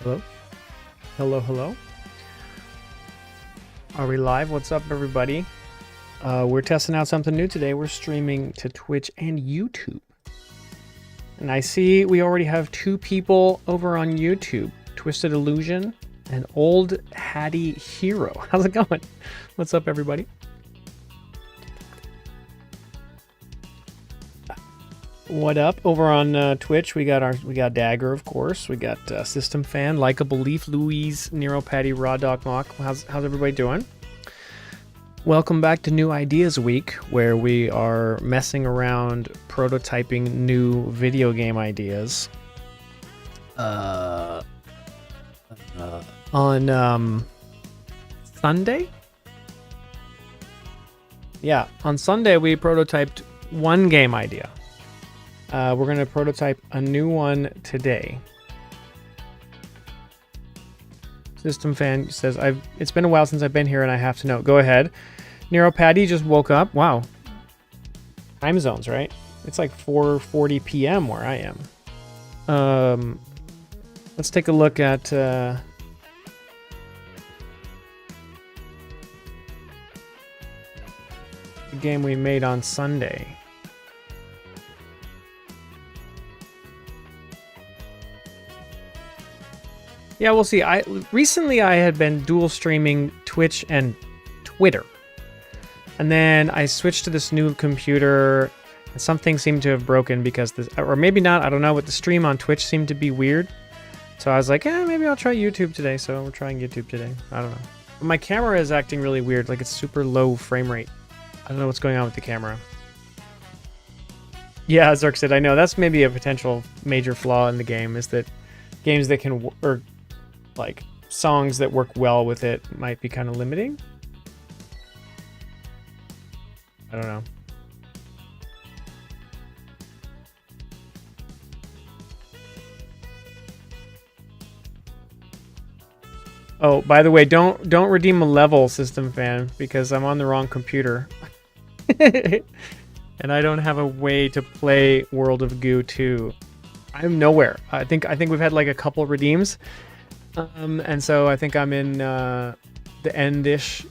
Hello? Hello, hello? Are we live? What's up, everybody? We're testing out something new today. We're streaming to Twitch and YouTube. And I see we already have 2 people over on YouTube. Twisted Illusion and Old Hattie Hero. How's it going? What's up, everybody? What up? Over on Twitch, we got Dagger, of course. We got System Fan, Likeable Leaf, Louise, Nero, Patty, Raw Dog Mock. How's everybody doing? Welcome back to New Ideas Week, where we are messing around prototyping new video game ideas. On Sunday? Yeah, on Sunday we prototyped one game idea. We're going to prototype a new one today. System Fan says, it's been a while since I've been here and I have to know. Go ahead. Nero Patty just woke up. Wow. Time zones, right? It's like 4:40 p.m. where I am. Let's take a look at the game we made on Sunday. Yeah, we'll see. Recently I had been dual streaming Twitch and Twitter. And then I switched to this new computer and something seemed to have broken because this, or maybe not, I don't know, but the stream on Twitch seemed to be weird. So I was like, maybe I'll try YouTube today. So we're trying YouTube today. I don't know. But my camera is acting really weird. Like it's super low frame rate. I don't know what's going on with the camera. Yeah, Zerk said, I know. That's maybe a potential major flaw in the game is that games that can, or like songs that work well with it might be kind of limiting. I don't know. Oh, by the way, don't redeem a level, System Fan, because I'm on the wrong computer. And I don't have a way to play World of Goo 2. I'm nowhere. I think we've had like a couple redeems. And so I think I'm in the end-ish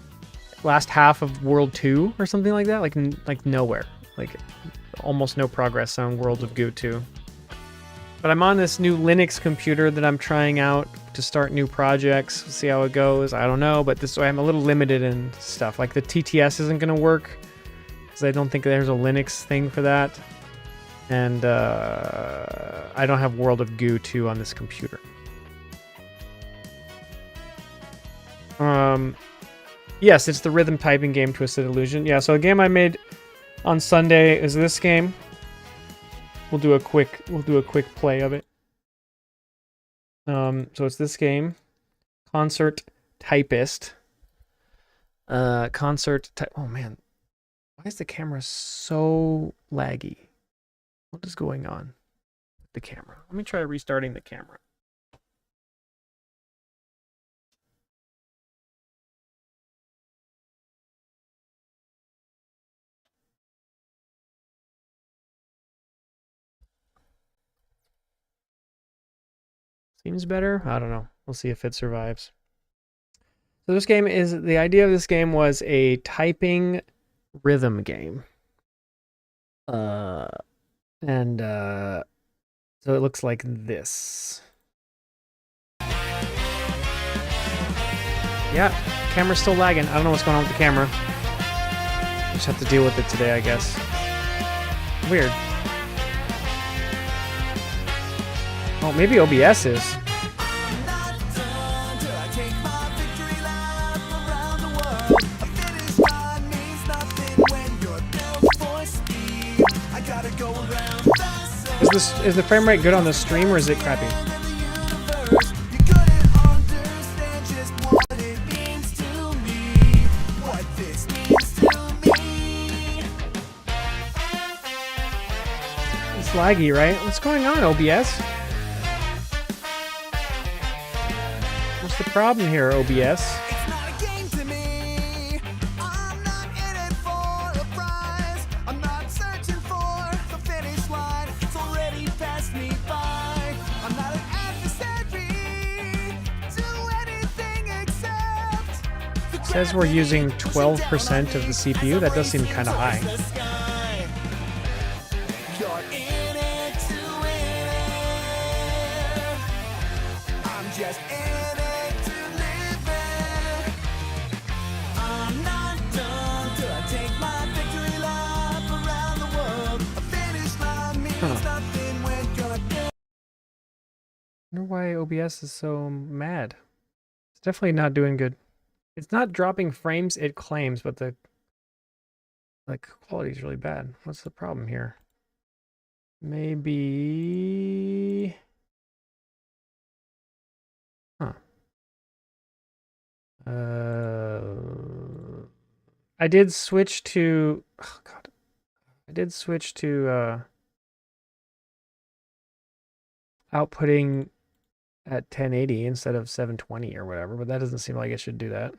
last half of World 2 or something like that. Like nowhere. Like almost no progress on World of Goo 2. But I'm on this new Linux computer that I'm trying out to start new projects. See how it goes. I don't know, but this way I'm a little limited in stuff. Like the TTS isn't going to work because I don't think there's a Linux thing for that. And I don't have World of Goo 2 on this computer. Yes, it's the rhythm typing game Twisted Illusion. Yeah, so a game I made on Sunday is this game. We'll do a quick play of it. So it's this game, Concert Typist. Oh man, why is the camera so laggy? What is going on with the camera? Let me try restarting the camera. Seems better. I don't know. We'll see if it survives. So this game is, the idea of this game was a typing rhythm game. So it looks like this. Yeah, camera's still lagging. I don't know what's going on with the camera. Just have to deal with it today, I guess. Weird. Oh, maybe OBS is. Is the frame rate good on the stream or is it crappy? It's laggy, right? What's going on, OBS? What's the problem here, OBS? says we're using 12% of the CPU. That does seem kind of high. I wonder why OBS is so mad. It's definitely not doing good. It's not dropping frames, it claims, but the quality is really bad. What's the problem here? Maybe... Huh. I did switch to... Oh, God. I did switch to outputting at 1080 instead of 720 or whatever, but that doesn't seem like it should do that.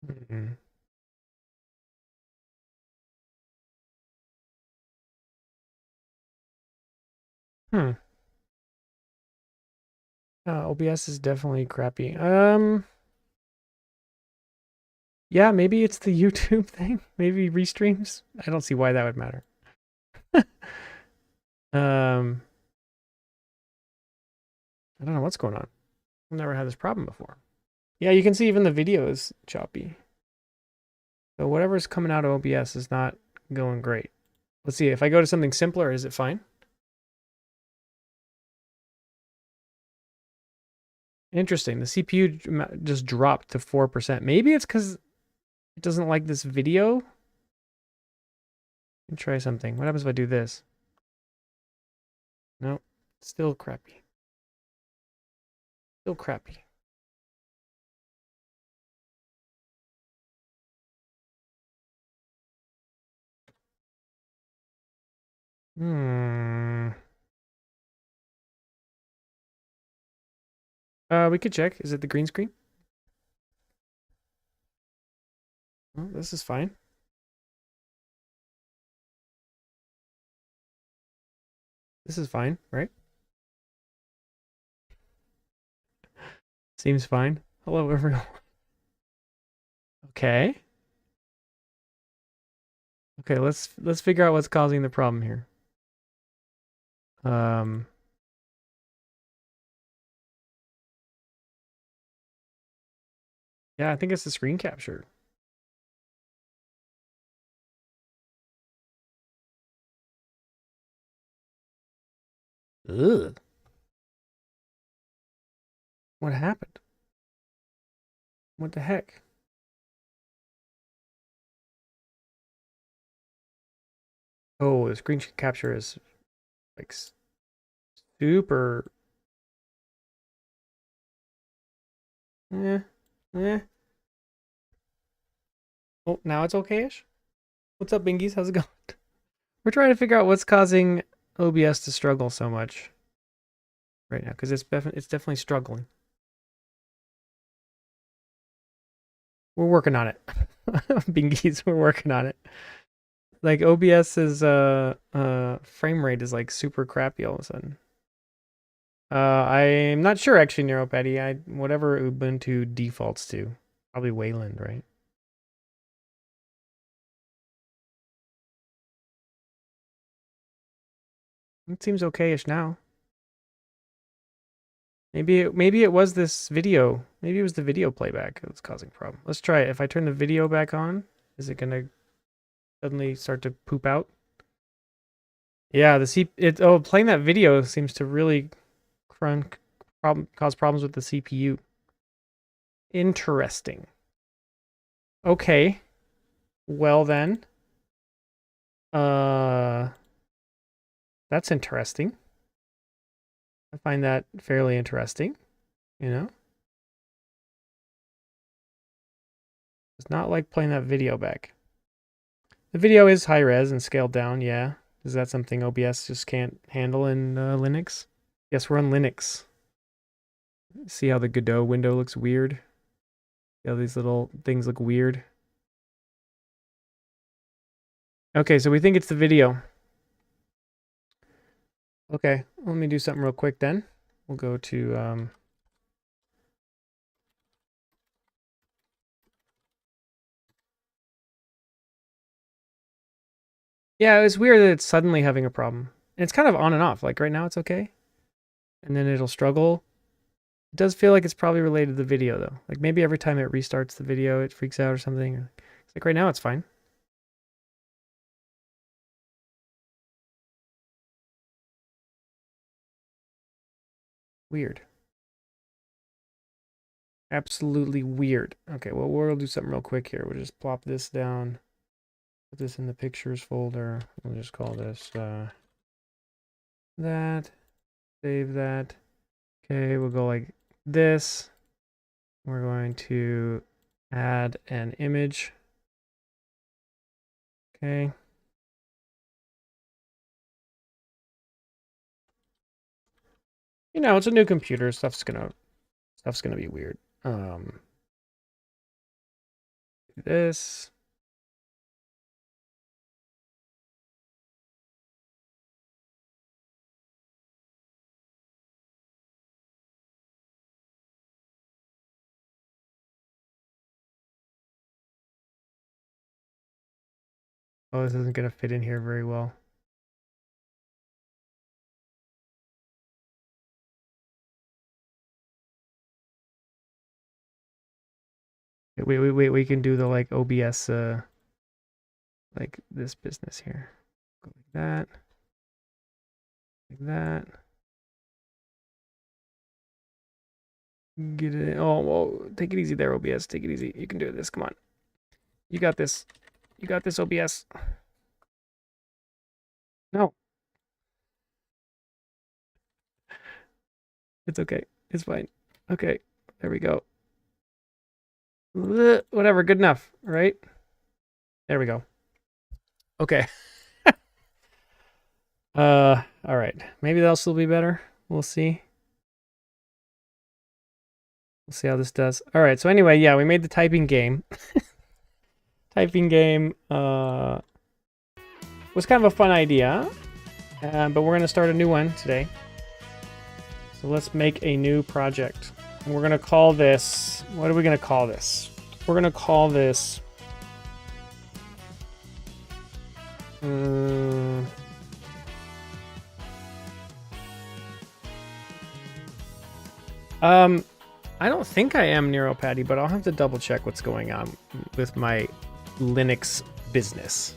Mm-mm. Hmm. OBS is definitely crappy. Yeah, maybe it's the YouTube thing. Maybe restreams. I don't see why that would matter. I don't know what's going on. I've never had this problem before. Yeah, you can see even the video is choppy. So whatever's coming out of OBS is not going great. Let's see, if I go to something simpler, is it fine? Interesting. The CPU just dropped to 4%. Maybe it's because it doesn't like this video. Let me try something. What happens if I do this? Nope. Still crappy. Still crappy. We could check. Is it the green screen? Oh, this is fine. This is fine, right? Seems fine. Hello, everyone. Okay. Okay, let's figure out what's causing the problem here. Yeah, I think it's the screen capture. Ugh. What happened? What the heck? Oh, the screen capture is like super. Eh, eh. Oh, now it's okay-ish? What's up, Bingies? How's it going? We're trying to figure out what's causing OBS to struggle so much right now, because it's definitely struggling. We're working on it. Bingies, we're working on it. Like OBS's frame rate is like super crappy all of a sudden. I'm not sure actually, Neuropatty. Whatever Ubuntu defaults to. Probably Wayland, right? It seems okay-ish now. Maybe it was this video. Maybe it was the video playback that was causing problem. Let's try it. If I turn the video back on, is it gonna suddenly start to poop out? Yeah, playing that video seems to really cause problems with the CPU. Interesting. Okay. Well then. That's interesting. I find that fairly interesting, you know? It's not like playing that video back. The video is high res and scaled down, yeah. Is that something OBS just can't handle in Linux? Yes, we're on Linux. See how the Godot window looks weird? See how these little things look weird? Okay, so we think it's the video. Okay, let me do something real quick then. We'll go to yeah, it's weird that it's suddenly having a problem. And it's kind of on and off. Like right now it's okay. And then it'll struggle. It does feel like it's probably related to the video though. Like maybe every time it restarts the video it freaks out or something. It's like right now it's fine. Weird. Absolutely weird. Okay, well we'll do something real quick here. We'll just plop this down. Put this in the pictures folder. We'll just call this that. Save that. Okay, we'll go like this. We're going to add an image. Okay. You know, it's a new computer. Stuff's gonna be weird. This. Oh, this isn't gonna fit in here very well. Wait, we can do the like OBS like this business here. Go like that. Like that. Get it. Oh, whoa. Take it easy there, OBS. Take it easy. You can do this. Come on. You got this. You got this, OBS. No. It's okay. It's fine. Okay. There we go. Whatever. Good enough, right? There we go. Okay. All right. Maybe that'll still be better. We'll see. We'll see how this does. All right. So anyway, yeah, we made the typing game. Typing game was kind of a fun idea, but we're going to start a new one today. So let's make a new project. And we're going to call this, what are we going to call this? We're going to call this I don't think I am Neuropatty, but I'll have to double check what's going on with my Linux business.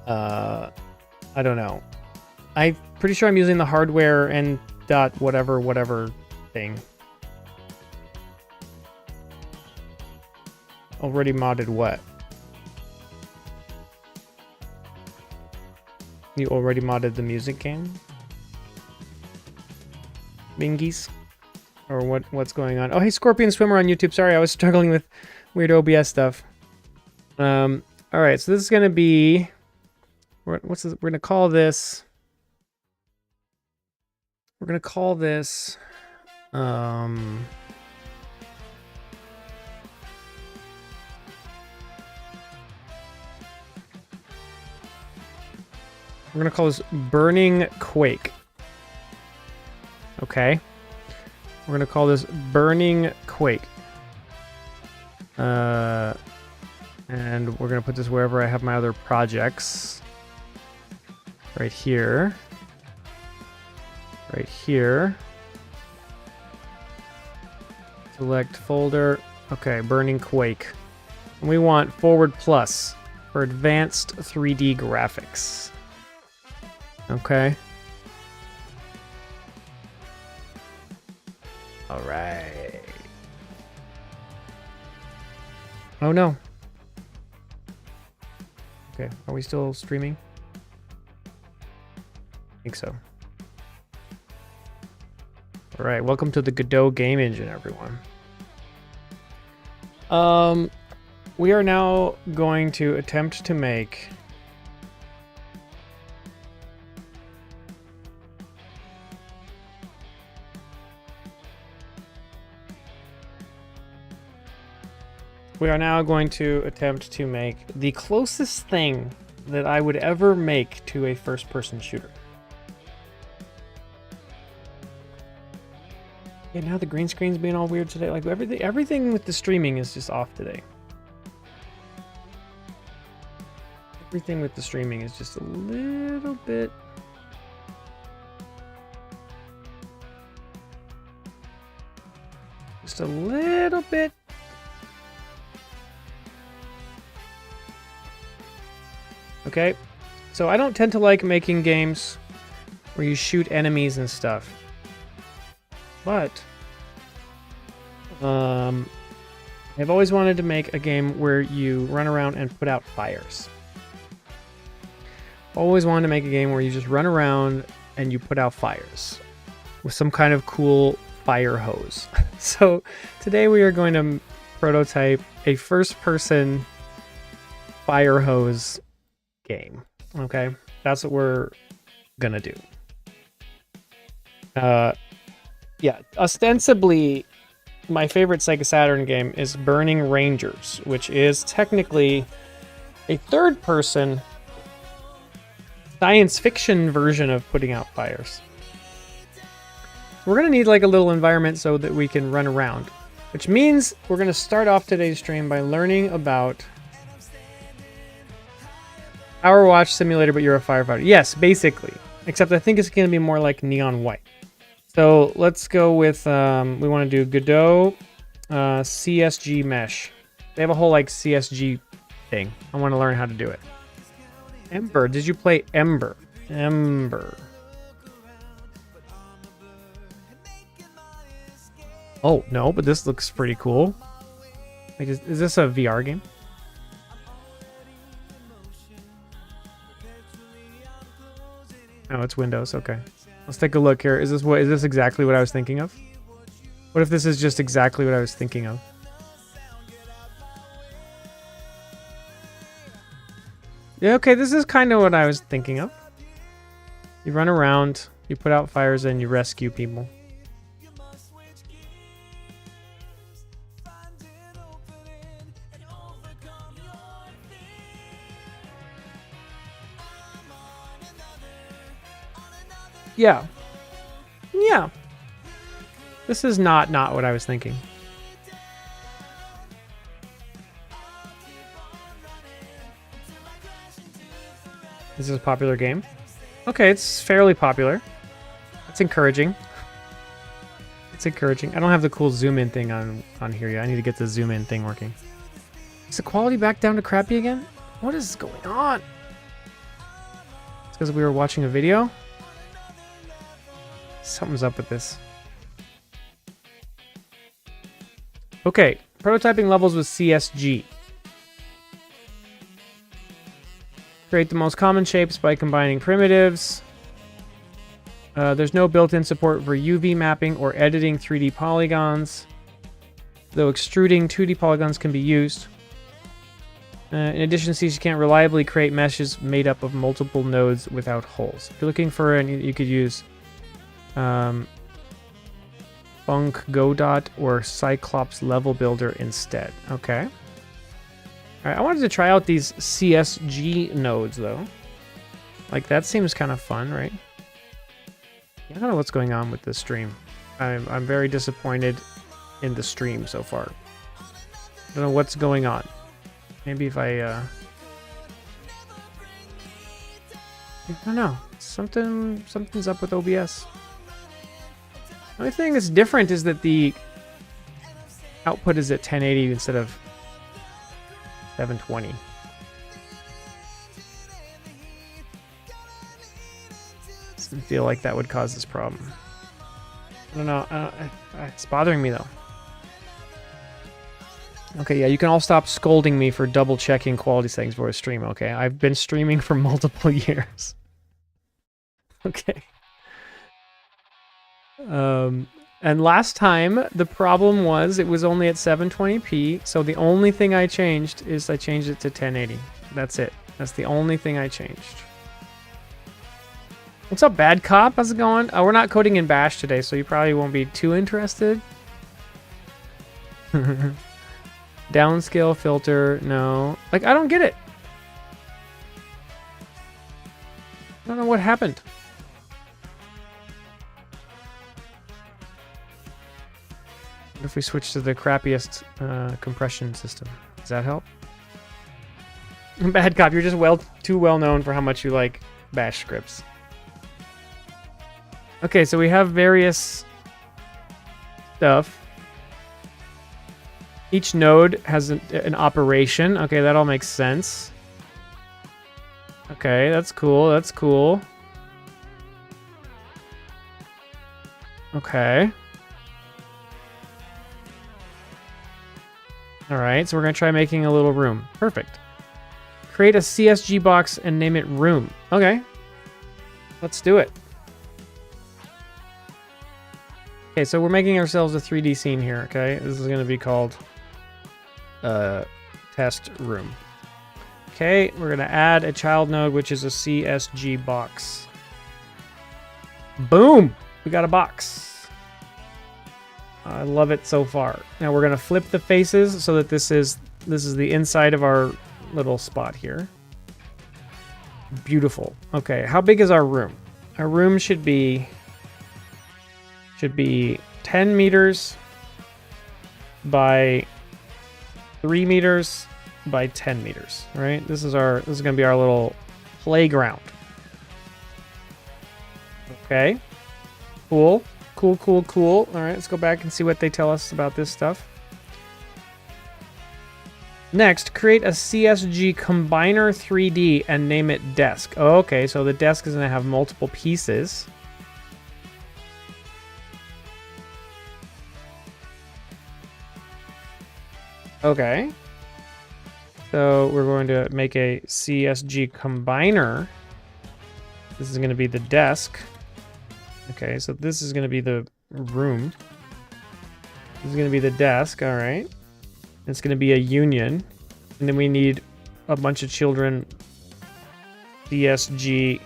I don't know. I'm pretty sure I'm using the hardware and dot whatever thing. Already modded what? You already modded the music game? Bingies? Or what's going on? Oh, hey, Scorpion Swimmer on YouTube. Sorry, I was struggling with weird OBS stuff. All right, so this is gonna be what's this? We're gonna call this. We're gonna call this. We're gonna call this Burning Quake. Okay. We're gonna call this Burning Quake. And we're gonna put this wherever I have my other projects. Right here. Right here. Select folder. Okay, Burning Quake. And we want forward plus for advanced 3D graphics. Okay. All right. Oh no. Okay, are we still streaming? I think so. All right, welcome to the Godot game engine, everyone. We are now going to attempt to make the closest thing that I would ever make to a first-person shooter. Yeah, now the green screen's being all weird today. Like everything with the streaming is just off today. Everything with the streaming is just a little bit. Just a little bit. Okay, so I don't tend to like making games where you shoot enemies and stuff. But I've always wanted to make a game where you run around and put out fires. Always wanted to make a game where you just run around and you put out fires with some kind of cool fire hose. So today we are going to prototype a first-person fire hose game. Okay, that's what we're gonna do. Yeah, ostensibly, my favorite Sega Saturn game is Burning Rangers, which is technically a third-person science fiction version of putting out fires. We're gonna need like a little environment so that we can run around, which means we're gonna start off today's stream by learning about Power Watch Simulator, but you're a firefighter. Yes, basically, except I think it's gonna be more like neon white. So let's go with, we want to do Godot CSG mesh. They have a whole like CSG thing. I want to learn how to do it. Ember, did you play Ember? Ember. Oh, no, but this looks pretty cool. Like, is this a VR game? Oh, it's Windows, okay. Let's take a look here. Is this exactly what I was thinking of? What if this is just exactly what I was thinking of? Yeah, okay, this is kind of what I was thinking of. You run around, you put out fires, and you rescue people. Yeah. Yeah. This is not what I was thinking. Is this a popular game? Okay, it's fairly popular. It's encouraging. It's encouraging. I don't have the cool zoom in thing on here yet. I need to get the zoom in thing working. Is the quality back down to crappy again? What is going on? It's because we were watching a video? Something's up with this. Okay, prototyping levels with CSG. Create the most common shapes by combining primitives. There's no built-in support for UV mapping or editing 3D polygons, though extruding 2D polygons can be used. In addition, CSG can't reliably create meshes made up of multiple nodes without holes. If you're looking for you could use Funk Godot or Cyclops Level Builder instead. Okay. Alright, I wanted to try out these CSG nodes though. Like that seems kind of fun, right? I don't know what's going on with this stream. I'm very disappointed in the stream so far. I don't know what's going on. Maybe if I don't know. Something's up with OBS. The only thing that's different is that the output is at 1080 instead of 720. Doesn't feel like that would cause this problem. I don't know. It's bothering me though. Okay, yeah, you can all stop scolding me for double checking quality settings for a stream. Okay, I've been streaming for multiple years. Okay. And last time the problem was it was only at 720p, so the only thing I changed is I changed it to 1080. That's it. That's the only thing I changed. What's up, Bad Cop? How's it going? We're not coding in Bash today, so you probably won't be too interested. Downscale filter, no. Like, I don't get it. I don't know what happened. What if we switch to the crappiest compression system? Does that help? Bad cop, you're just too well known for how much you like bash scripts. Okay, so we have various stuff. Each node has an operation. Okay, that all makes sense. Okay, that's cool. That's cool. Okay. All right, so we're going to try making a little room. Perfect. Create a CSG box and name it room. Okay. Let's do it. Okay, so we're making ourselves a 3D scene here, okay? This is going to be called test room. Okay, we're going to add a child node, which is a CSG box. Boom! We got a box. I love it so far. Now we're going to flip the faces so that this is the inside of our little spot here. Beautiful. Okay, how big is our room? Our room should be 10 meters by 3 meters by 10 meters, right? This is going to be our little playground. Okay. Cool. Cool, cool, cool. All right, let's go back and see what they tell us about this stuff. Next, create a CSG combiner 3D and name it desk. Oh, okay, so the desk is going to have multiple pieces. Okay. So we're going to make a CSG combiner. This is going to be the desk. Okay, so this is going to be the room. This is going to be the desk, all right. It's going to be a union. And then we need a bunch of children CSG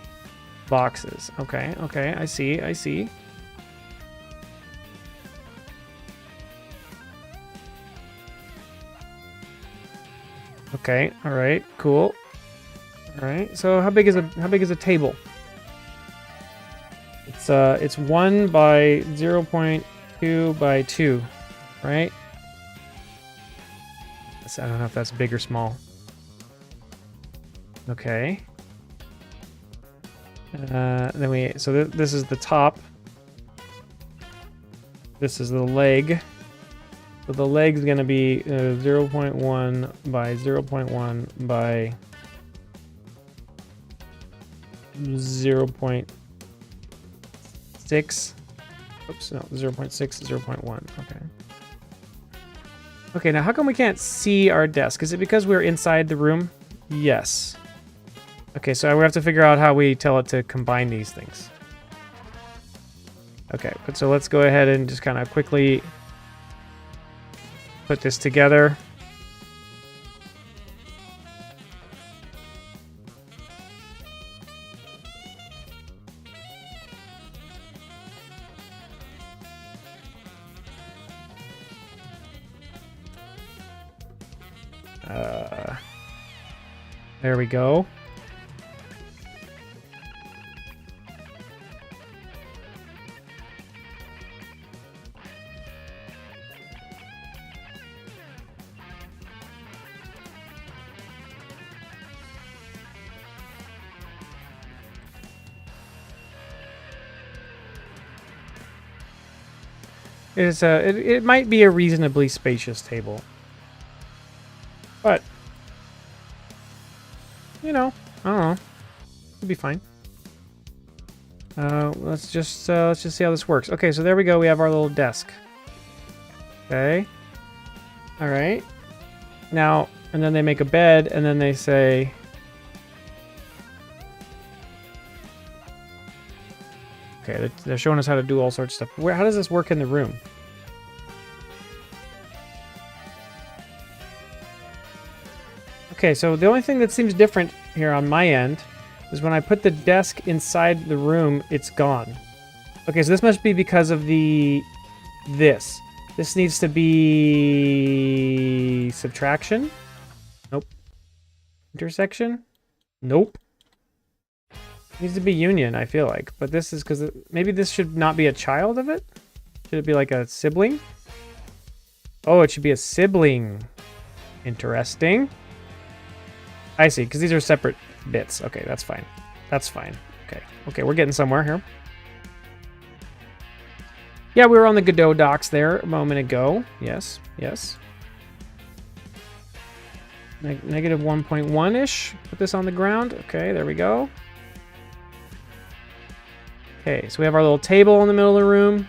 boxes. Okay, okay, I see, I see. Okay, all right, cool. All right, so how big is a table? It's 1 by 0.2 by 2, right? I don't know if that's big or small. Okay. This is the top. This is the leg. So the leg's gonna be 0.1 by 0.1 by 0.6. Oops, no, 0.6, 0.1. Okay. Okay, now how come we can't see our desk? Is it because we're inside the room? Yes. Okay, so we have to figure out how we tell it to combine these things. Okay, but so let's go ahead and just kind of quickly put this together. There we go. It might be a reasonably spacious table, but you know, I don't know. It'll be fine. Let's just see how this works. Okay, so there we go. We have our little desk. Okay. All right. Now, and then they make a bed, and then they say, okay, they're showing us how to do all sorts of stuff. How does this work in the room? Okay, so the only thing that seems different here on my end is when I put the desk inside the room, it's gone. Okay, so this must be because of this. This needs to be subtraction? Nope. Intersection? Nope. It needs to be union, I feel like. But this is because maybe this should not be a child of it? Should it be like a sibling? Oh, it should be a sibling. Interesting. I see, because these are separate bits. Okay, that's fine. That's fine. Okay. Okay, we're getting somewhere here. Yeah, we were on the Godot docks there a moment ago. Yes, yes. Negative 1.1-ish. Put this on the ground. Okay, there we go. Okay, so we have our little table in the middle of the room.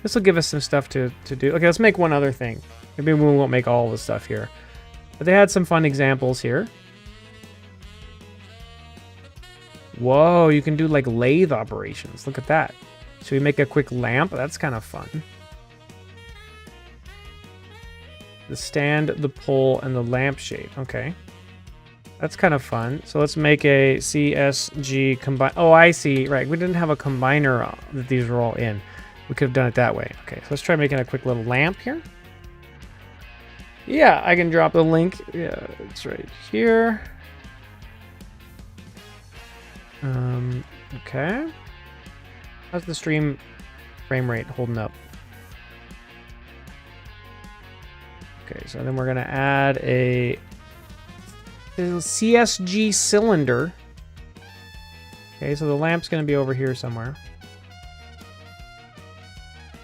This will give us some stuff to do. Okay, let's make one other thing. Maybe we won't make all the stuff here. But they had some fun examples here. Whoa, you can do like lathe operations. Look at that. Should we make a quick lamp? That's kind of fun. The stand, the pole, and the lampshade. Okay. That's kind of fun. So let's make a CSG combine. Oh, I see. Right. We didn't have a combiner that these were all in. We could have done it that way. Okay. So let's try making a quick little lamp here. Yeah, I can drop the link. Yeah, it's right here. Okay. How's the stream frame rate holding up? Okay, so then we're going to add a CSG cylinder. Okay, so the lamp's going to be over here somewhere.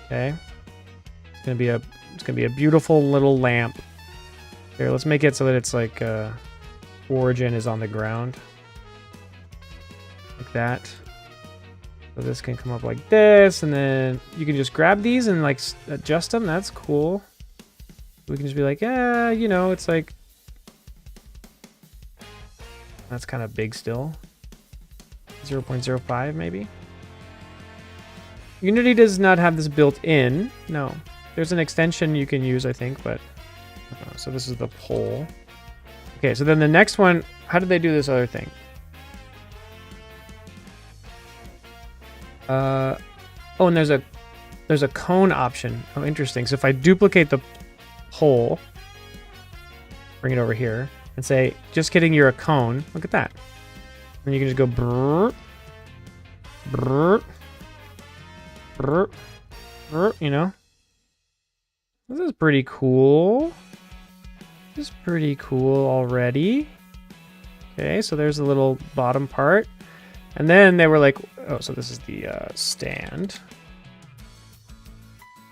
Okay. It's going to be a beautiful little lamp. Here, let's make it so that it's like origin is on the ground. Like that. So this can come up like this, and then you can just grab these and like adjust them. That's cool. We can just be like, yeah, you know, it's like... That's kind of big still. 0.05 maybe? Unity does not have this built in. No. There's an extension you can use, I think, but... so this is the pole. Okay, so then the next one, how did they do this other thing? Oh, and there's a cone option. Oh, interesting. So if I duplicate the pole, bring it over here, and say, just kidding, you're a cone. Look at that. And you can just go brrr, brrr, brrr, brrr, you know? This is pretty cool. This is pretty cool already. Okay, so there's the little bottom part. And then they were like, oh, so this is the stand.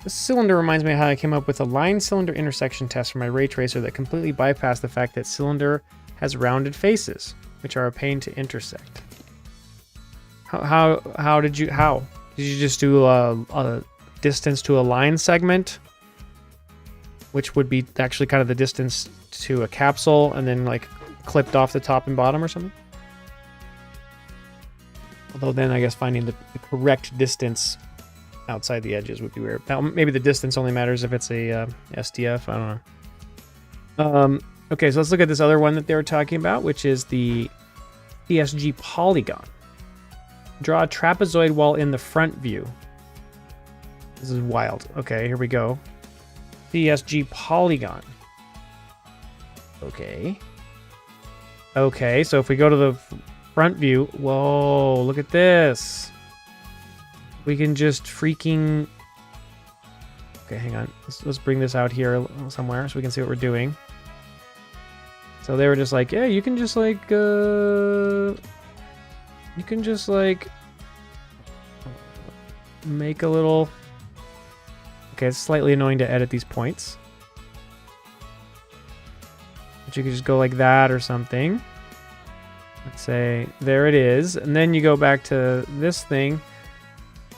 This cylinder reminds me of how I came up with a line cylinder intersection test for my ray tracer that completely bypassed the fact that cylinder has rounded faces, which are a pain to intersect. How did you just do a distance to a line segment, which would be actually kind of the distance to a capsule, and then like clipped off the top and bottom or something? Although then I guess finding the correct distance outside the edges would be weird. Now, maybe the distance only matters if it's a SDF. I don't know. Okay, so let's look at this other one that they were talking about, which is the CSG polygon. Draw a trapezoid while in the front view. This is wild. Okay, here we go. CSG polygon. Okay. Okay, so if we go to the front view, whoa, look at this. We can just freaking... Okay, hang on. Let's bring this out here somewhere so we can see what we're doing. So they were just like, yeah, you can just like... make a little... Okay, it's slightly annoying to edit these points. But you could just go like that or something. Let's say, there it is. And then you go back to this thing.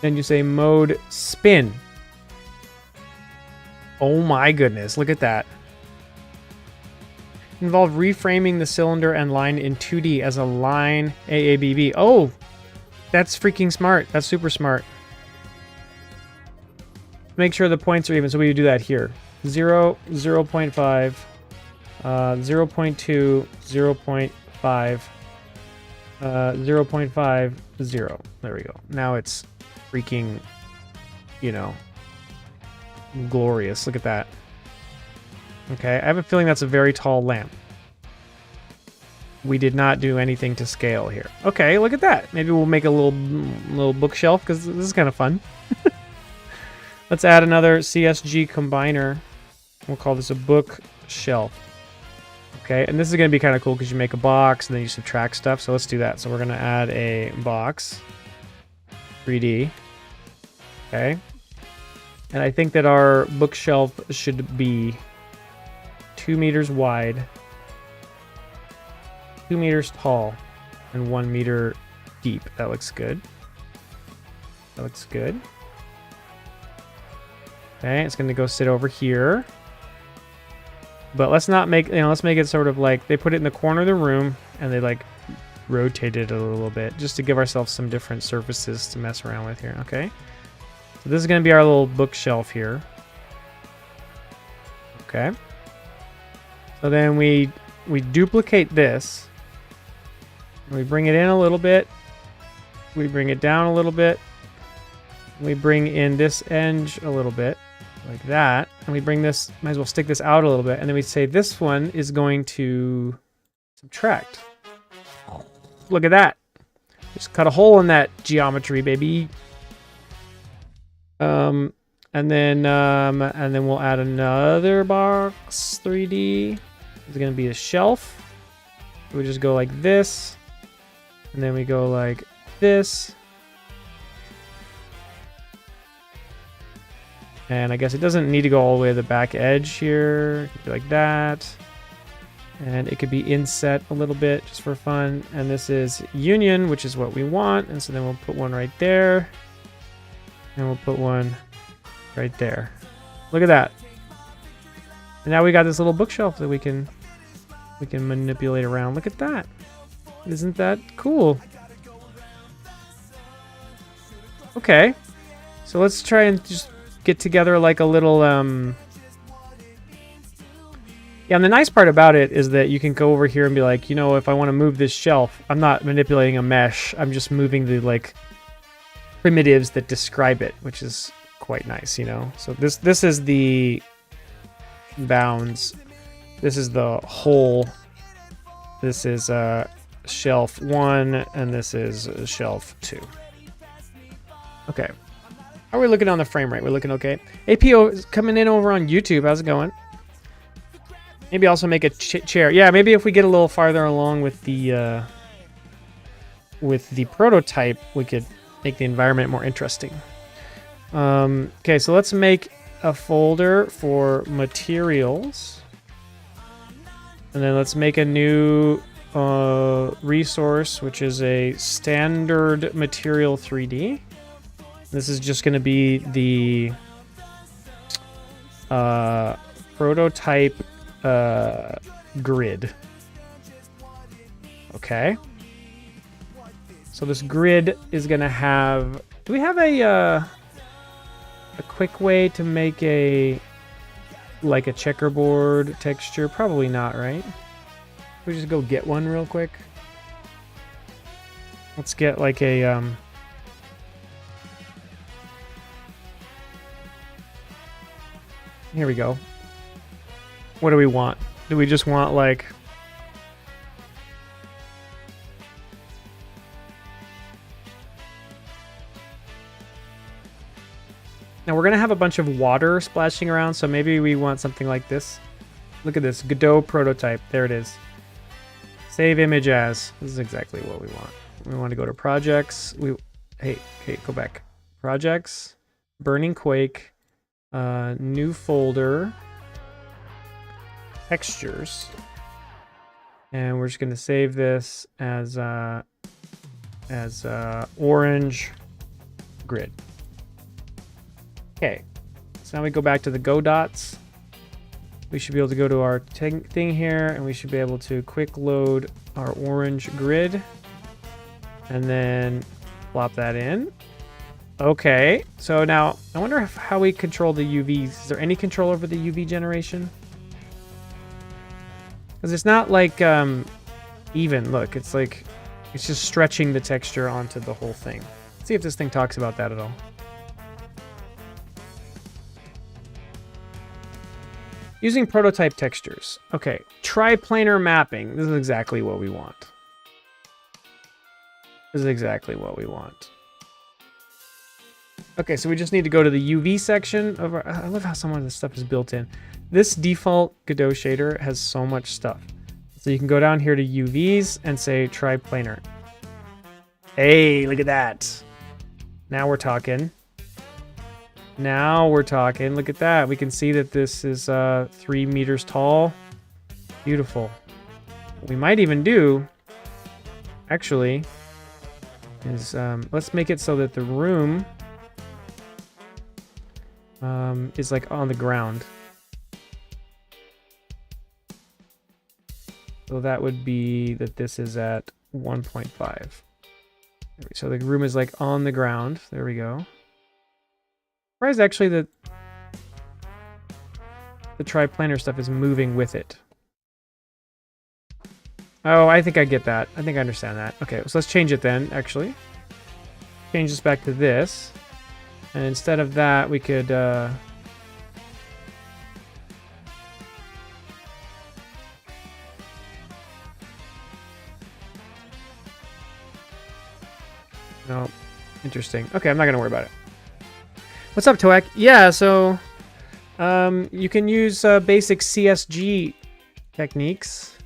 Then you say mode spin. Oh my goodness, look at that. Involve reframing the cylinder and line in 2D as a line AABB. Oh, that's freaking smart. That's super smart. Make sure the points are even, so we do that here. 0, 0.5, 0.2, 0.5, 0.5, 0. There we go. Now it's freaking, you know, glorious. Look at that. Okay, I have a feeling that's a very tall lamp. We did not do anything to scale here. Okay, look at that. Maybe we'll make a little bookshelf because this is kind of fun. Let's add another CSG combiner. We'll call this a bookshelf. Okay, and this is going to be kind of cool because you make a box and then you subtract stuff. So let's do that. So we're going to add a box, 3D. Okay. And I think that our bookshelf should be 2 meters wide, 2 meters tall, and 1 meter deep. That looks good. That looks good. Okay, it's going to go sit over here. But let's not make, let's make it sort of like they put it in the corner of the room and they like rotate it a little bit just to give ourselves some different surfaces to mess around with here. Okay. So this is going to be our little bookshelf here. Okay. So then we duplicate this. And we bring it in a little bit. We bring it down a little bit. We bring in this edge a little bit. Like that, and we bring this, might as well stick this out a little bit, and then we say this one is going to subtract. Look at that. Just cut a hole in that geometry, baby. And then we'll add another box 3D. It's gonna be a shelf. We just go like this, and then we go like this. And I guess it doesn't need to go all the way to the back edge here. It could be like that. And it could be inset a little bit just for fun. And this is union, which is what we want. And so then we'll put one right there. And we'll put one right there. Look at that. And now we got this little bookshelf that we can manipulate around. Look at that. Isn't that cool? Okay. So let's try and just get together like a little yeah, and the nice part about it is that you can go over here and be like, if I want to move this shelf, I'm not manipulating a mesh, I'm just moving the like primitives that describe it, which is quite nice. So this is the bounds, this is the hole, this is shelf 1, and this is shelf 2. Okay. How are we looking on the frame rate? We're looking okay. APO is coming in over on YouTube. How's it going? Maybe also make a chair. Yeah, maybe if we get a little farther along with the prototype, we could make the environment more interesting. Okay, so let's make a folder for materials. And then let's make a new resource, which is a standard material 3D. This is just going to be the prototype grid. Okay. So this grid is going to have... Do we have a quick way to make like a checkerboard texture? Probably not, right? We just go get one real quick. Let's get like a... Here we go. What do we want? Do we just want like... Now we're going to have a bunch of water splashing around, so maybe we want something like this. Look at this, Godot prototype. There it is. Save image as. This is exactly what we want. We want to go to projects. Hey, go back. Projects, Burning Quake, new folder, textures, and we're just going to save this as orange grid. Okay, so now we go back to the Go dots. We should be able to go to our thing here, and we should be able to quick load our orange grid, and then plop that in. Okay, so now I wonder how we control the UVs. Is there any control over the UV generation? Because it's not like even. Look, it's like it's just stretching the texture onto the whole thing. Let's see if this thing talks about that at all. Using prototype textures. Okay, triplanar mapping. This is exactly what we want. This is exactly what we want. Okay, so we just need to go to the UV section of our, I love how some of this stuff is built in. This default Godot shader has so much stuff. So you can go down here to UVs and say triplanar. Hey, look at that. Now we're talking. Now we're talking. Look at that. We can see that this is 3 meters tall. Beautiful. What we might even do, actually, is let's make it so that the room is like on the ground. So that would be that this is at 1.5. So the room is like on the ground. There we go. Surprised actually that the triplanar stuff is moving with it. Oh, I think I get that. I think I understand that. Okay, so let's change it then, actually. Change this back to this. And instead of that, we could... No, interesting. Okay, I'm not going to worry about it. What's up, Toak? Yeah, so... you can use basic CSG techniques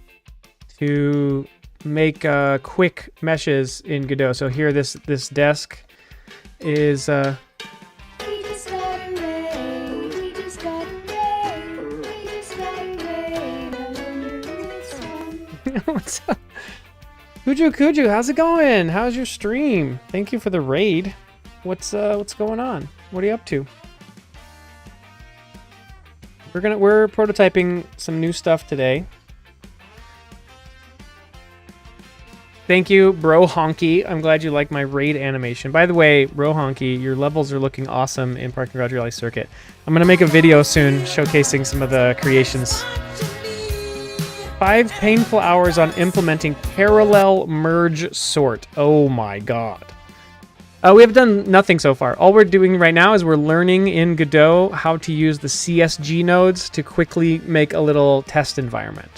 to make quick meshes in Godot. So here, this desk is... What's up? Kuju, how's it going? How's your stream? Thank you for the raid. What's going on? What are you up to? We're prototyping some new stuff today. Thank you, Bro Honky. I'm glad you like my raid animation. By the way, Bro Honky, your levels are looking awesome in Parking Garage Rally Circuit. I'm gonna make a video soon showcasing some of the creations. 5 painful hours on implementing parallel merge sort. Oh my god. We have done nothing so far. All we're doing right now is we're learning in Godot how to use the CSG nodes to quickly make a little test environment.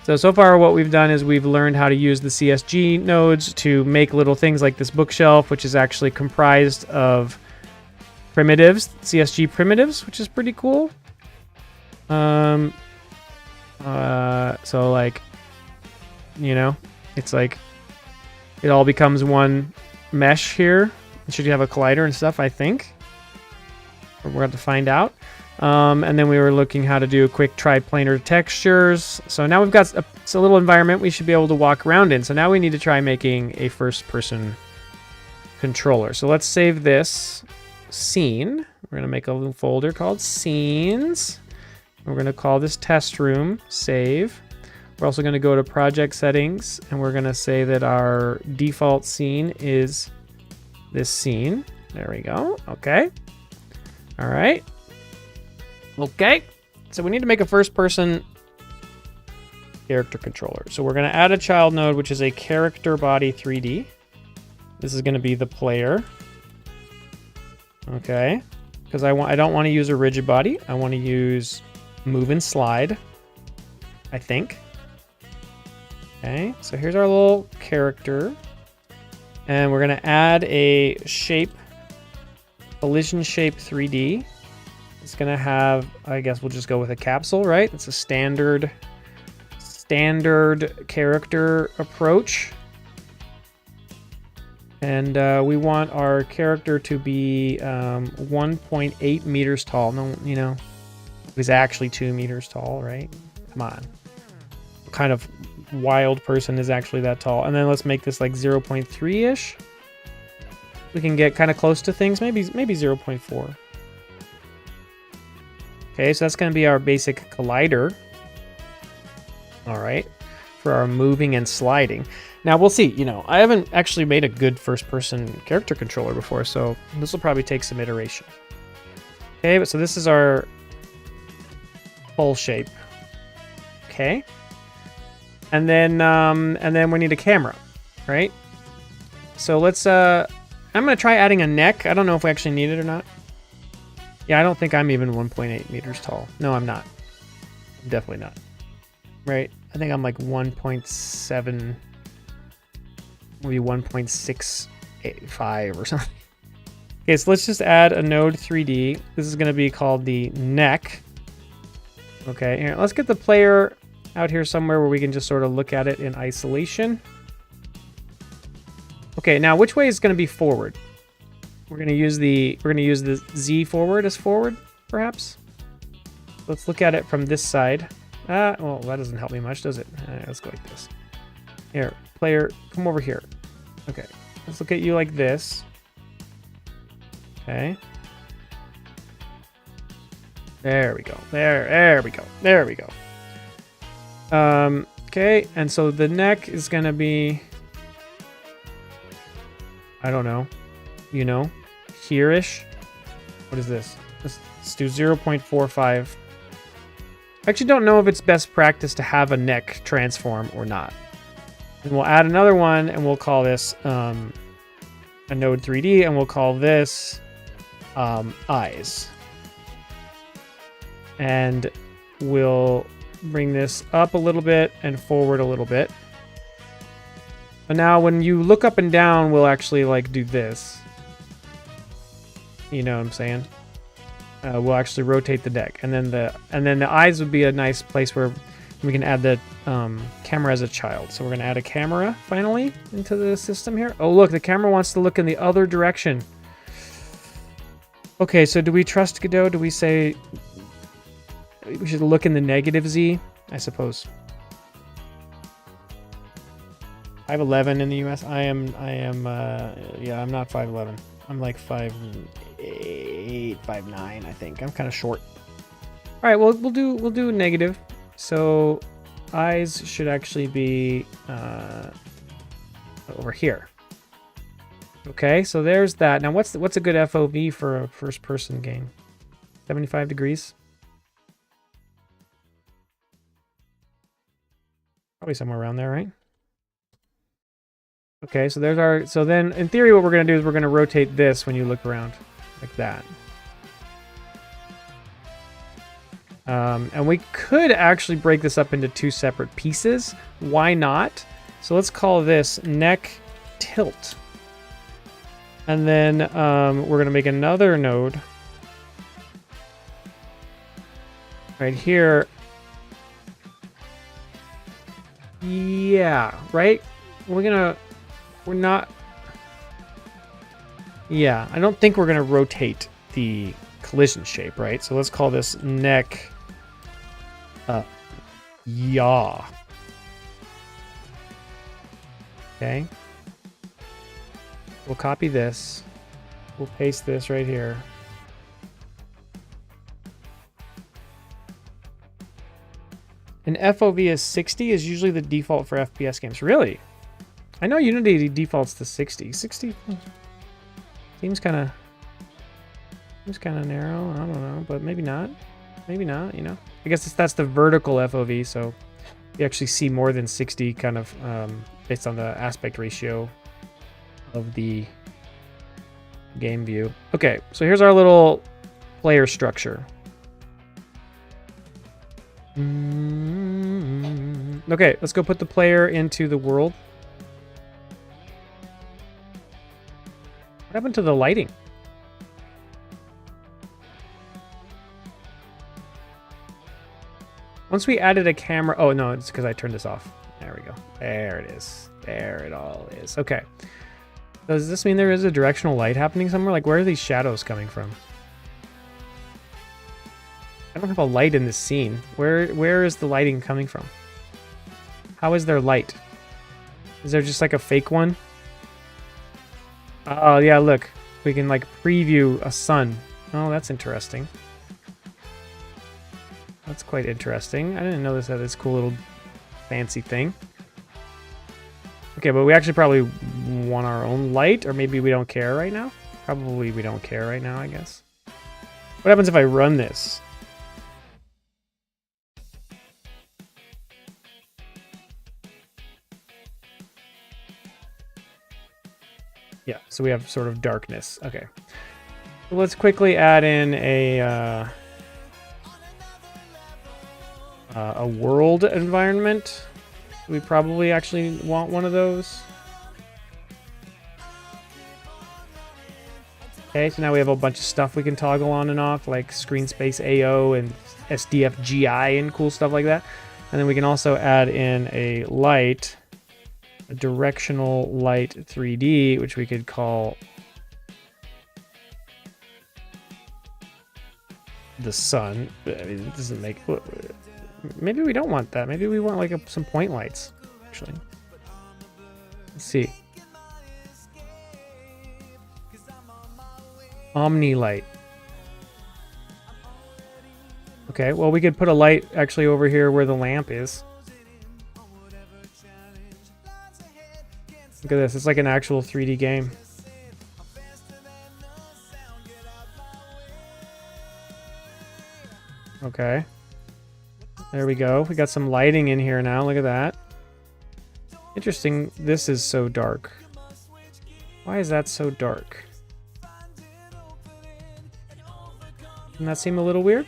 So far what we've done is we've learned how to use the CSG nodes to make little things like this bookshelf, which is actually comprised of primitives, CSG primitives, which is pretty cool. So like, you know, it's like it all becomes one mesh here. Should you have a collider and stuff, I think. We're going to find out. And then we were looking how to do quick triplanar textures. So now we've got a little environment we should be able to walk around in. So now we need to try making a first-person controller. So let's save this scene. We're going to make a little folder called scenes. We're going to call this test room, save. We're also going to go to project settings, and we're going to say that our default scene is this scene. There we go. Okay. All right. Okay. So we need to make a first-person character controller. So we're going to add a child node, which is a character body 3D. This is going to be the player. Okay. Because I don't want to use a rigid body. I want to use move and slide, I think. Okay, so here's our little character. And we're going to add a shape, collision shape 3D. It's going to have, I guess we'll just go with a capsule, right? It's a standard character approach. And we want our character to be 1.8 meters tall. No, you know, he's actually 2 meters tall, right? Come on. What kind of wild person is actually that tall? And then let's make this like 0.3-ish. We can get kind of close to things, maybe 0.4. Okay, so that's going to be our basic collider. All right, for our moving and sliding. Now we'll see, you know, I haven't actually made a good first-person character controller before, so this will probably take some iteration. Okay, but so this is our full shape. Okay. And then we need a camera, right? So let's I'm gonna try adding a neck. I don't know if we actually need it or not. Yeah, I don't think I'm even 1.8 meters tall. No, I'm not. I'm definitely not. Right? I think I'm like 1.7, maybe 1.65 or something. Okay, so let's just add a node 3D. This is going to be called the neck. Okay, here, let's get the player out here somewhere where we can just sort of look at it in isolation. Okay, now which way is going to be forward? We're going to use the Z forward as forward, perhaps. Let's look at it from this side. Well, that doesn't help me much, does it? Let's go like this. Here, player, come over here. Okay, let's look at you like this. Okay. There we go. There we go. There we go. Okay, and so the neck is gonna be, I don't know, you know, here-ish. What is this? Let's do 0.45. I actually don't know if it's best practice to have a neck transform or not. And we'll add another one, and we'll call this a node 3D, and we'll call this eyes. And we'll bring this up a little bit and forward a little bit. But now when you look up and down, we'll actually like do this. You know what I'm saying? We'll actually rotate the deck, and then the eyes would be a nice place where we can add the camera as a child. So we're gonna add a camera finally into the system here. Oh look, the camera wants to look in the other direction. Okay, so do we trust Godot? Do we say we should look in the negative Z? I suppose. 5'11" in the US. I am. Yeah, I'm not 5'11". I'm like 5'8", 5'9". I think I'm kind of short. All right, well we'll do negative. So eyes should actually be over here. Okay, so there's that. Now what's a good FOV for a first-person game? 75 degrees. Probably somewhere around there, right? Okay, so there's our... So then, in theory, what we're going to do is we're going to rotate this when you look around. Like that. And we could actually break this up into two separate pieces. Why not? So let's call this neck tilt. And then we're going to make another node. Right here. Yeah, right? We're not... Yeah, I don't think we're going to rotate the collision shape, right? So let's call this neck... yaw. Okay. We'll copy this. We'll paste this right here. An FOV is 60 is usually the default for FPS games. Really? I know Unity defaults to 60. 60 seems kind of narrow. I don't know, but maybe not. Maybe not, you know. I guess that's the vertical FOV, so you actually see more than 60 kind of based on the aspect ratio of the game view. Okay, so here's our little player structure. Okay, let's go put the player into the world. What happened to the lighting? Once we added a camera... Oh, no, it's because I turned this off. There we go. There it is. There it all is. Okay. Does this mean there is a directional light happening somewhere? Like, where are these shadows coming from? I don't have a light in this scene. Where is the lighting coming from? How is there light? Is there just like a fake one? Oh, yeah, look. We can like preview a sun. Oh, that's interesting. That's quite interesting. I didn't know this had this cool little fancy thing. Okay, but we actually probably want our own light, or maybe we don't care right now? Probably we don't care right now, I guess. What happens if I run this? Yeah, so we have sort of darkness. Okay. So let's quickly add in a world environment. We probably actually want one of those. Okay, so now we have a bunch of stuff we can toggle on and off, like screen space AO and SDF-GI and cool stuff like that. And then we can also add in a light, a directional light 3D, which we could call the sun. I mean, it doesn't make... Maybe we don't want that. Maybe we want like some point lights, actually. Let's see. Omni light. Okay, well, we could put a light actually over here where the lamp is. Look at this. It's like an actual 3D game. Okay. There we go. We got some lighting in here now. Look at that. Interesting. This is so dark. Why is that so dark? Doesn't that seem a little weird?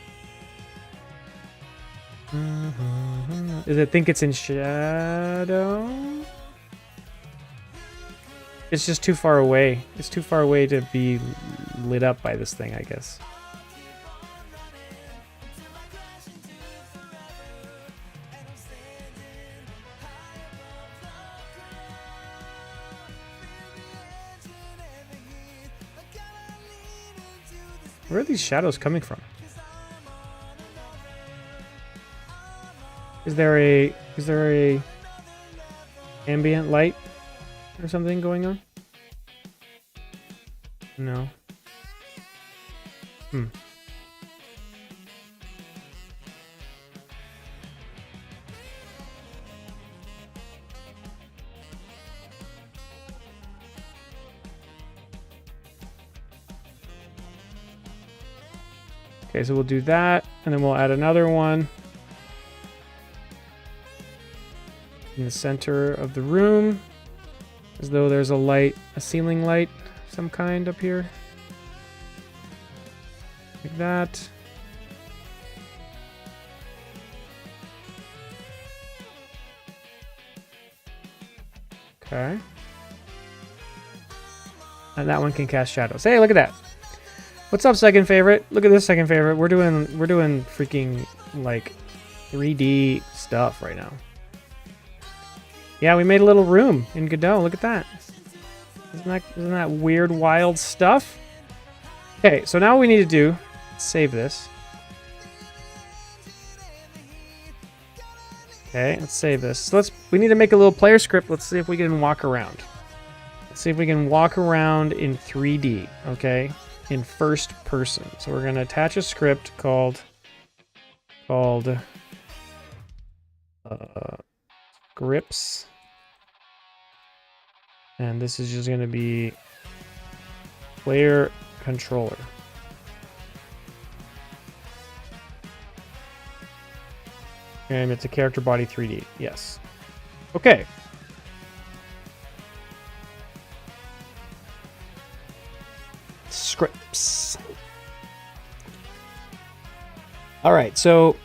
Does it think it's in shadow? It's just too far away. It's too far away to be lit up by this thing, I guess. Where are these shadows coming from? Is there a ambient light or something going on? No. Okay, so we'll do that, and then we'll add another one in the center of the room, as though there's a light, a ceiling light of some kind up here. Like that. Okay. And that one can cast shadows. Hey, look at that. What's up, second favorite? Look at this second favorite. We're doing freaking like 3D stuff right now. Yeah, we made a little room in Godot. Look at that. Isn't that weird, wild stuff? Okay, so now what we need to do, save this. Okay, let's save this. So we need to make a little player script. Let's see if we can walk around. Let's see if we can walk around in 3D, okay? In first person. So we're going to attach a script called grips. And this is just going to be player controller. And it's a character body 3D. Yes. Okay. Scripts. All right, so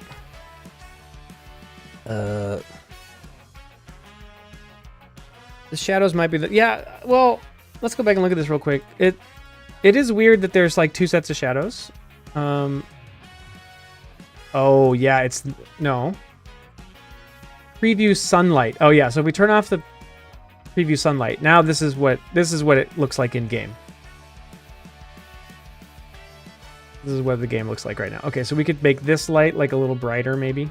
the shadows might be well, let's go back and look at this real quick. It is weird that there's like two sets of shadows. Oh yeah, it's no. Preview sunlight. Oh yeah, so if we turn off the preview sunlight, now this is what it looks like in game. This is what the game looks like right now. Okay, so we could make this light like a little brighter, maybe.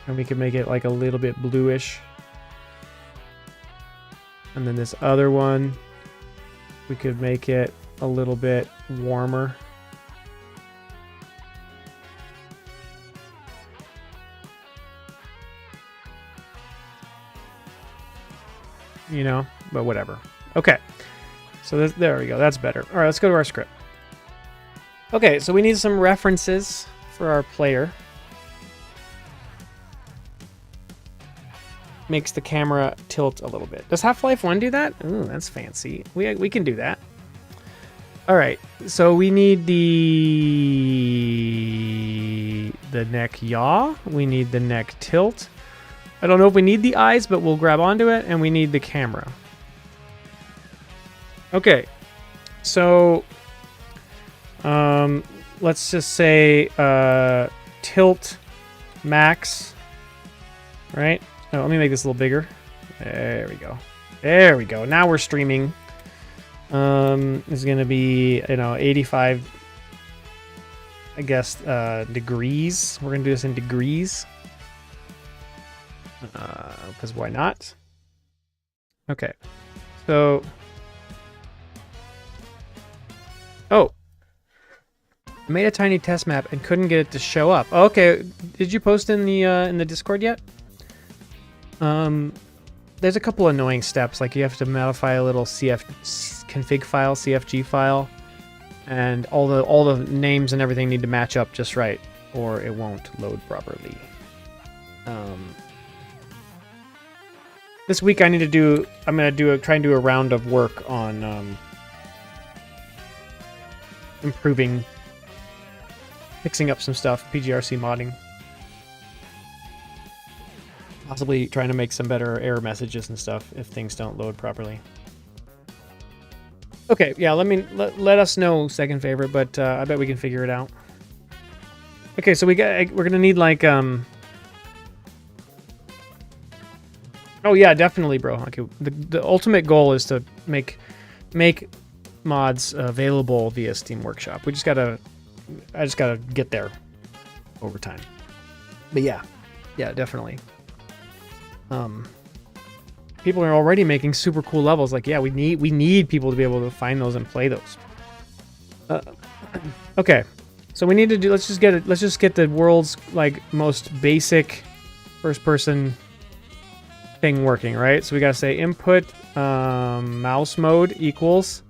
And we could make it like a little bit bluish. And then this other one, we could make it a little bit warmer. You know, but whatever. Okay, so there we go. That's better. All right, let's go to our script. Okay, so we need some references for our player. Makes the camera tilt a little bit. Does Half-Life 1 do that? Ooh, that's fancy. We can do that. All right, so we need the neck yaw. We need the neck tilt. I don't know if we need the eyes, but we'll grab onto it. And we need the camera. Okay. So, let's just say tilt max, right? Oh, let me make this a little bigger. There we go. There we go. Now we're streaming. Is going to be, 85, I guess, degrees. We're going to do this in degrees. Because why not? Okay. So, oh, I made a tiny test map and couldn't get it to show up. Oh, okay, did you post in the Discord yet? There's a couple annoying steps, like you have to modify a little config file, CFG file, and all the names and everything need to match up just right, or it won't load properly. This week I'm gonna try and do a round of work on improving, fixing up some stuff, PGRC modding. Possibly trying to make some better error messages and stuff if things don't load properly. Okay, yeah, let us know, second favorite, but I bet we can figure it out. Okay, so we're gonna need like oh yeah, definitely, bro. Okay, the ultimate goal is to make mods available via Steam Workshop. I just gotta get there over time. But yeah, definitely. People are already making super cool levels. Like, yeah, we need people to be able to find those and play those. Okay, so we need to do. Let's just get the world's like most basic first-person thing working, right? So we gotta say input mouse mode equals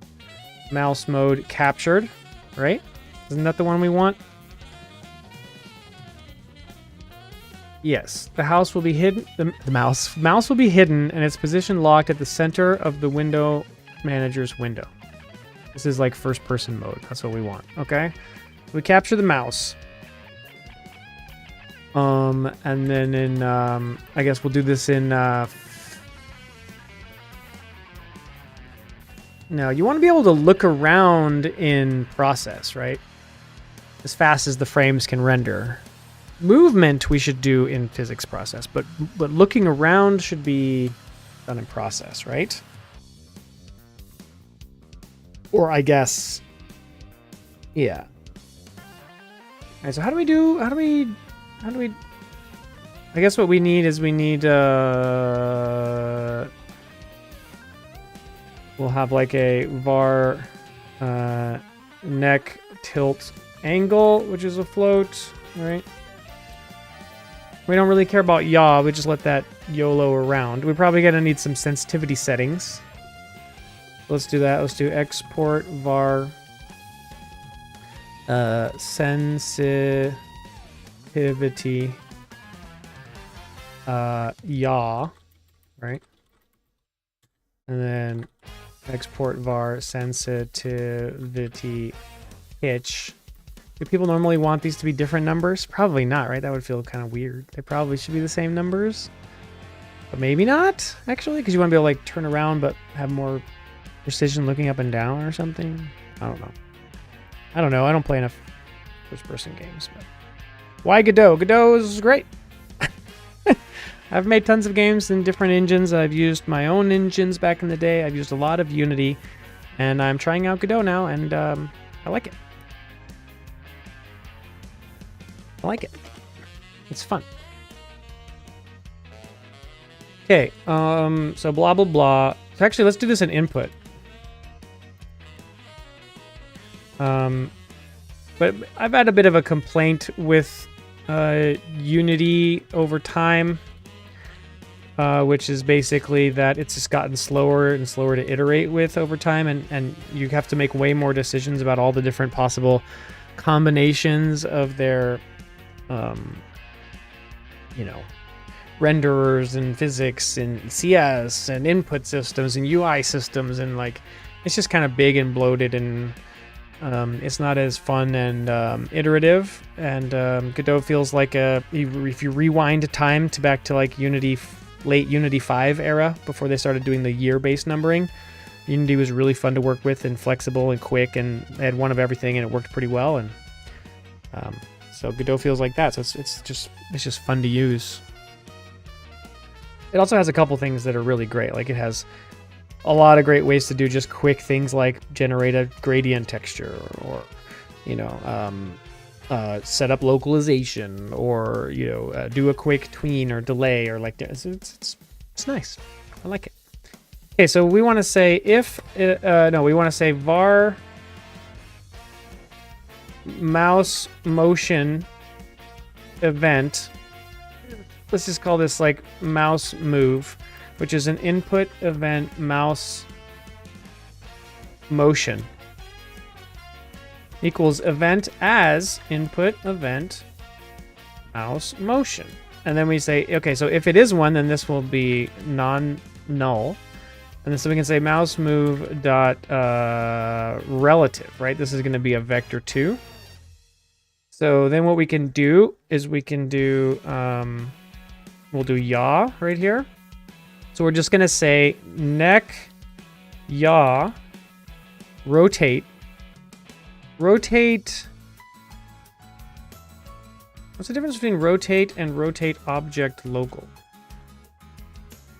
mouse mode captured, right? Isn't that the one we want? Yes, the house will be hidden. The mouse will be hidden, and its position locked at the center of the window manager's window. This is like first-person mode. That's what we want. Okay, we capture the mouse. And then in I guess we'll do this in. Now you want to be able to look around in process, right? As fast as the frames can render. Movement we should do in physics process, but looking around should be done in process, right? Or I guess, yeah. All right, so how do we? I guess what we need is we'll have like a var neck tilt angle, which is a float, right? We don't really care about yaw. We just let that YOLO around. We're probably going to need some sensitivity settings. Let's do that. Let's do export var sensitivity yaw, right? And then export var sensitivity pitch. Do people normally want these to be different numbers? Probably not, right? That would feel kind of weird. They probably should be the same numbers. But maybe not, actually, because you want to be able to like turn around but have more precision looking up and down or something. I don't know. I don't play enough first-person games. But why Godot? Godot is great. I've made tons of games in different engines. I've used my own engines back in the day. I've used a lot of Unity. And I'm trying out Godot now, and I like it. I like it. It's fun. Okay, so blah, blah, blah. So actually, let's do this in input. But I've had a bit of a complaint with Unity over time, which is basically that it's just gotten slower and slower to iterate with over time, and you have to make way more decisions about all the different possible combinations of their renderers and physics and CS and input systems and UI systems, and like it's just kind of big and bloated, and It's not as fun and iterative, and Godot feels like if you rewind time to back to like late Unity 5 era, before they started doing the year-based numbering, Unity was really fun to work with and flexible and quick, and they had one of everything, and it worked pretty well. And so Godot feels like that. So it's just fun to use. It also has a couple things that are really great. Like it has a lot of great ways to do just quick things like generate a gradient texture, or set up localization, or do a quick tween or delay, or like it's nice. I like it. Okay, so we want to say we want to say var mouse motion event. Let's just call this like mouse move, which is an input event mouse motion equals event as input event mouse motion. And then we say, okay, so if it is one, then this will be non-null. And then so we can say mouse move dot relative, right? This is going to be a vector 2. So then what we can do is we can do, we'll do yaw right here. So we're just going to say neck yaw rotate. Rotate. What's the difference between rotate and rotate object local?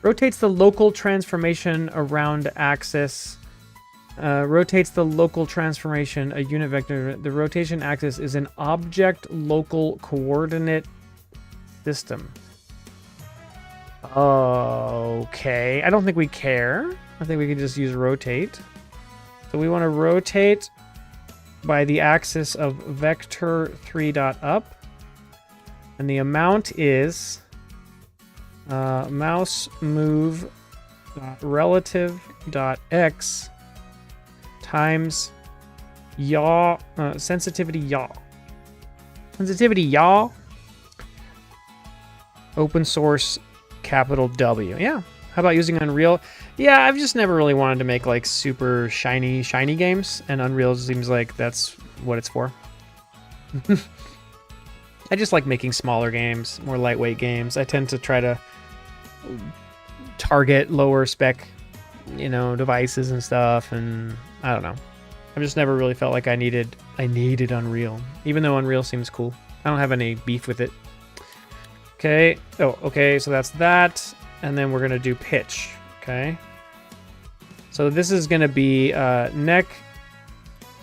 Rotates the local transformation around axis. Rotates the local transformation, a unit vector. The rotation axis is an object local coordinate system. Okay, I don't think we care. I think we can just use rotate. So we want to rotate by the axis of vector 3.up. And the amount is mouse move relative x times yaw sensitivity yaw. Sensitivity yaw. Open source capital W. Yeah. How about using Unreal? Yeah, I've just never really wanted to make like super shiny games, and Unreal seems like that's what it's for. I just like making smaller games, more lightweight games. I tend to try to target lower spec, devices and stuff, and I don't know. I've just never really felt like I needed Unreal, even though Unreal seems cool. I don't have any beef with it. Okay. Oh, okay. So that's that, and then we're gonna do pitch. Okay. So this is gonna be neck.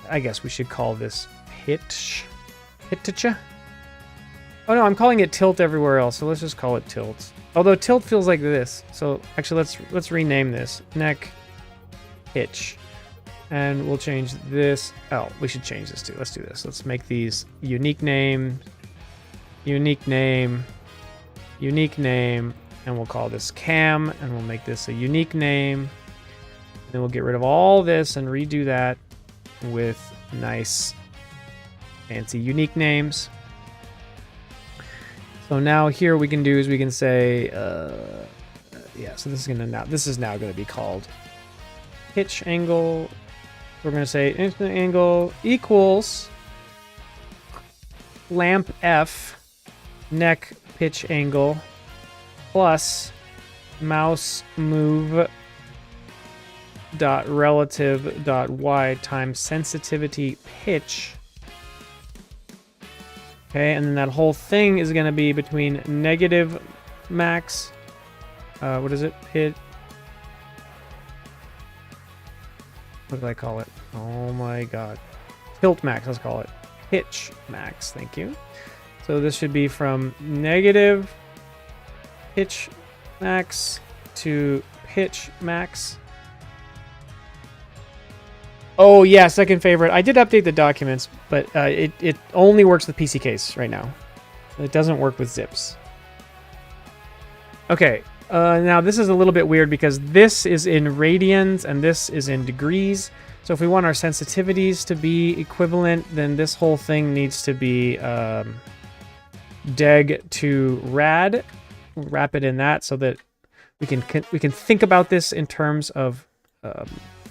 I guess we should call this pitch. Pitcha. Oh no, I'm calling it tilt everywhere else, so let's just call it tilt. Although tilt feels like this, so actually let's rename this neck pitch, and we'll change this. Oh, we should change this too. Let's do this. Let's make these unique name, and we'll call this cam, and we'll make this a unique name. Then we'll get rid of all this and redo that with nice, fancy unique names. So now here we can do is we can say, yeah. So this is now going to be called pitch angle. We're going to say instant angle equals lamp F neck pitch angle plus mouse move dot relative dot y times sensitivity pitch. Okay, and then that whole thing is going to be between negative max. What is it? What did I call it? Oh my god. Tilt max, let's call it. Pitch max, thank you. So this should be from negative pitch max to pitch max. Oh yeah, second favorite. I did update the documents, but it only works with PCKs right now. It doesn't work with zips. Okay, now this is a little bit weird because this is in radians and this is in degrees. So if we want our sensitivities to be equivalent, then this whole thing needs to be deg to rad. We'll wrap it in that so that we can think about this in terms of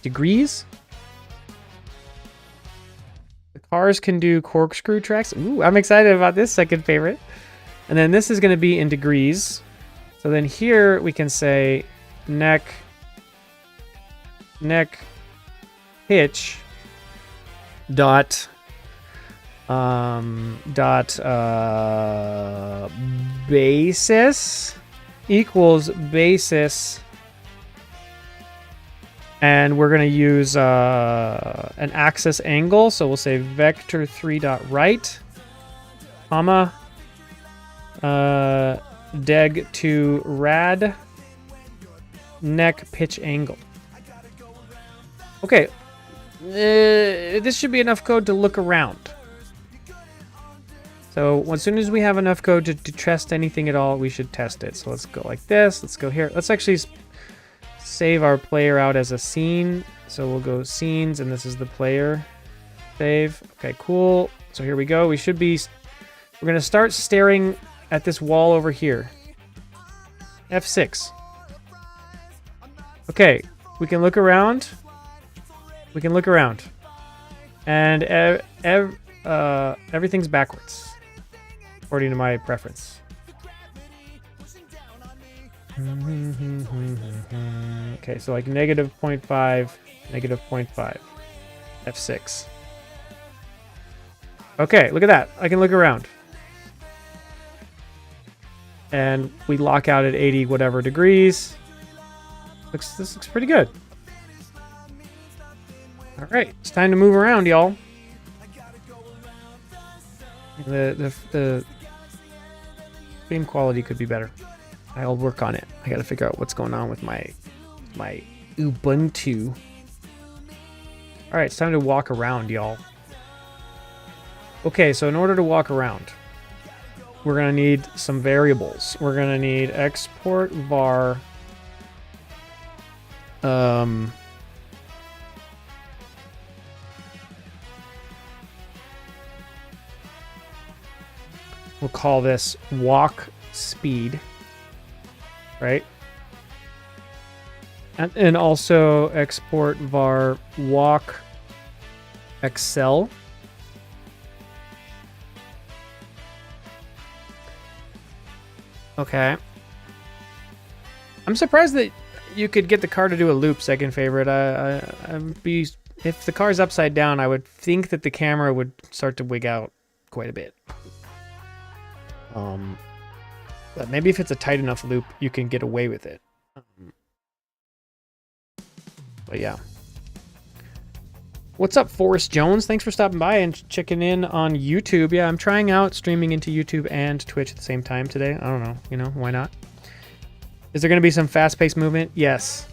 degrees. Cars can do corkscrew tracks. Ooh, I'm excited about this second favorite. And then this is going to be in degrees. So then here we can say neck pitch dot basis equals basis, and we're going to use an axis angle, so we'll say vector 3 dot right, comma deg to rad neck pitch angle. Okay, this should be enough code to look around. So as soon as we have enough code to test anything at all, we should test it. So let's go like this. Let's go here. Let's actually save our player out as a scene. So we'll go scenes, and this is the player. Save. Okay, cool. So here we go. We're going to start staring at this wall over here. F6. Okay, we can look around. We can look around. And everything's backwards, according to my preference. Okay, so like negative 0.5, negative 0.5, F6. Okay, look at that. I can look around. And we lock out at 80 whatever degrees. This looks pretty good. All right, it's time to move around, y'all. The stream quality could be better. I'll work on it. I got to figure out what's going on with my Ubuntu. All right, it's time to walk around, y'all. Okay, so in order to walk around, we're gonna need some variables. We're gonna need export var we'll call this walk speed, right? And also export var walk excel. Okay. I'm surprised that you could get the car to do a loop, second favorite. I'd be, if the car's upside down, I would think that the camera would start to wig out quite a bit. But maybe if it's a tight enough loop, you can get away with it. But yeah. What's up, Forrest Jones? Thanks for stopping by and checking in on YouTube. Yeah, I'm trying out streaming into YouTube and Twitch at the same time today. I don't know, you know, why not? Is there going to be some fast-paced movement? Yes,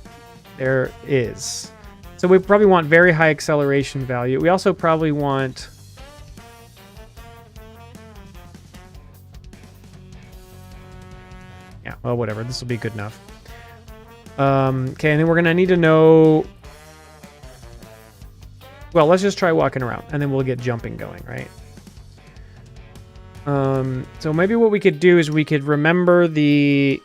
there is. So we probably want very high acceleration value. We also probably want... yeah, well, whatever. This will be good enough. Okay, and then we're going to need to know... well, let's just try walking around, and then we'll get jumping going, right? So maybe what we could do is we could remember the...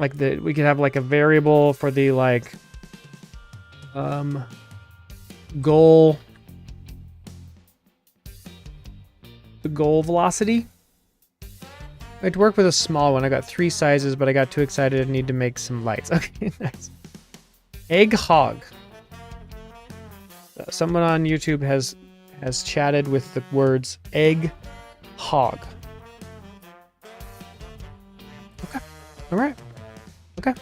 like we could have like a variable for the like goal velocity. I'd work with a small one. I got 3 sizes, but I got too excited and need to make some lights. Okay, nice. Egg hog. Someone on YouTube has chatted with the words egg hog. Okay. All right. Okay.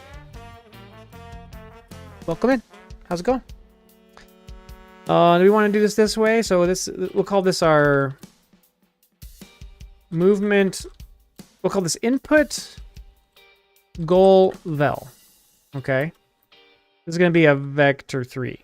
Welcome in. How's it going? Do we want to do this way? So we'll call this our movement. We'll call this input goal vel. Okay. This is going to be a vector 3.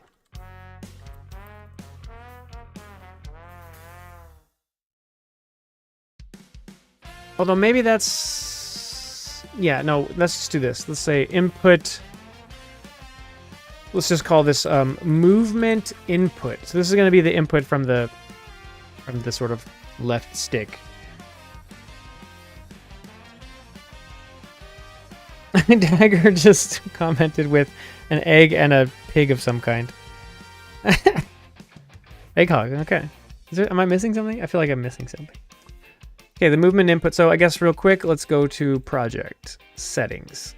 Although maybe that's... yeah, no, let's just do this. Let's say input... let's just call this movement input. So this is going to be the input from the sort of left stick. Dagger just commented with an egg and a pig of some kind. Egg hog, okay. Am I missing something? I feel like I'm missing something. Okay, the movement input. So I guess real quick, let's go to project, settings,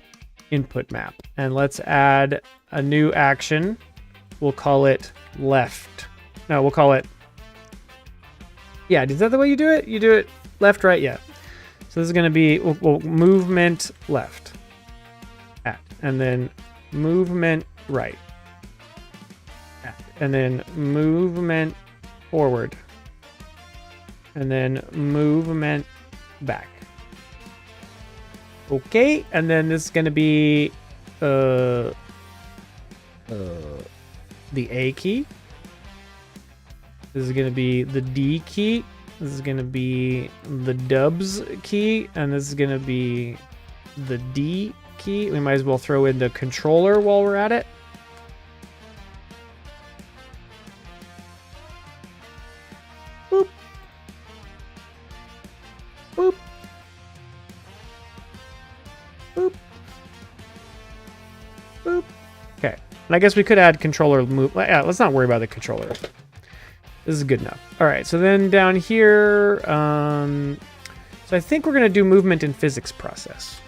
input map. And let's add a new action. We'll call it left. No, we'll call it... Yeah, is that the way you do it? You do it left, right? Yeah. So this is going to be we'll movement left. At. And then movement right. At. And then movement forward. And then movement back. Okay, and then this is going to be the A key. This is going to be the D key. This is going to be the dubs key, and this is going to be the D key. We might as well throw in the controller while we're at it. Boop. Boop. Boop. Boop. Okay. And I guess we could add controller move. Yeah, let's not worry about the controller. This is good enough. All right, so then down here, so I think we're going to do movement in physics process,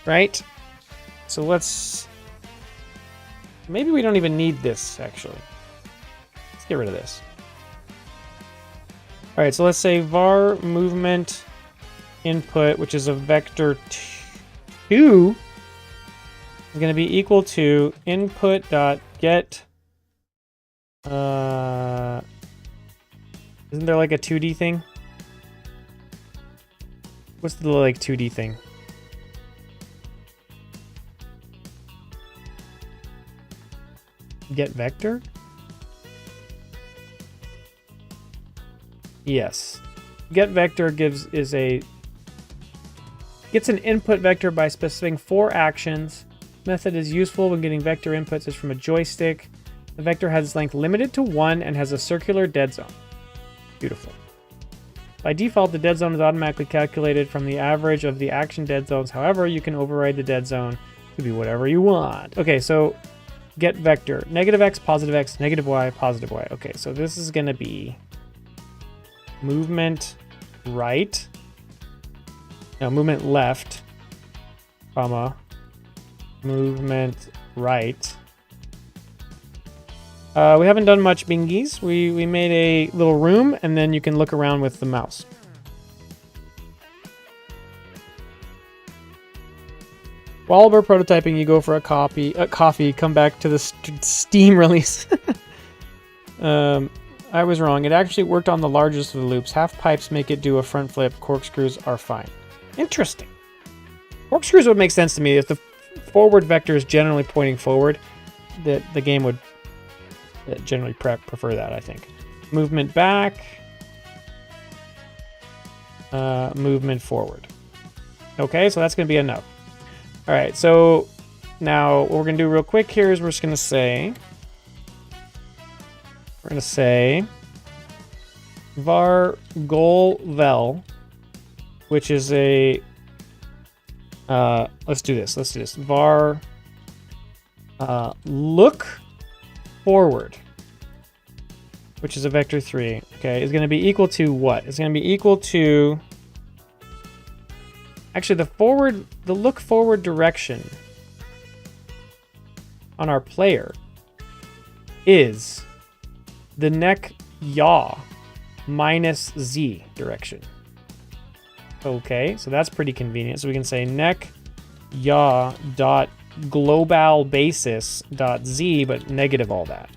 right? So let's, maybe we don't even need this, actually. Let's get rid of this. All right, so let's say var movement input, which is a vector 2, is going to be equal to input.get, isn't there like a 2D thing? What's the like 2D thing? Get vector? Yes. Get vector gets an input vector by specifying 4 actions. Method is useful when getting vector inputs is from a joystick. The vector has its length limited to 1 and has a circular dead zone. Beautiful. By default, the dead zone is automatically calculated from the average of the action dead zones. However, you can override the dead zone to be whatever you want. Okay, so get vector. Negative x, negative y, positive y. Okay, so this is going to be movement right. No, movement left, comma, movement right. We haven't done much bingies. We made a little room, and then you can look around with the mouse. While we're prototyping, you go for a coffee, come back to the Steam release. I was wrong. It actually worked on the largest of the loops. Half pipes make it do a front flip. Corkscrews are fine. Interesting. Corkscrews would make sense to me. If the forward vector is generally pointing forward, the game would generally prefer that, I think. Movement back. Movement forward. Okay, so that's going to be enough. All right, so now what we're going to do real quick here is we're just going to say... We're going to say var goal vel, which is a... let's do this. var look forward, which is a vector 3, okay, is going to be equal to what? It's going to be equal to... Actually, the look forward direction on our player is the neck yaw minus z direction. Okay, so that's pretty convenient. So we can say neck yaw dot global basis dot z, but negative all that.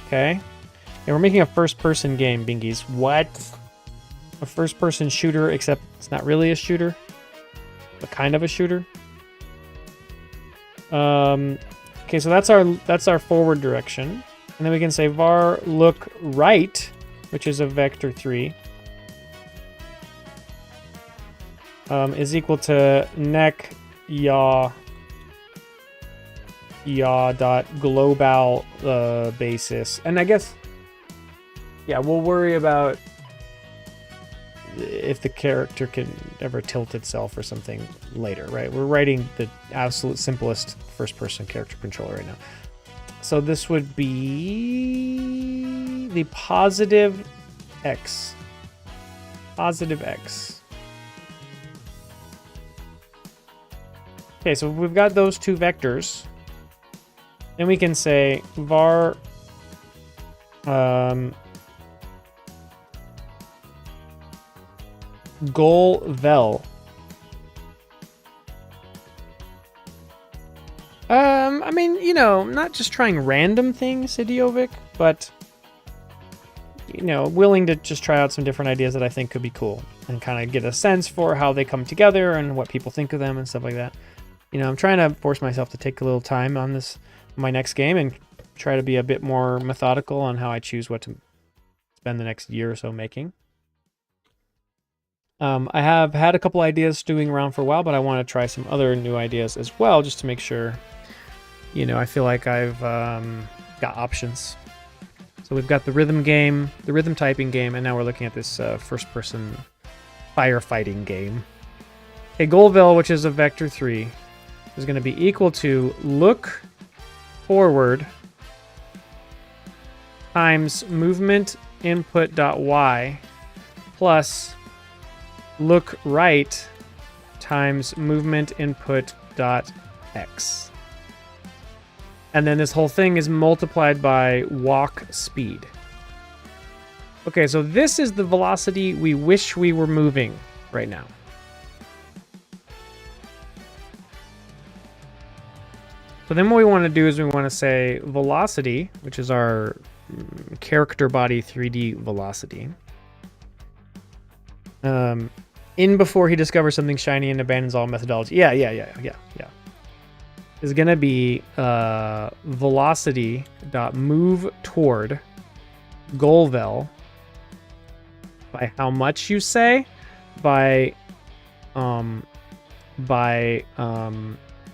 Okay, and we're making a first-person game, bingies. What? A first-person shooter, except it's not really a shooter, but kind of a shooter. Okay, so that's our forward direction, and then we can say var look right, which is a vector 3, is equal to neck yaw dot global basis, and I guess, yeah, we'll worry about if the character can ever tilt itself or something later, right? We're writing the absolute simplest first-person character controller right now. So this would be the positive X. Positive X. Okay, so we've got those two vectors. Then we can say var goal vel. I mean, you know, not just trying random things, Idiovic, but, you know, willing to just try out some different ideas that I think could be cool and kind of get a sense for how they come together and what people think of them and stuff like that. You know, I'm trying to force myself to take a little time on this, my next game, and try to be a bit more methodical on how I choose what to spend the next year or so making. I have had a couple ideas stewing around for a while, but I want to try some other new ideas as well, just to make sure, you know, I feel like I've got options. So we've got the rhythm game, the rhythm typing game, and now we're looking at this first-person firefighting game. Okay, goalvel, which is a vector 3, is going to be equal to look forward times movement input.y plus look right times movement input.x. And then this whole thing is multiplied by walk speed. Okay, so this is the velocity we wish we were moving right now. So then what we want to do is we want to say velocity, which is our character body 3D velocity. In before he discovers something shiny and abandons all methodology. Yeah. Is going to be velocity dot move toward goalvel by how much you say, by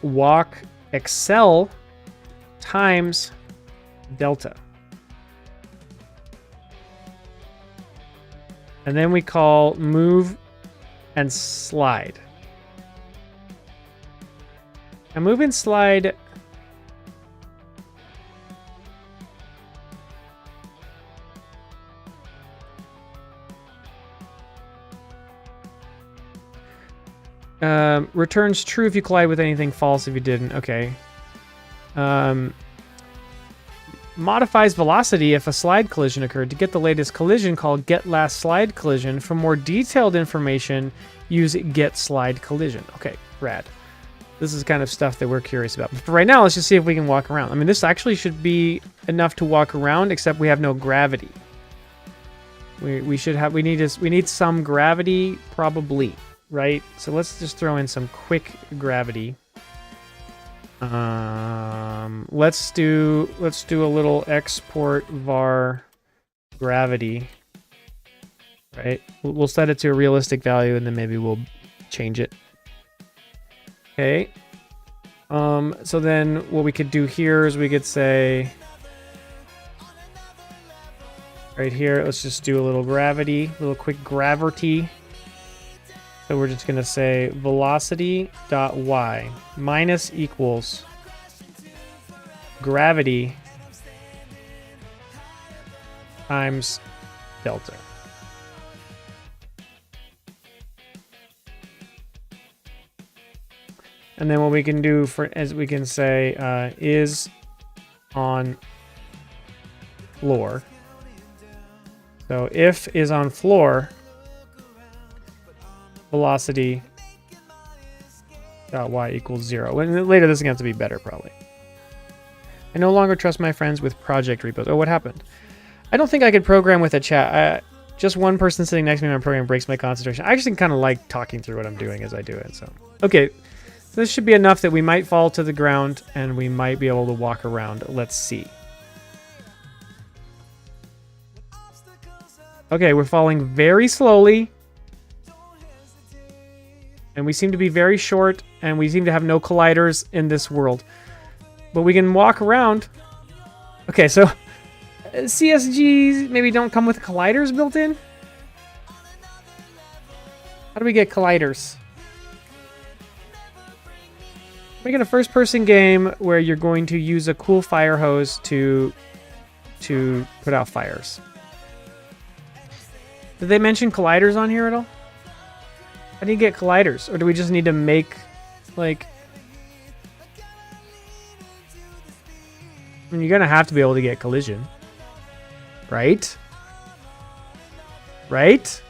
walk excel times delta. And then we call move and slide. Now move and slide returns true if you collide with anything, false if you didn't. Okay. Modifies velocity if a slide collision occurred. To get the latest collision, call get last slide collision. For more detailed information, use get slide collision. Okay, rad. This is kind of stuff that we're curious about. But for right now, let's just see if we can walk around. I mean, this actually should be enough to walk around, except we have no gravity. We need some gravity, probably, right? So let's just throw in some quick gravity. Let's do a little export var gravity, right? We'll set it to a realistic value and then maybe we'll change it. Okay. So then what we could do here is we could say right here, let's just do a little gravity, a little quick gravity. So we're just going to say velocity.y minus equals gravity times delta. And then what we can do as we can say is on floor. So if is on floor, velocity dot y equals 0. And later this is going to have to be better probably. I no longer trust my friends with project repos. Oh, what happened? I don't think I could program with a chat. Just one person sitting next to me in my program breaks my concentration. I actually kind of like talking through what I'm doing as I do it. So okay, so this should be enough that we might fall to the ground and we might be able to walk around. Let's see. Okay, we're falling very slowly. And we seem to be very short, and we seem to have no colliders in this world. But we can walk around. Okay, so CSGs maybe don't come with colliders built in? How do we get colliders? Make it a first-person game where you're going to use a cool fire hose to put out fires. Did they mention colliders on here at all? How do you get colliders? Or do we just need to make, like... I mean, you're gonna have to be able to get collision. Right? Right?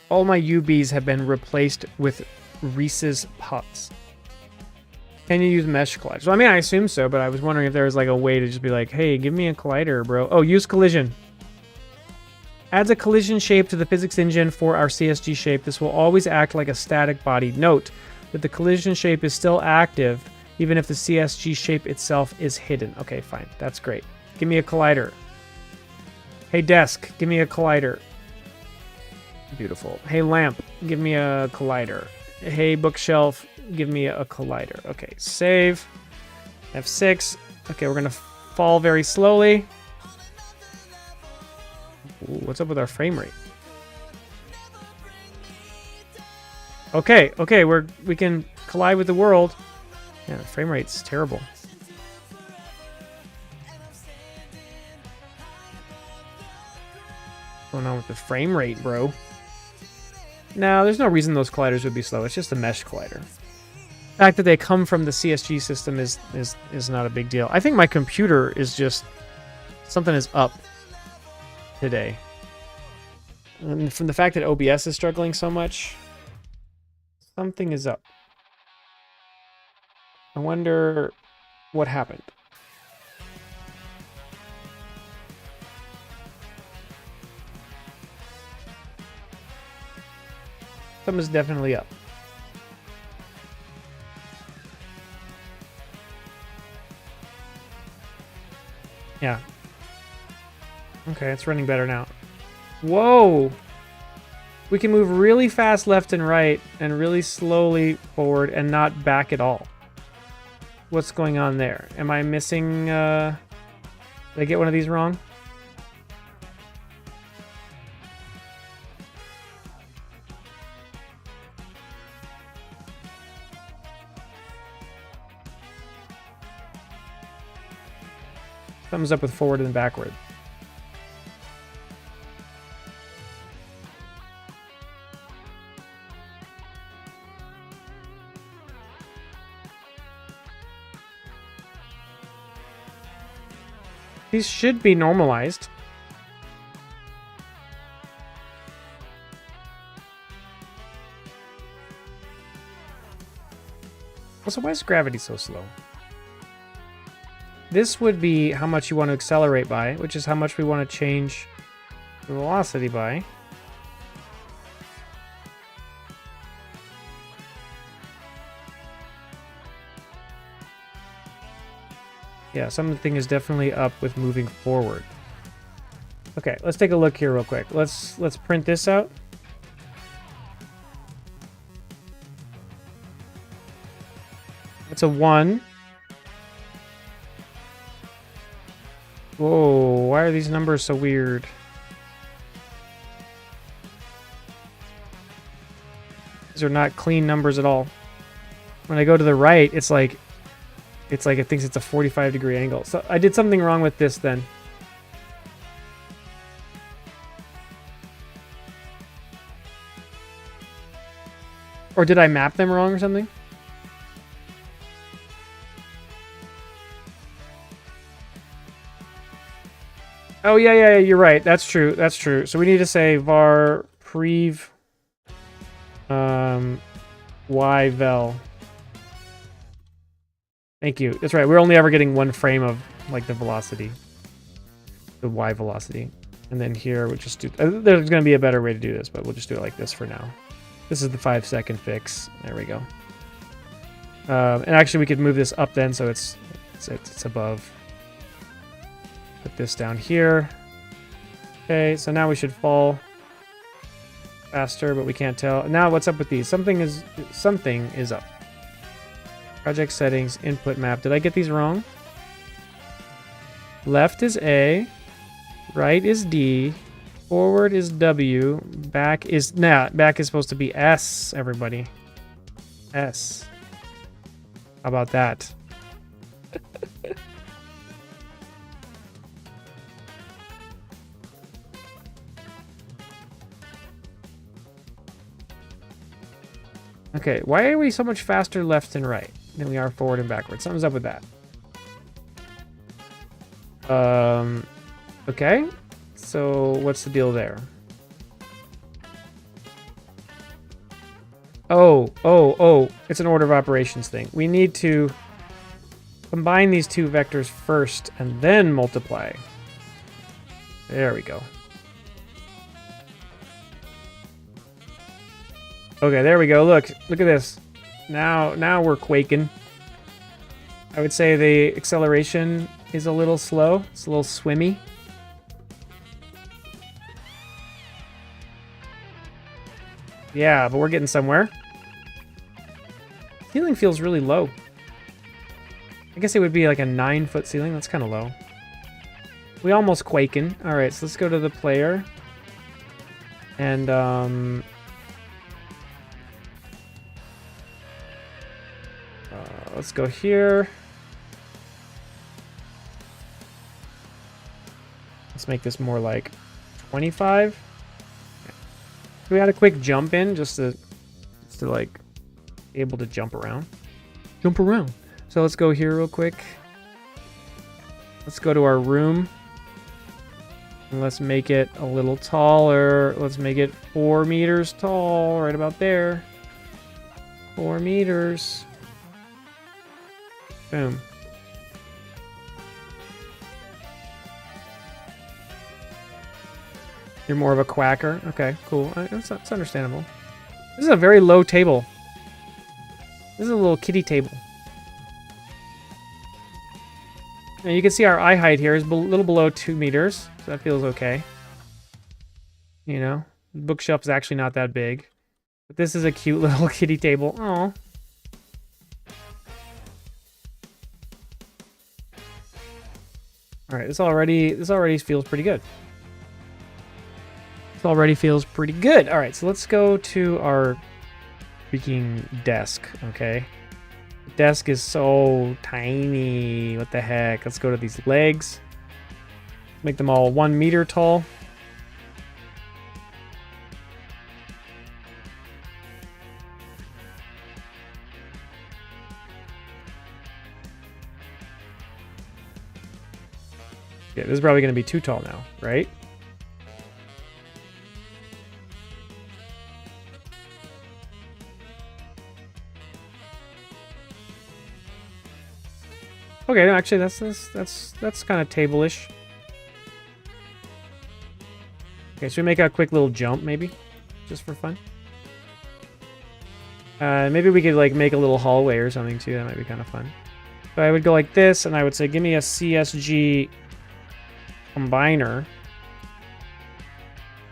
All my UBs have been replaced with Reese's Puffs. Can you use mesh colliders? Well, I mean, I assume so, but I was wondering if there was like a way to just be like, hey, give me a collider, bro. Oh, use collision. Adds a collision shape to the physics engine for our CSG shape. This will always act like a static body. Note that the collision shape is still active, even if the CSG shape itself is hidden. Okay, fine. That's great. Give me a collider. Hey, desk, give me a collider. Beautiful. Hey, lamp, give me a collider. Hey, bookshelf, give me a collider. Okay, save. F6. Okay, we're going to fall very slowly. Ooh, what's up with our frame rate? Okay, okay, we can collide with the world. Yeah, the frame rate's terrible. What's going on with the frame rate, bro? No, there's no reason those colliders would be slow. It's just a mesh collider. The fact that they come from the CSG system is not a big deal. I think my computer is just... something is up today. And from the fact that OBS is struggling so much, something is up. I wonder what happened. Something's definitely up. Yeah. Okay, it's running better now. Whoa! We can move really fast left and right and really slowly forward and not back at all. What's going on there? Am I missing... Did I get one of these wrong? Thumbs up with forward and backward. These should be normalized. Also, why is gravity so slow? This would be how much you want to accelerate by, which is how much we want to change the velocity by. Yeah, something is definitely up with moving forward. Okay, let's take a look here real quick. Let's print this out. It's a 1. Whoa, why are these numbers so weird? These are not clean numbers at all. When I go to the right, it's like it thinks it's a 45-degree angle. So I did something wrong with this then. Or did I map them wrong or something? Oh, yeah, you're right. That's true. That's true. So we need to say var prev y vel. Thank you. That's right. We're only ever getting one frame of like the velocity, the y velocity. And then here we'll just do, there's going to be a better way to do this, but we'll just do it like this for now. This is the 5-second fix. There we go. And actually we could move this up then so it's above. Put this down here. Okay, so now we should fall faster, but we can't tell. Now what's up with these? Something is up. Project settings, input map. Did I get these wrong? Left is A, right is D, forward is W, back is back is supposed to be S, everybody. S. How about that? Okay, why are we so much faster left and right than we are forward and backward? Something's up with that. Okay. So what's the deal there? Oh, it's an order of operations thing. We need to combine these two vectors first and then multiply. There we go. Okay, there we go. Look at this. Now we're quaking. I would say the acceleration is a little slow. It's a little swimmy. Yeah, but we're getting somewhere. Ceiling feels really low. I guess it would be like a 9-foot ceiling. That's kind of low. We almost quaking. All right, so let's go to the player. And let's go here. Let's make this more like 25. We had a quick jump in just to like be able to jump around. Jump around. So let's go here real quick. Let's go to our room. And let's make it a little taller. Let's make it 4 meters tall, right about there. 4 meters. Boom. You're more of a quacker. Okay, cool. That's understandable. This is a very low table. This is a little kitty table. Now you can see our eye height here is a little below 2 meters, so that feels okay. You know, the bookshelf is actually not that big. But this is a cute little kitty table. Oh. Alright, this already feels pretty good. This already feels pretty good. Alright, so let's go to our freaking desk, okay? The desk is so tiny. What the heck? Let's go to these legs. Make them all 1 meter tall. Yeah, this is probably going to be too tall now, right? Okay, actually, that's kind of table-ish. Okay, should we make a quick little jump, maybe, just for fun? Maybe we could like make a little hallway or something too. That might be kind of fun. So I would go like this, and I would say, give me a CSG combiner.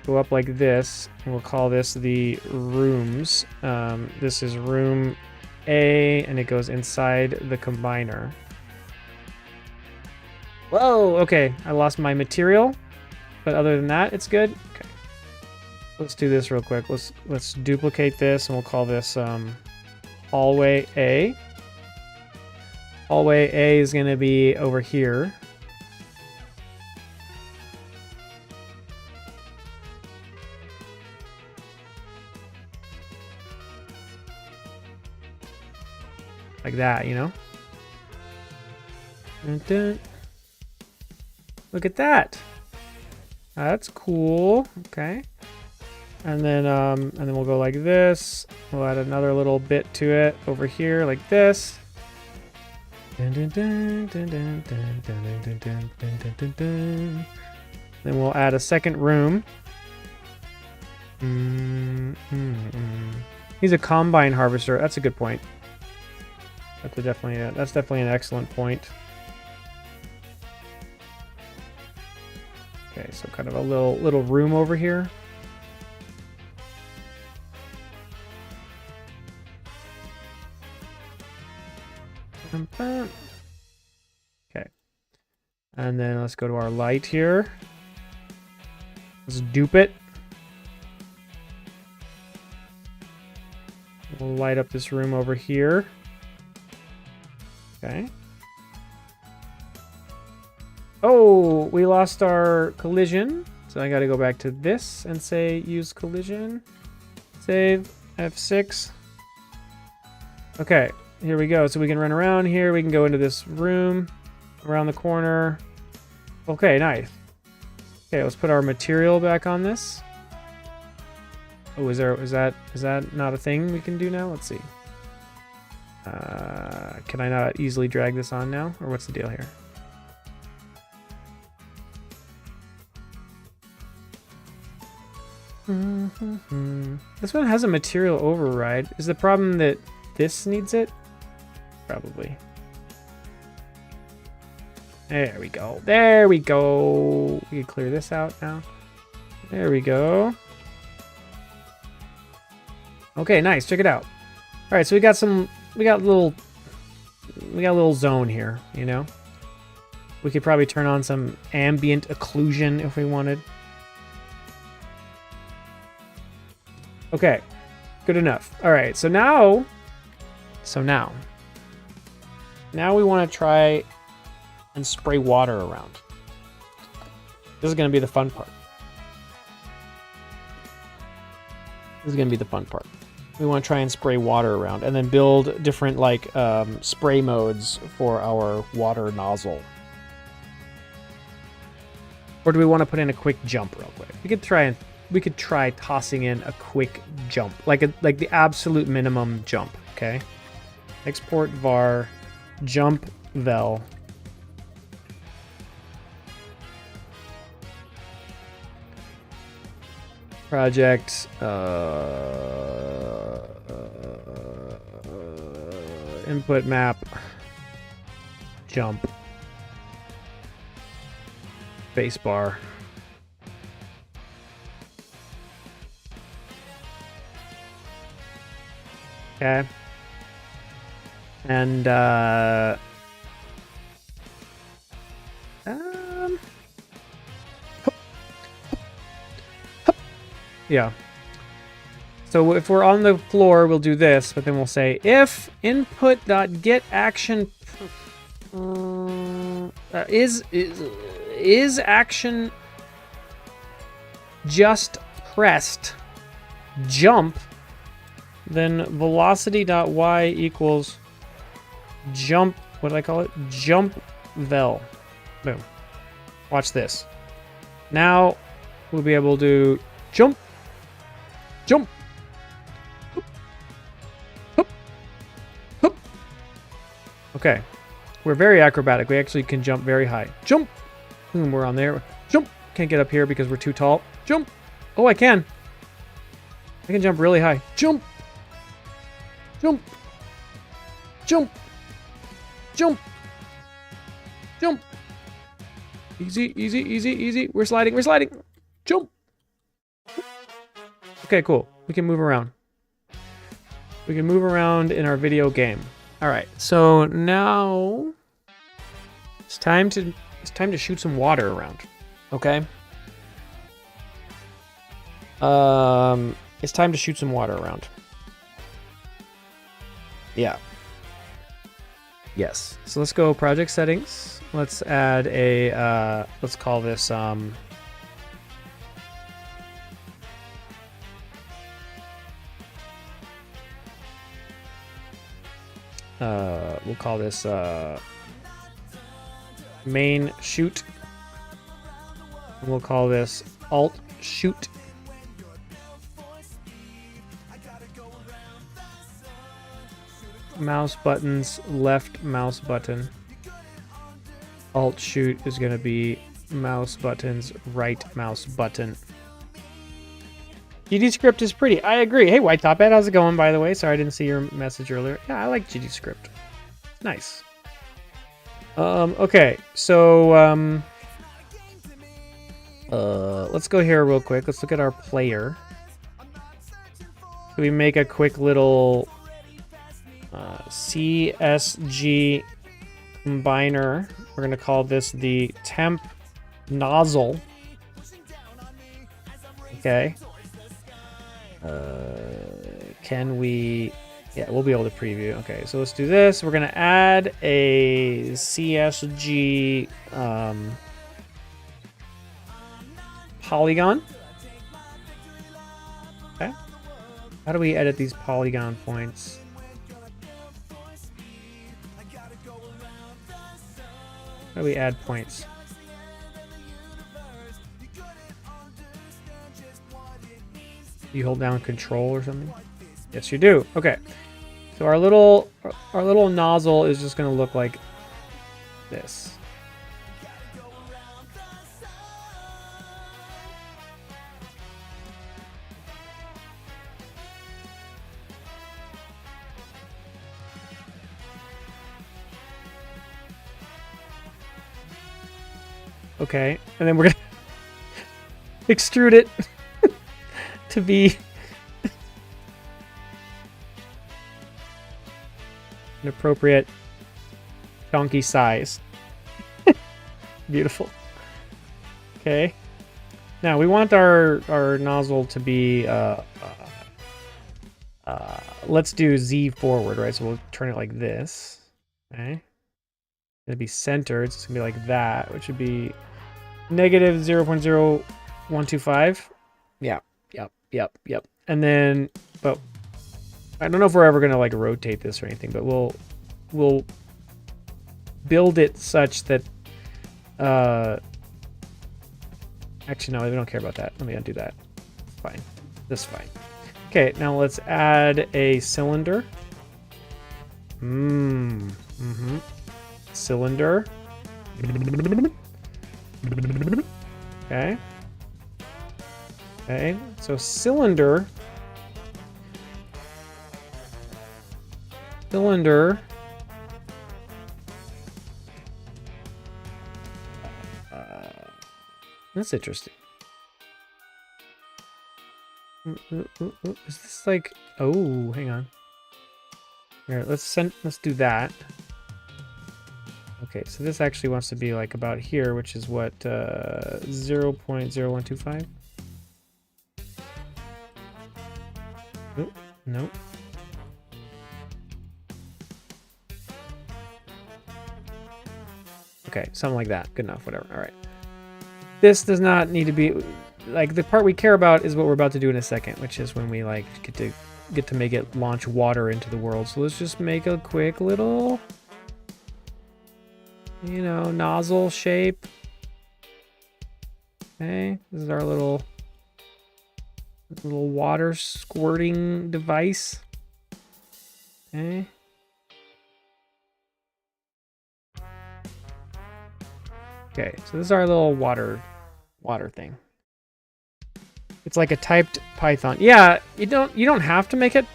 Go up like this, and we'll call this the rooms. This is room A, and it goes inside the combiner. Whoa, okay, I lost my material, but other than that, it's good. Okay, let's do this real quick. Let's duplicate this, and we'll call this hallway A. Hallway A is going to be over here. Like that, you know? Dun, dun. Look at that. That's cool. Okay. And then we'll go like this. We'll add another little bit to it over here, like this. Dun, dun, dun, dun, dun, dun, dun, dun, dun, dun, dun, dun, dun. Then we'll add a second room. He's a combine harvester. That's a good point. That's definitely an excellent point. Okay, so kind of a little room over here. Okay. And then let's go to our light here. Let's dupe it. We'll light up this room over here. Okay. Oh, we lost our collision. So I got to go back to this and say use collision. Save F6. Okay, here we go. So we can run around here. We can go into this room around the corner. Okay, nice. Okay, let's put our material back on this. Oh, is that not a thing we can do now? Let's see. Can I not easily drag this on now? Or what's the deal here? This one has a material override. Is the problem that this needs it? Probably. There we go. There we go. We can clear this out now. There we go. Okay, nice. Check it out. All right, so we got a little zone here, you know? We could probably turn on some ambient occlusion if we wanted. Okay, good enough. All right, so now we want to try and spray water around. This is going to be the fun part. We want to try and spray water around and then build different like spray modes for our water nozzle. Or do we want to put in a quick jump real quick? We could try tossing in a quick jump, like the absolute minimum jump. Okay. Export var jump vel. Project input map jump spacebar. Okay. And yeah. So if we're on the floor, we'll do this, but then we'll say if input.getAction is action just pressed jump, then velocity.y equals jump, what did I call it? Jump vel. Boom. Watch this. Now we'll be able to jump. Jump. Hoop. Hoop. Hoop. Okay. We're very acrobatic. We actually can jump very high. Jump. Boom, we're on there. Jump. Can't get up here because we're too tall. Jump. Oh, I can. I can jump really high. Jump. Jump. Jump. Jump. Jump. Easy, easy, easy, easy. We're sliding. We're sliding. Jump. Okay, cool. We can move around. We can move around in our video game. All right. So now it's time to shoot some water around. Okay. It's time to shoot some water around. Yeah. Yes. So let's go project settings. Let's add a let's call this we'll call this main shoot. And we'll call this alt shoot. Mouse buttons, left mouse button. Alt shoot is going to be mouse buttons, right mouse button. GD script is pretty. I agree. Hey, White Top Hat, how's it going, by the way? Sorry, I didn't see your message earlier. Yeah, I like GD script. It's nice. Okay, so let's go here real quick. Let's look at our player. Can we make a quick little CSG combiner. We're going to call this the temp nozzle. Okay. Can we... Yeah, we'll be able to preview. Okay, so let's do this. We're going to add a CSG polygon. Okay. How do we edit these polygon points? How do we add points? You hold down control or something? Yes, you do. Okay. So our little nozzle is just going to look like this. Okay, and then we're going to extrude it to be an appropriate chunky size. Beautiful. Okay. Now we want our nozzle to be let's do Z forward, right? So we'll turn it like this. Okay. It'll be centered, so it's gonna be like that, which would be negative 0.0125. Yeah. Yep. And then, but I don't know if we're ever gonna like rotate this or anything, but we'll build it such that actually no, we don't care about that. Let me undo that. Fine. This is fine. Okay, now let's add a cylinder. Cylinder. Okay. Okay, so cylinder. That's interesting. Is this like... Oh, hang on. Here, let's do that. Okay, so this actually wants to be like about here, which is what, 0.0125? Nope. Nope. Okay, something like that. Good enough, whatever. All right. This does not need to be... Like, the part we care about is what we're about to do in a second, which is when we, like, get to make it launch water into the world. So let's just make a quick little... You know, nozzle shape. Okay, this is our little water squirting device. Okay. Okay, so this is our little water thing. It's like a typed Python. Yeah, you don't have to make it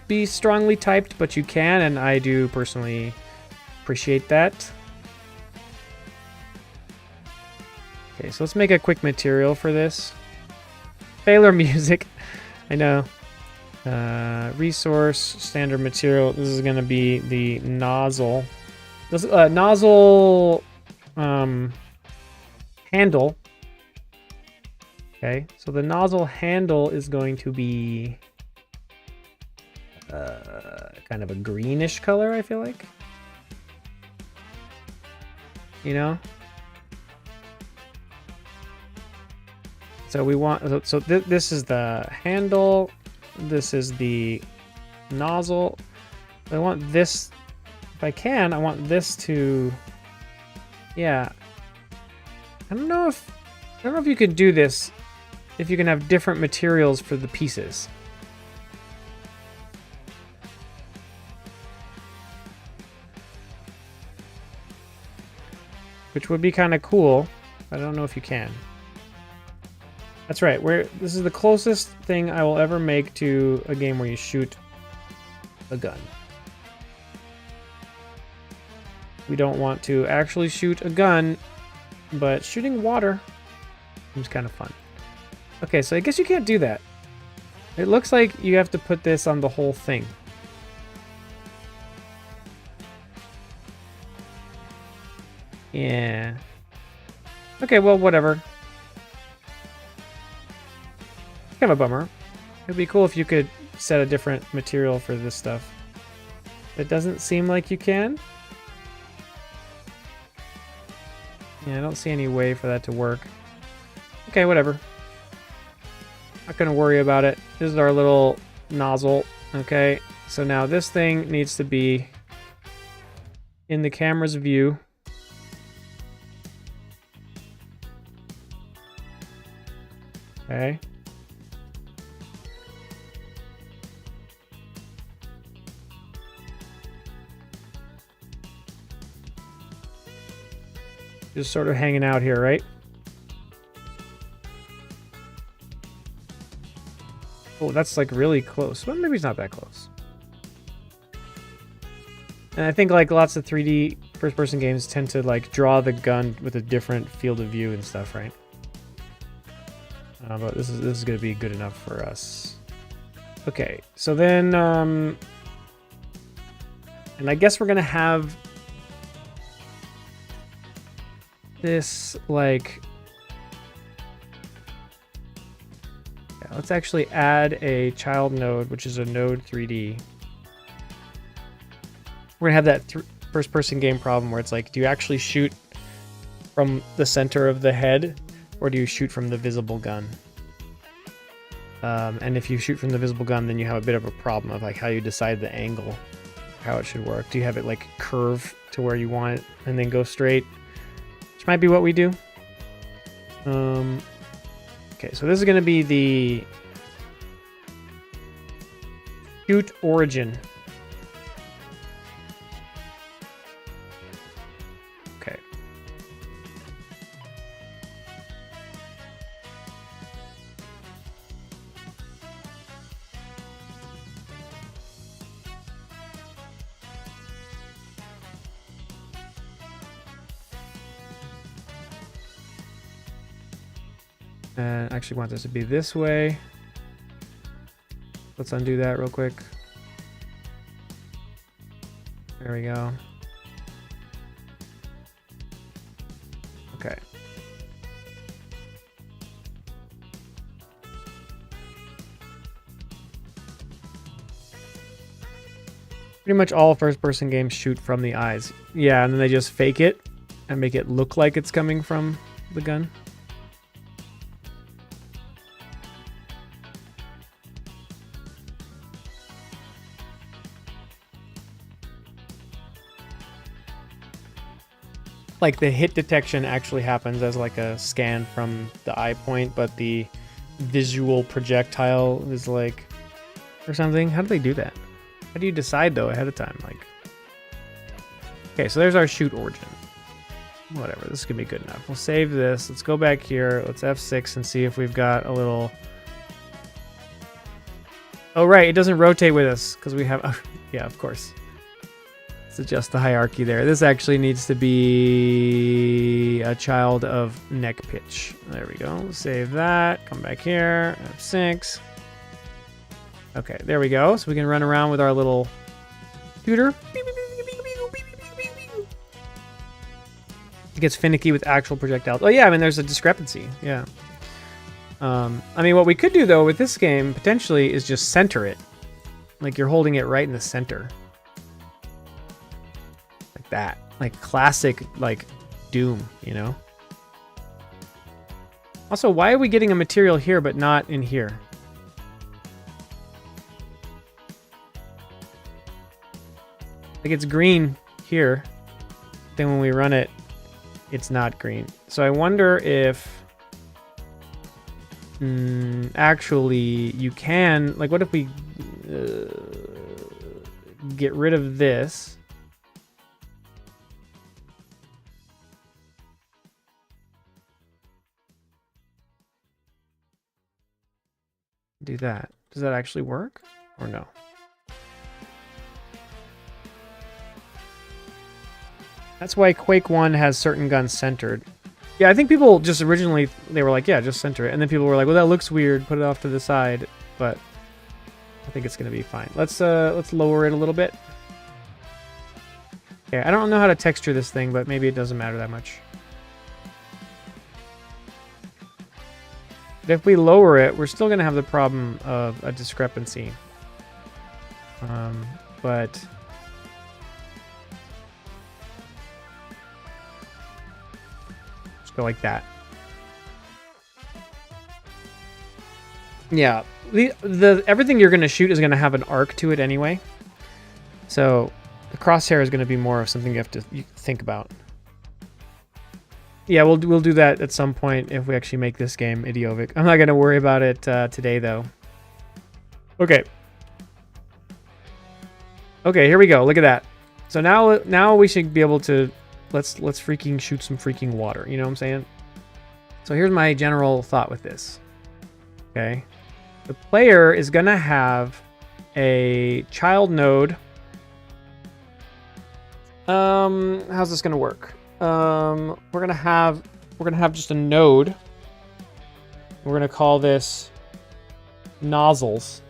be strongly typed, but you can, and I do personally appreciate that. Okay, so let's make a quick material for this. Failure music. I know. Resource, standard material. This is going to be the nozzle. This, nozzle handle. Okay, so the nozzle handle is going to be kind of a greenish color, I feel like. You know? So we want, so this is the handle, this is the nozzle. I want this, if I can, I want this to, yeah. I don't know if you could do this, if you can have different materials for the pieces. Which would be kind of cool. I don't know if you can. That's right. This is the closest thing I will ever make to a game where you shoot a gun. We don't want to actually shoot a gun, but shooting water seems kind of fun. Okay, so I guess you can't do that. It looks like you have to put this on the whole thing. Yeah. Okay, well, whatever. Kind of a bummer. It'd be cool if you could set a different material for this stuff. It doesn't seem like you can. Yeah, I don't see any way for that to work. Okay, whatever. Not gonna worry about it. This is our little nozzle. Okay, so now this thing needs to be in the camera's view. Okay. Just sort of hanging out here, right? Oh, that's like really close. Well, maybe it's not that close. And I think like lots of 3D first-person games tend to like draw the gun with a different field of view and stuff, right? But this is going to be good enough for us. Okay, so then, and I guess we're going to have this like, yeah, let's actually add a child node, which is a node 3D. We're going to have that first-person game problem where it's like, do you actually shoot from the center of the head, or do you shoot from the visible gun? And if you shoot from the visible gun, then you have a bit of a problem of like how you decide the angle, how it should work. Do you have it like curve to where you want it and then go straight? Which might be what we do. Okay, so this is going to be the shoot origin. Okay. And I actually want this to be this way. Let's undo that real quick. There we go. Okay. Pretty much all first-person games shoot from the eyes. Yeah, and then they just fake it and make it look like it's coming from the gun. Like the hit detection actually happens as like a scan from the eye point, but the visual projectile is like, or something. How do they do that? How do you decide though ahead of time? Like, okay, so there's our shoot origin. Whatever, this is gonna be good enough. We'll save this. Let's go back here. Let's F6 and see if we've got a little. Oh right, it doesn't rotate with us because we have. Oh, yeah, of course. Adjust the hierarchy there. This actually needs to be a child of neck pitch. There we go. Save that. Come back here. F6. Okay, there we go. So we can run around with our little tutor. It gets finicky with actual projectiles. Oh yeah, I mean there's a discrepancy. Yeah. I mean what we could do though with this game potentially is just center it. Like you're holding it right in the center. That like classic like Doom, you know. Also, why are we getting a material here but not in here? Like it's green here, then when we run it it's not green. So I wonder if actually you can, like what if we get rid of this. Do that. Does that actually work or no? That's why Quake 1 has certain guns centered. Yeah, I think people just originally, they were like, yeah, just center it. And then people were like, well, that looks weird. Put it off to the side. But I think it's going to be fine. Let's lower it a little bit. Okay, I don't know how to texture this thing, but maybe it doesn't matter that much. But if we lower it, we're still going to have the problem of a discrepancy. But just go like that. Yeah, the everything you're going to shoot is going to have an arc to it anyway. So the crosshair is going to be more of something you have to think about. Yeah, we'll do that at some point if we actually make this game idiotic. I'm not going to worry about it today, though. Okay. Okay, here we go. Look at that. So now we should be able to let's freaking shoot some freaking water. You know what I'm saying? So here's my general thought with this. Okay. The player is going to have a child node. How's this going to work? We're gonna have just a node. We're gonna call this nozzles.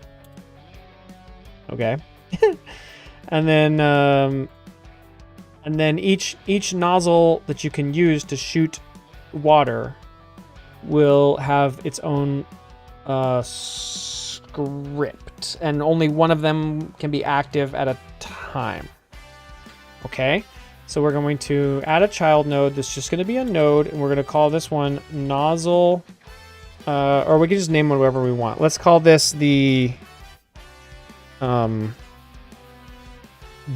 Okay. and then each nozzle that you can use to shoot water will have its own script, and only one of them can be active at a time. Okay. So we're going to add a child node that's just going to be a node, and we're going to call this one Nozzle, or we can just name it whatever we want. Let's call this the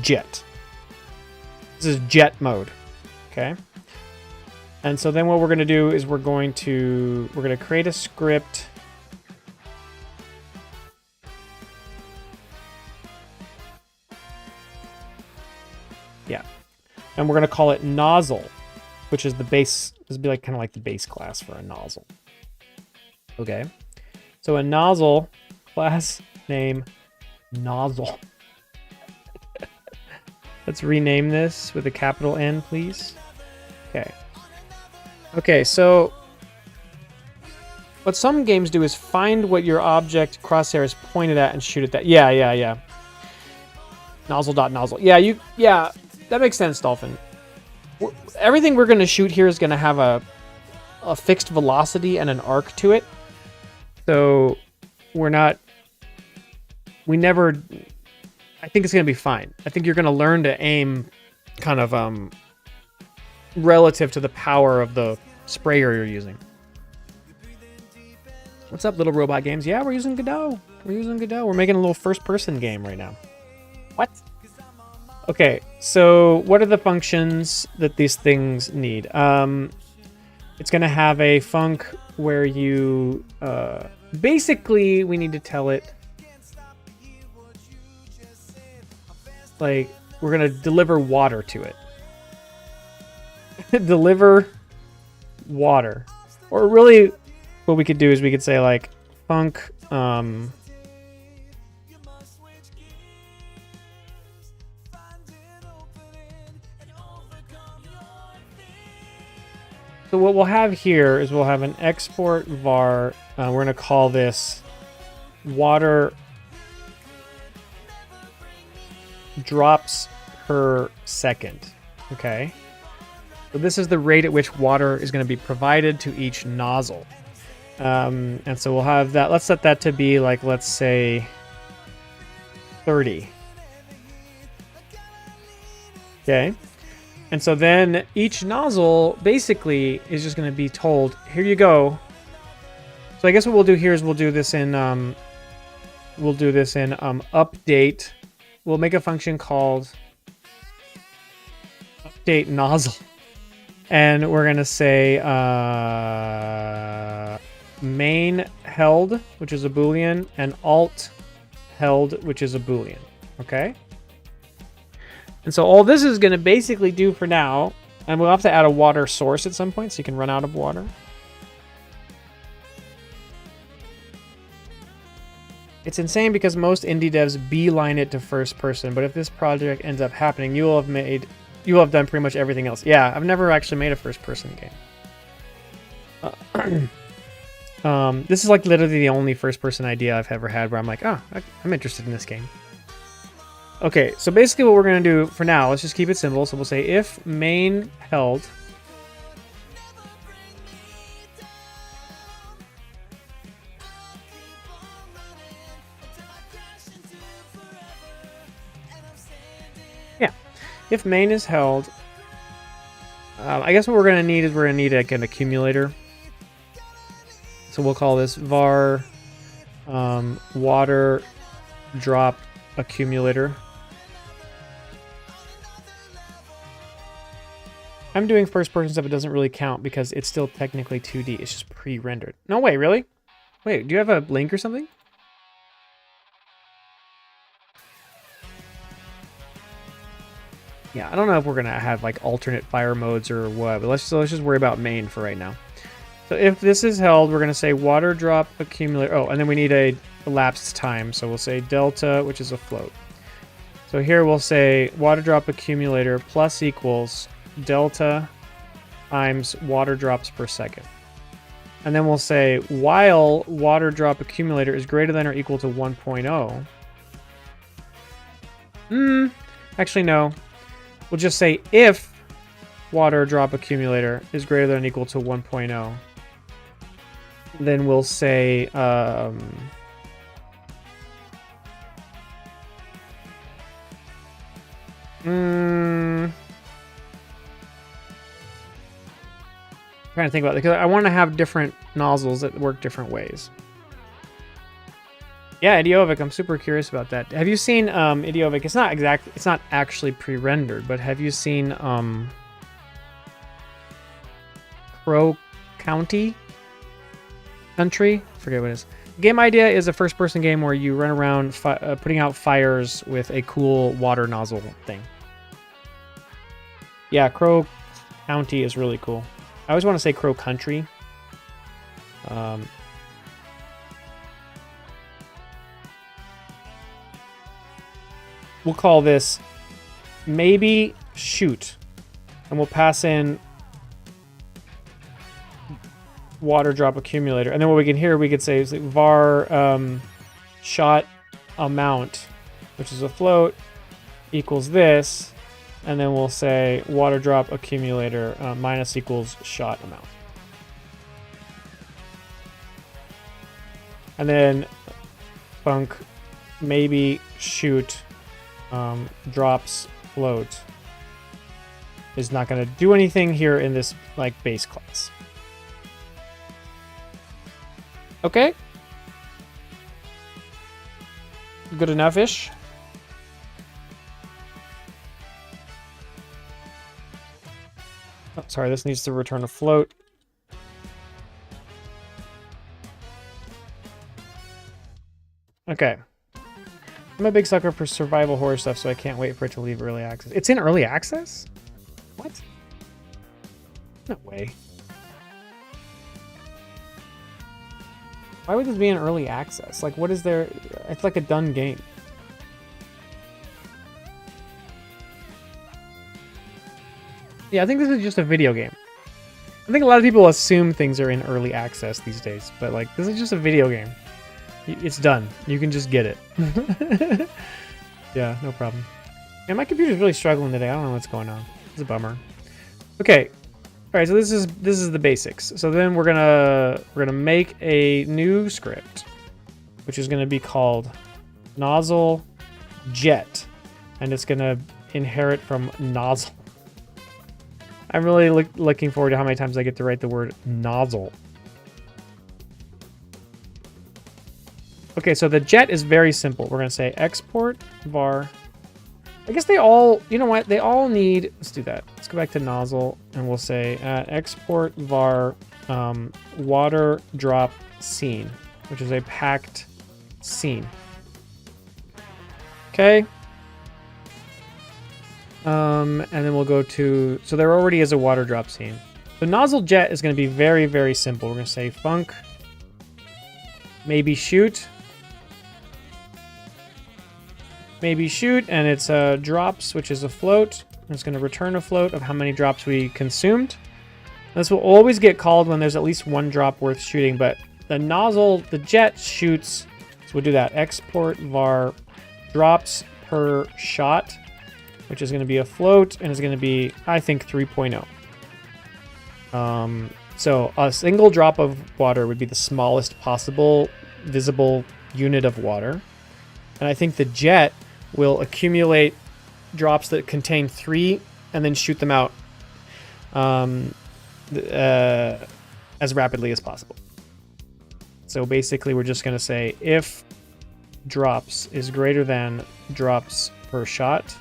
jet. This is jet mode, okay? And so then what we're going to do is we're going to create a script. Yeah. And we're going to call it Nozzle, which is the base. This would be like kind of like the base class for a nozzle. Okay. So a nozzle class name Nozzle. Let's rename this with a capital N, please. Okay. Okay, so what some games do is find what your object crosshair is pointed at and shoot at that. Yeah. Nozzle.nozzle. Yeah. That makes sense, Dolphin. Everything we're going to shoot here is going to have a fixed velocity and an arc to it. So I think it's going to be fine. I think you're going to learn to aim kind of relative to the power of the sprayer you're using. What's up, Little Robot Games? Yeah, we're using Godot. We're making a little first-person game right now. What? Okay, so what are the functions that these things need? It's going to have a func where you... basically, we need to tell it... Like, we're going to deliver water to it. Deliver water. Or really, what we could do is we could say, like, func... So what we'll have here is we'll have an export var. We're going to call this water drops per second. Okay. So this is the rate at which water is going to be provided to each nozzle. And so we'll have that. Let's set that to be like, let's say 30. Okay. And so then each nozzle basically is just going to be told, here you go. So I guess what we'll do here is we'll do this in update. We'll make a function called update nozzle. And we're going to say main held, which is a Boolean, and alt held, which is a Boolean. Okay? And so all this is going to basically do for now, and we'll have to add a water source at some point so you can run out of water. It's insane because most indie devs beeline it to first person, but if this project ends up happening, you will have done pretty much everything else. Yeah, I've never actually made a first person game. This is like literally the only first person idea I've ever had where I'm like, oh, I'm interested in this game. Okay, so basically what we're going to do for now, let's just keep it simple. So we'll say if main held. Yeah, if main is held, I guess what we're going to need is we're going to need like an accumulator. So we'll call this var water drop accumulator. I'm doing first person stuff. It doesn't really count because it's still technically 2D. It's just pre-rendered. No way, really? Wait, do you have a link or something? Yeah, I don't know if we're gonna have like alternate fire modes or what, but let's just worry about main for right now. So if this is held, we're gonna say water drop accumulator. Oh, and then we need a elapsed time. So we'll say delta, which is a float. So here we'll say water drop accumulator plus equals delta times water drops per second. And then we'll say while water drop accumulator is greater than or equal to 1.0. Actually, no. We'll just say if water drop accumulator is greater than or equal to 1.0. Then we'll say trying to think about it because I want to have different nozzles that work different ways. Yeah, Idiovic, I'm super curious about that. Have you seen Idiovic? It's not actually pre-rendered, but have you seen Crow Country? Forget what it is. Game Idea is a first-person game where you run around putting out fires with a cool water nozzle thing. Yeah, Crow County is really cool. I always want to say Crow Country. We'll call this maybe shoot. And we'll pass in water drop accumulator. And then what we can here, we could say is like var shot amount, which is a float, equals this. And then we'll say water drop accumulator minus equals shot amount. And then func maybe shoot drops float is not going to do anything here in this like base class. Okay. Good enough-ish. Oh, sorry, this needs to return a float. Okay. I'm a big sucker for survival horror stuff, so I can't wait for it to leave early access. It's in early access? What? No way. Why would this be in early access? Like, what is there? It's like a done game. Yeah, I think this is just a video game. I think a lot of people assume things are in early access these days, but like, this is just a video game. It's done. You can just get it. Yeah, no problem. Yeah, my computer's really struggling today. I don't know what's going on. It's a bummer. Okay. All right, so this is the basics. So then we're gonna make a new script, which is gonna be called Nozzle Jet, and it's gonna inherit from Nozzle. I'm really looking forward to how many times I get to write the word nozzle. Okay, so the jet is very simple. We're gonna say export var. I guess they all, you know what? They all need, let's do that. Let's go back to nozzle and we'll say export var water drop scene, which is a packed scene. Okay. And then we'll go to, so there already is a water drop scene. The nozzle jet is going to be very, very simple. We're going to say func maybe shoot. Maybe shoot, and it's drops, which is a float. It's going to return a float of how many drops we consumed. This will always get called when there's at least one drop worth shooting, but the nozzle, the jet shoots, so we'll do that. Export var drops per shot, which is going to be a float, and is going to be, I think, 3.0. So a single drop of water would be the smallest possible visible unit of water. And I think the jet will accumulate drops that contain 3 and then shoot them out as rapidly as possible. So basically we're just going to say if drops is greater than drops per shot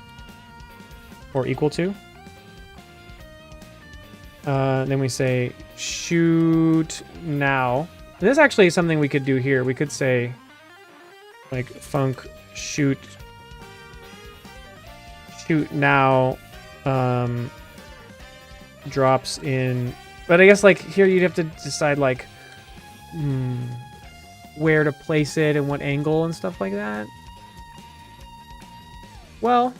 or equal to, then we say shoot now. And this is actually something we could do here. We could say like func shoot now drops in, but I guess like here you'd have to decide like where to place it and what angle and stuff like that. Well,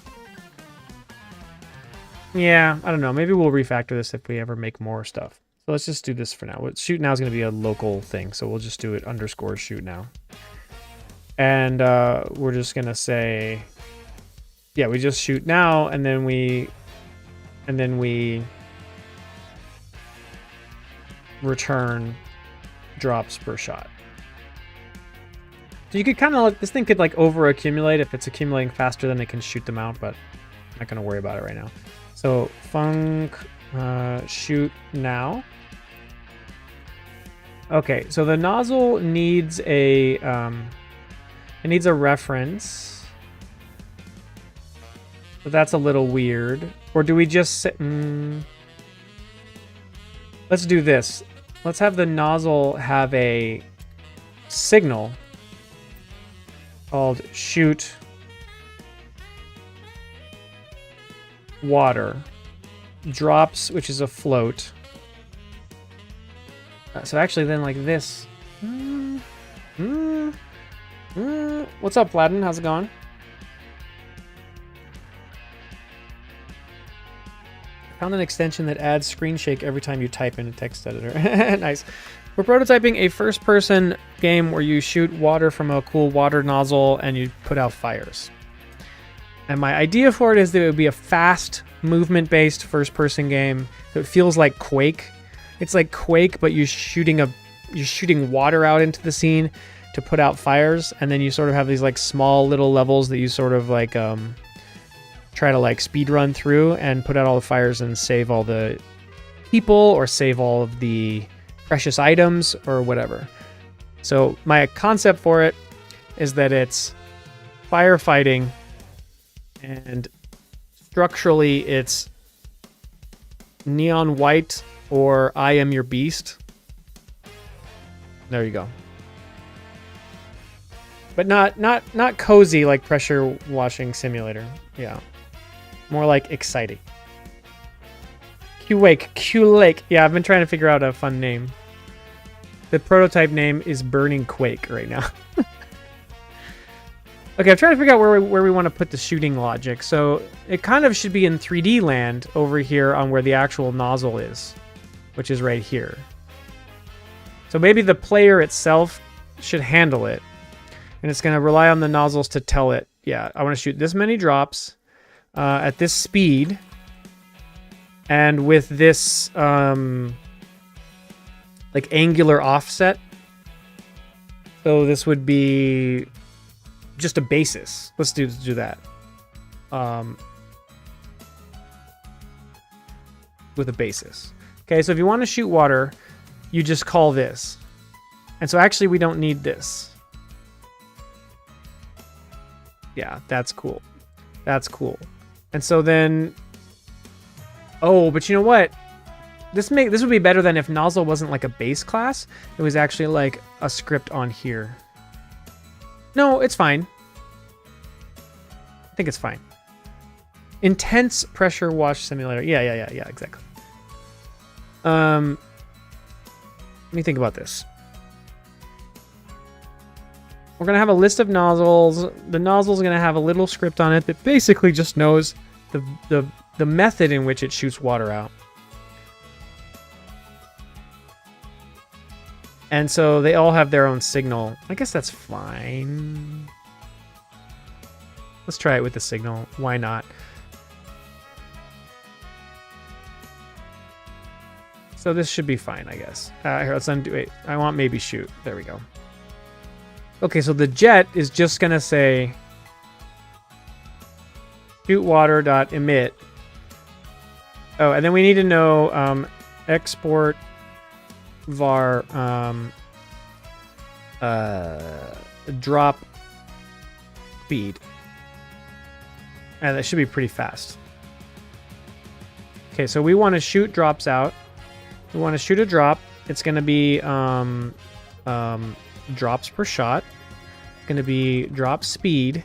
yeah, I don't know. Maybe we'll refactor this if we ever make more stuff. So let's just do this for now. Shoot now is going to be a local thing, so we'll just do it _ shoot now. And we're just going to say, yeah, we just shoot now, and then we return drops per shot. So you could kind of, this thing could like over accumulate. If it's accumulating faster, then it can shoot them out, but I'm not going to worry about it right now. So func shoot now. Okay, so the nozzle needs a it needs a reference. But that's a little weird. Or do we just sit? Let's do this. Let's have the nozzle have a signal called shoot water drops, which is a float. So actually then like this. What's up, Platin? How's it going? Found an extension that adds screen shake every time you type in a text editor. Nice. We're prototyping a first-person game where you shoot water from a cool water nozzle and you put out fires. And my idea for it is that it would be a fast, movement-based first-person game that feels like Quake. It's like Quake, but you're shooting water out into the scene to put out fires, and then you sort of have these like small little levels that you sort of like try to like speed run through and put out all the fires and save all the people or save all of the precious items or whatever. So my concept for it is that it's firefighting, and structurally it's neon white or I Am Your Beast. There you go. But not cozy like pressure washing simulator. Yeah. More like exciting. Q-Lake. Yeah, I've been trying to figure out a fun name. The prototype name is Burning Quake right now. Okay, I'm trying to figure out where we want to put the shooting logic. So it kind of should be in 3D land over here on where the actual nozzle is, which is right here. So maybe the player itself should handle it. And it's going to rely on the nozzles to tell it, yeah, I want to shoot this many drops at this speed and with this like angular offset. So this would be just a basis. Let's do that. With a basis. Okay, so if you want to shoot water, you just call this. And so actually we don't need this. Yeah, that's cool. That's cool. And so then, oh, but you know what? This would be better than if Nozzle wasn't like a base class. It was actually like a script on here. No, it's fine. I think it's fine. Intense pressure wash simulator. Yeah, exactly. Let me think about this. We're going to have a list of nozzles. The nozzle's going to have a little script on it that basically just knows the method in which it shoots water out. And so they all have their own signal. I guess that's fine. Let's try it with the signal. Why not? So this should be fine, I guess. Here, let's undo it. I want maybe shoot. There we go. Okay, so the jet is just gonna say shoot water dot emit. Oh, and then we need to know export var drop speed, and that should be pretty fast. Okay, so we want to shoot drops out. We want to shoot a drop. It's going to be drops per shot. It's going to be drop speed,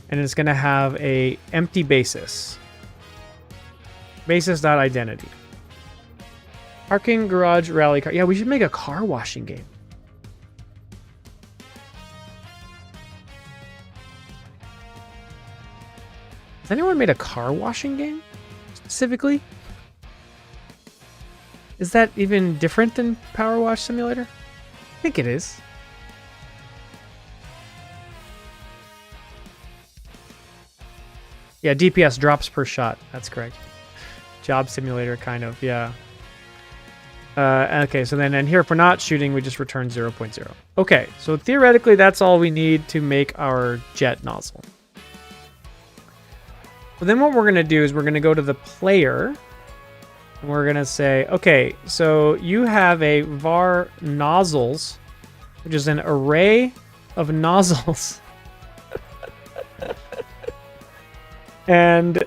and it's going to have a empty basis. Basis.identity. Parking garage rally car. Yeah, we should make a car washing game. Has anyone made a car washing game specifically? Is that even different than Power Wash Simulator? I think it is. Yeah, DPS drops per shot. That's correct. Job Simulator, kind of, yeah. Okay, so then here, if we're not shooting, we just return 0.0. Okay, so theoretically, that's all we need to make our jet nozzle. Well, then what we're going to do is we're going to go to the player, and we're going to say, okay, so you have a var nozzles, which is an array of nozzles. And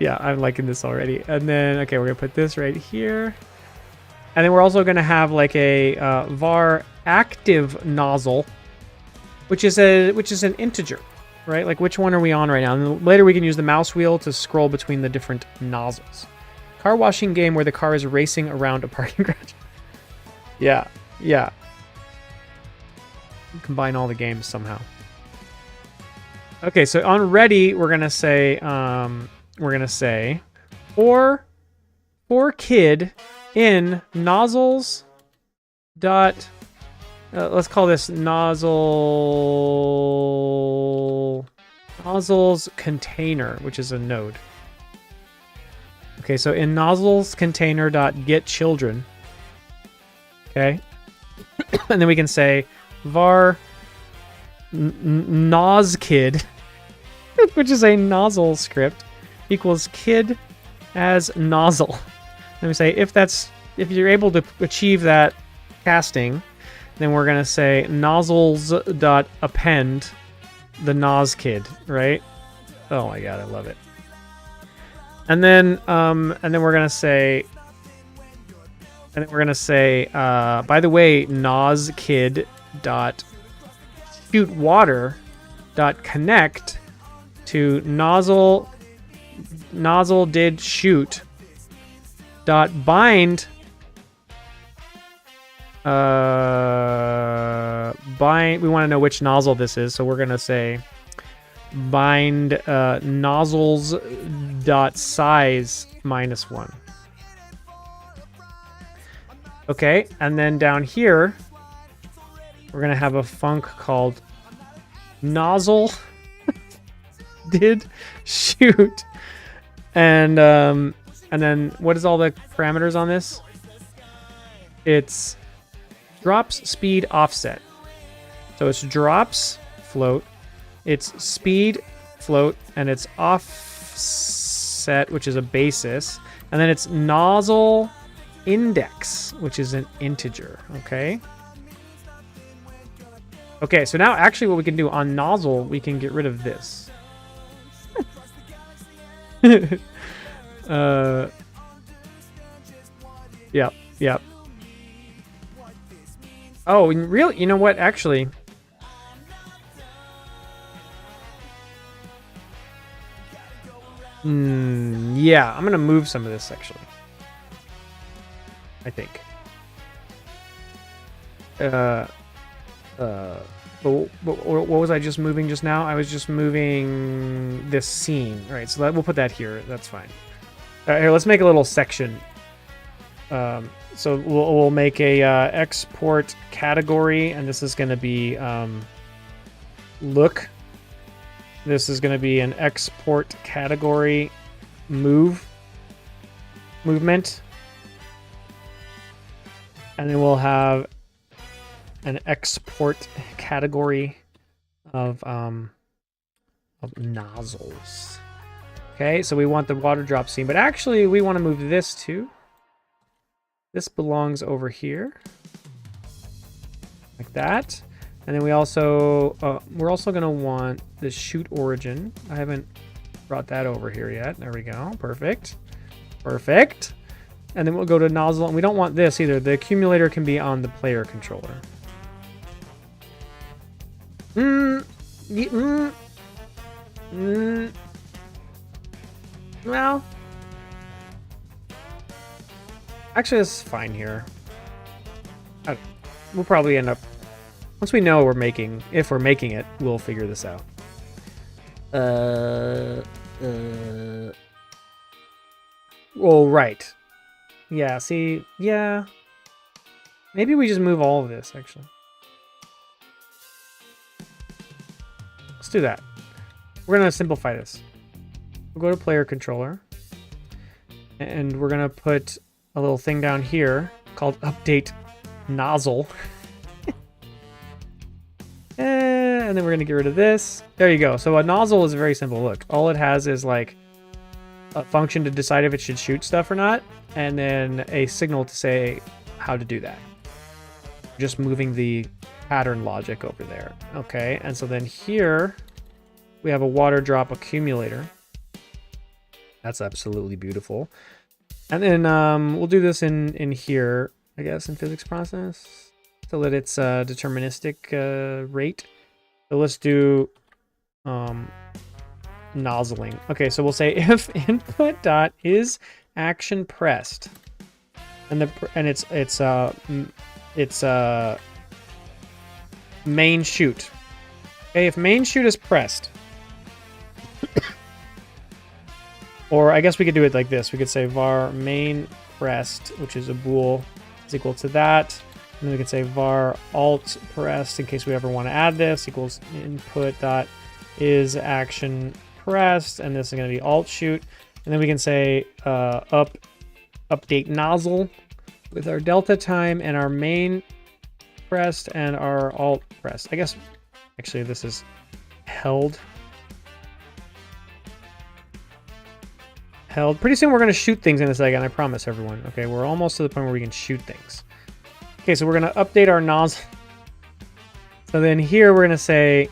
yeah, I'm liking this already. And then, okay, we're going to put this right here. And then we're also going to have like a var active nozzle, which is an integer, right? Like which one are we on right now? And later we can use the mouse wheel to scroll between the different nozzles. Car washing game where the car is racing around a parking garage. Yeah, yeah. Combine all the games somehow. Okay, so on ready, we're gonna say for kid in nozzles dot let's call this nozzles container, which is a node. Okay, so in nozzles container dot get children. Okay, and then we can say var nozkid, which is a nozzle script, equals kid as nozzle. Let me say if you're able to achieve that casting, then we're gonna say nozzles dot append the nozkid, right? Oh my god, I love it. And then we're gonna say, by the way, nozkid dot shoot water dot connect to nozzle did shoot dot bind we want to know which nozzle this is, so we're gonna say bind nozzles dot size -1. Okay, and then down here we're gonna have a func called nozzle did shoot, and then what is all the parameters on this? It's drops speed offset. So it's drops float, it's speed float, and it's offset, which is a basis, and then it's nozzle index, which is an integer. Okay. Okay, so now actually what we can do on nozzle, we can get rid of this. Yep. Oh, really? You know what? Actually, yeah, I'm gonna move some of this actually. I think. What was I just moving just now? I was just moving this scene. All right, so we'll put that here. That's fine. Here, let's make a little section. So we'll make a export category, and this is going to be look this is going to be an export category movement. And then we'll have an export category of nozzles. Okay, so we want the water drop scene, but actually we want to move this too. This belongs over here, like that. And then we also, we're also gonna want the shoot origin. I haven't brought that over here yet. There we go, perfect, perfect. And then we'll go to nozzle, and we don't want this either. The accumulator can be on the player controller. Well, actually, this is fine here. We'll probably end up, once we know if we're making it, we'll figure this out. Oh, right. Yeah, see, yeah. Maybe we just move all of this, actually. Let's do that. We're going to simplify this. We'll go to player controller. And we're going to put a little thing down here called update nozzle. And then we're going to get rid of this. There you go. So a nozzle is very simple. Look, all it has is like a function to decide if it should shoot stuff or not, and then a signal to say how to do that. Just moving the pattern logic over there. Okay, and so then here we have a water drop accumulator. That's absolutely beautiful. And then we'll do this in here, I guess, in physics process, so that it's a deterministic rate. So let's do nozzling. Okay, so we'll say if input dot is action pressed, and it's main shoot. Okay, if main shoot is pressed, or I guess we could do it like this. We could say var main pressed, which is a bool, is equal to that. And then we could say var alt pressed in case we ever want to add this equals input dot is action pressed, and this is going to be alt shoot. And then we can say update nozzle with our delta time and our main pressed and our alt pressed. I guess actually this is held. Pretty soon we're going to shoot things in a second, I promise everyone. Okay, we're almost to the point where we can shoot things. Okay, so we're going to update our nozzle. So then here we're going to say,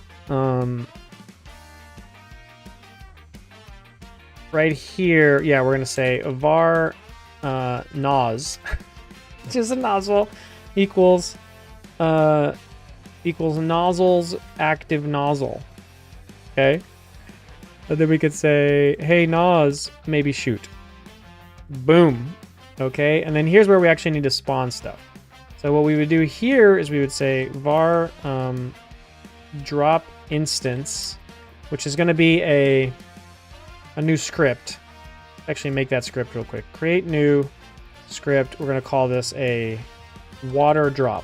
right here, yeah, we're going to say var noz, which is a nozzle, equals nozzles active nozzle. Okay. And then we could say, hey, Noz, maybe shoot. Boom. Okay, and then here's where we actually need to spawn stuff. So what we would do here is we would say var drop instance, which is going to be a new script. Actually, make that script real quick. Create new script. We're going to call this a water drop.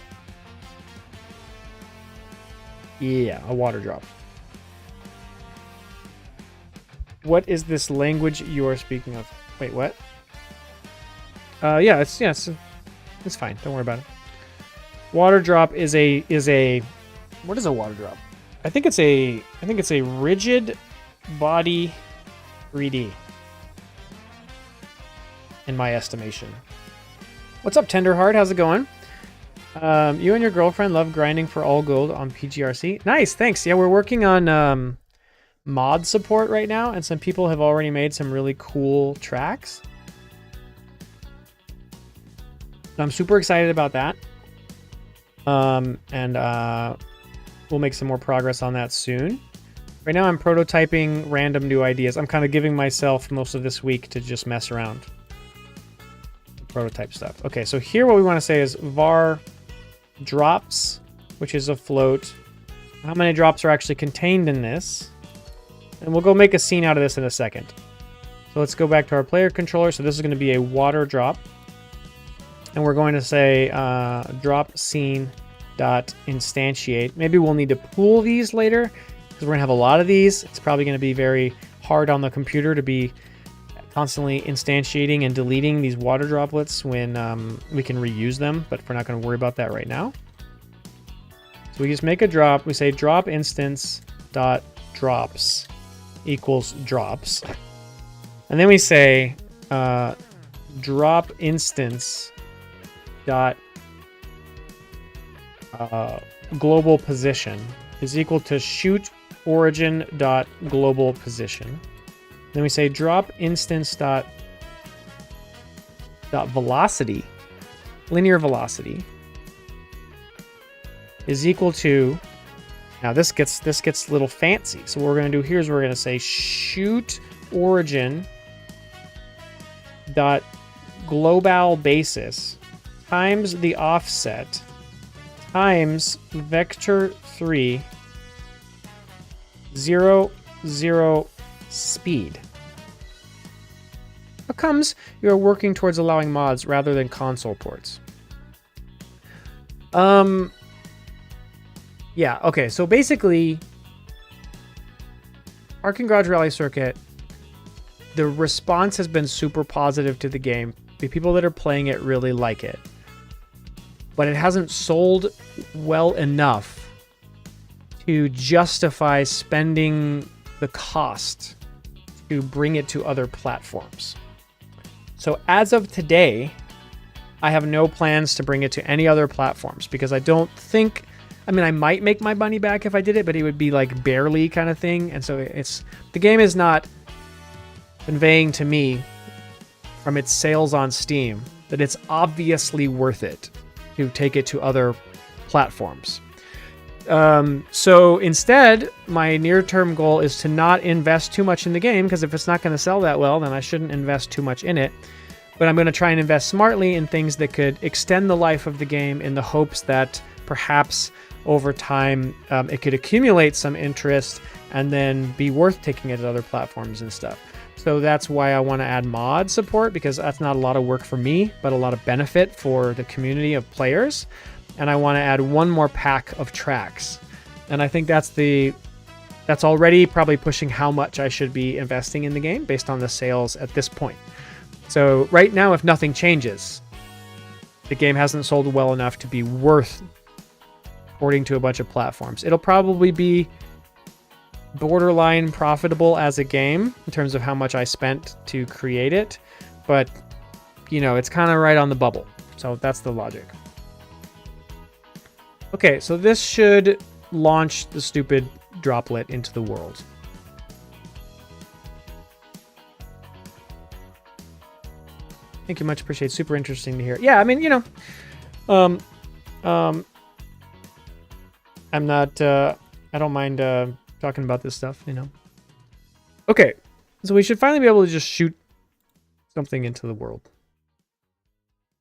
Yeah, a water drop. What is this language you are speaking of? Wait, what? Yeah, it's fine. Don't worry about it. Water drop is a what is a water drop? I think it's a rigid body 3D in my estimation. What's up, Tenderheart? How's it going? You and your girlfriend love grinding for all gold on PGRC. Nice, thanks. Yeah, we're working on mod support right now, and some people have already made some really cool tracks. I'm super excited about that. And we'll make some more progress on that soon. Right now I'm prototyping random new ideas. I'm kind of giving myself most of this week to just mess around. Prototype stuff. Okay, so here what we want to say is var drops, which is a float. How many drops are actually contained in this? And we'll go make a scene out of this in a second. So let's go back to our player controller. So this is going to be a water drop. And we're going to say drop scene dot instantiate. Maybe we'll need to pool these later, because because we're gonna have a lot of these. It's probably gonna be very hard on the computer to be constantly instantiating and deleting these water droplets when we can reuse them, but we're not gonna worry about that right now. So we just make a drop. We say drop instance dot drops equals drops. And then we say drop instance dot global position is equal to shoot origin dot global position. Then we say drop instance dot velocity, linear velocity, is equal to, now this gets a little fancy. So what we're going to do here is we're going to say shoot origin dot global basis times the offset times vector 3 0 0 speed. How comes you are working towards allowing mods rather than console ports? Yeah, okay, so basically, Parking Garage Rally Circuit, the response has been super positive to the game. The people that are playing it really like it. But it hasn't sold well enough to justify spending the cost to bring it to other platforms. So as of today, I have no plans to bring it to any other platforms because I don't think, I mean, I might make my money back if I did it, but it would be like barely kind of thing. And so the game is not conveying to me from its sales on Steam that it's obviously worth it to take it to other platforms. So instead, my near-term goal is to not invest too much in the game, because if it's not going to sell that well, then I shouldn't invest too much in it. But I'm going to try and invest smartly in things that could extend the life of the game in the hopes that perhaps over time it could accumulate some interest and then be worth taking it to other platforms and stuff. So that's why I want to add mod support, because that's not a lot of work for me, but a lot of benefit for the community of players. And I want to add one more pack of tracks. And I think that's already probably pushing how much I should be investing in the game based on the sales at this point. So right now, if nothing changes, the game hasn't sold well enough to be worth porting to a bunch of platforms. It'll probably be borderline profitable as a game in terms of how much I spent to create it, but you know, it's kind of right on the bubble. So that's the logic. Okay, so this should launch the stupid droplet into the world. Thank you, much appreciated. Super interesting to hear. Yeah, I mean, you know, I'm not, I don't mind talking about this stuff, you know. Okay, so we should finally be able to just shoot something into the world.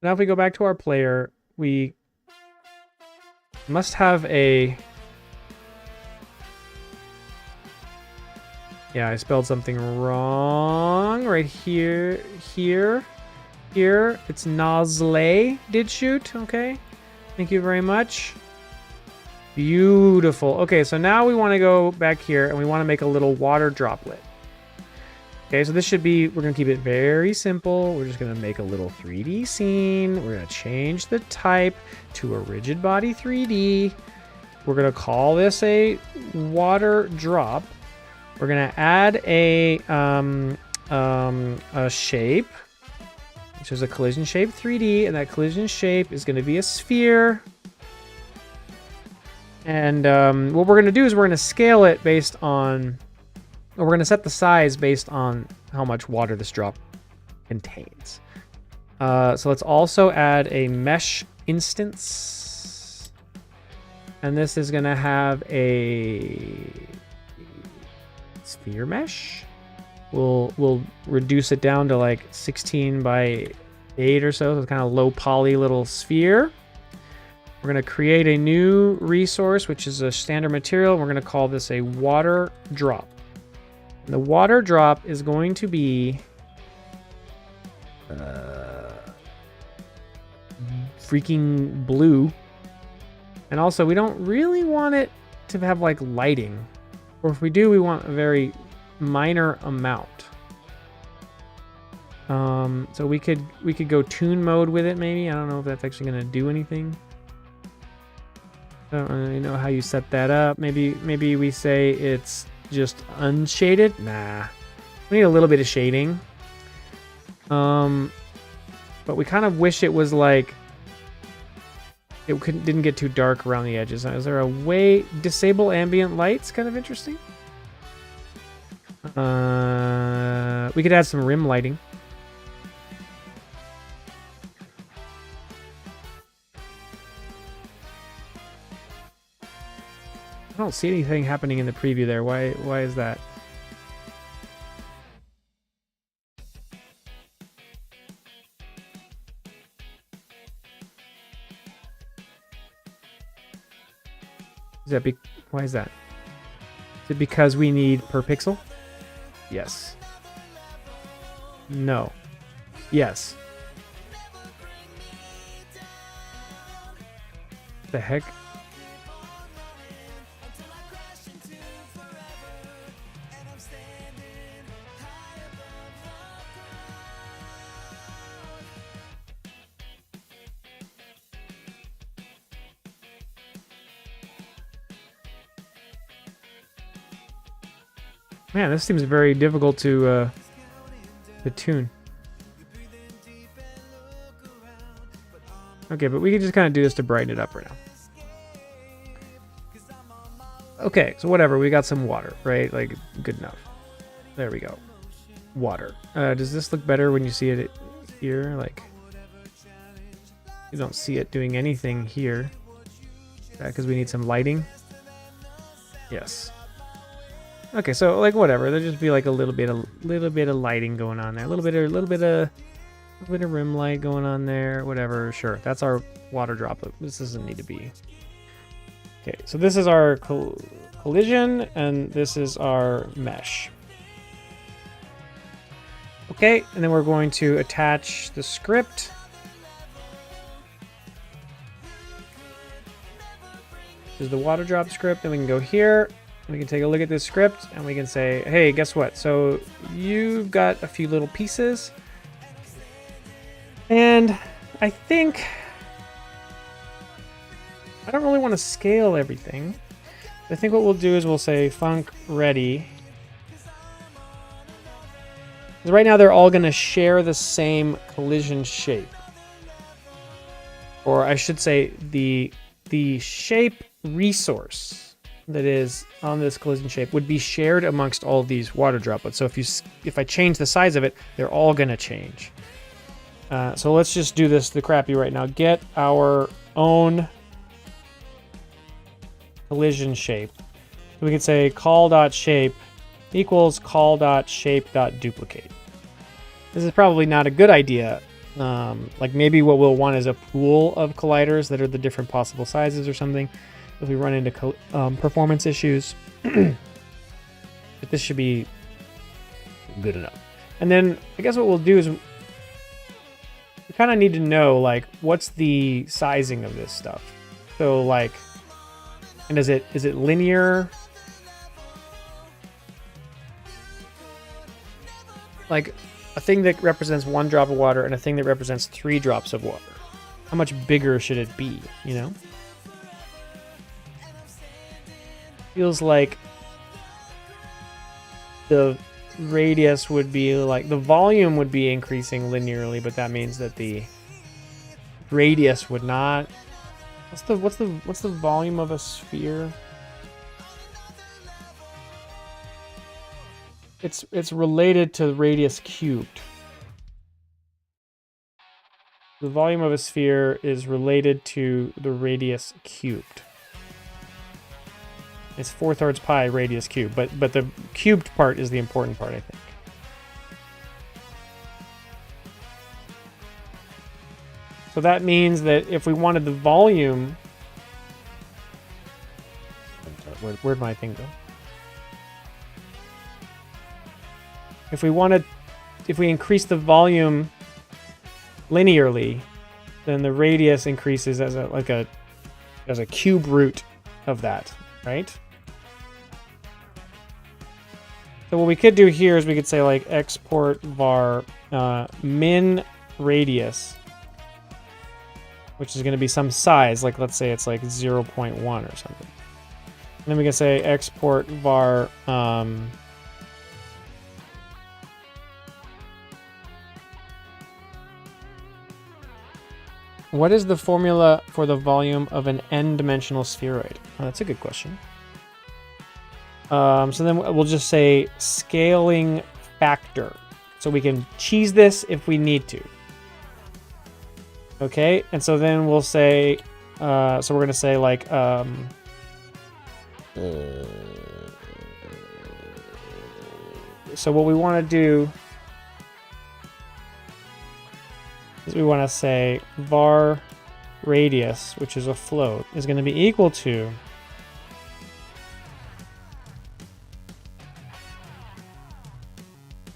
Now if we go back to our player, we must have a... Yeah, I spelled something wrong right here. Here. It's Nozzle did shoot. Okay. Thank you very much. Beautiful. Okay, so now we want to go back here and we want to make a little water droplet. Okay, so this should be, we're going to keep it very simple. We're just going to make a little 3D scene. We're going to change the type to a rigid body 3D. We're going to call this a water drop. We're going to add a shape, which is a collision shape 3D, and that collision shape is going to be a sphere. And what we're going to do is we're going to scale it based on, or we're going to set the size based on how much water this drop contains. So let's also add a mesh instance. And this is going to have a sphere mesh. We'll reduce it down to like 16 by 8 or so. So it's kind of low poly little sphere. We're going to create a new resource, which is a standard material. We're going to call this a water drop. And the water drop is going to be freaking blue. And also, we don't really want it to have like lighting. Or if we do, we want a very minor amount. So we could go tune mode with it maybe. I don't know if that's actually going to do anything. I don't really know how you set that up. Maybe we say it's just unshaded. Nah, we need a little bit of shading. But we kind of wish it was like it didn't get too dark around the edges. Is there a way disable ambient lights? Kind of interesting. We could add some rim lighting. I don't see anything happening in the preview there. Why is that? Why is that? Is it because we need per pixel? Yes. No. Yes. The heck? Man, this seems very difficult to tune. Okay, but we can just kind of do this to brighten it up right now. Okay, so whatever, we got some water, right? Like, good enough. There we go. Water. Does this look better when you see it here? Like, you don't see it doing anything here. Because we need some lighting. Yes. Okay, so like whatever, there'll just be like a little bit of lighting going on there, a little bit of rim light going on there, whatever. Sure, that's our water droplet. This doesn't need to be. Okay, so this is our collision, and this is our mesh. Okay, and then we're going to attach the script. This is the water drop script, and we can go here. We can take a look at this script and we can say, hey, guess what? So you've got a few little pieces. And I think I don't really want to scale everything. I think what we'll do is we'll say func ready. Because right now they're all going to share the same collision shape. Or I should say the shape resource that is on this collision shape would be shared amongst all these water droplets. So if I change the size of it, they're all going to change. So let's just do this the crappy right now. Get our own collision shape. So we can say call.shape equals call.shape.duplicate. This is probably not a good idea. Like maybe what we'll want is a pool of colliders that are the different possible sizes or something. If we run into performance issues. But this should be good enough. And then I guess what we'll do is we kind of need to know like what's the sizing of this stuff. So like, and is it linear? Like a thing that represents 1 drop of water and a thing that represents 3 drops of water. How much bigger should it be, you know? Feels like the radius would be like the volume would be increasing linearly, but that means that the radius would not. What's the volume of a sphere? It's related to radius cubed. The volume of a sphere is related to the radius cubed. It's 4/3 pi radius cubed, but the cubed part is the important part, I think. So that means that if we wanted the volume, where'd my thing go? If we increase the volume linearly, then the radius increases as a cube root of that, right? So what we could do here is we could say like export var min radius, which is going to be some size, like let's say it's like 0.1 or something. And then we can say export var what is the formula for the volume of an n-dimensional spheroid? Oh, that's a good question. So then we'll just say scaling factor. So we can cheese this if we need to. Okay, and so then we'll say, so we're going to say like, so what we want to do is we want to say var radius, which is a float, is going to be equal to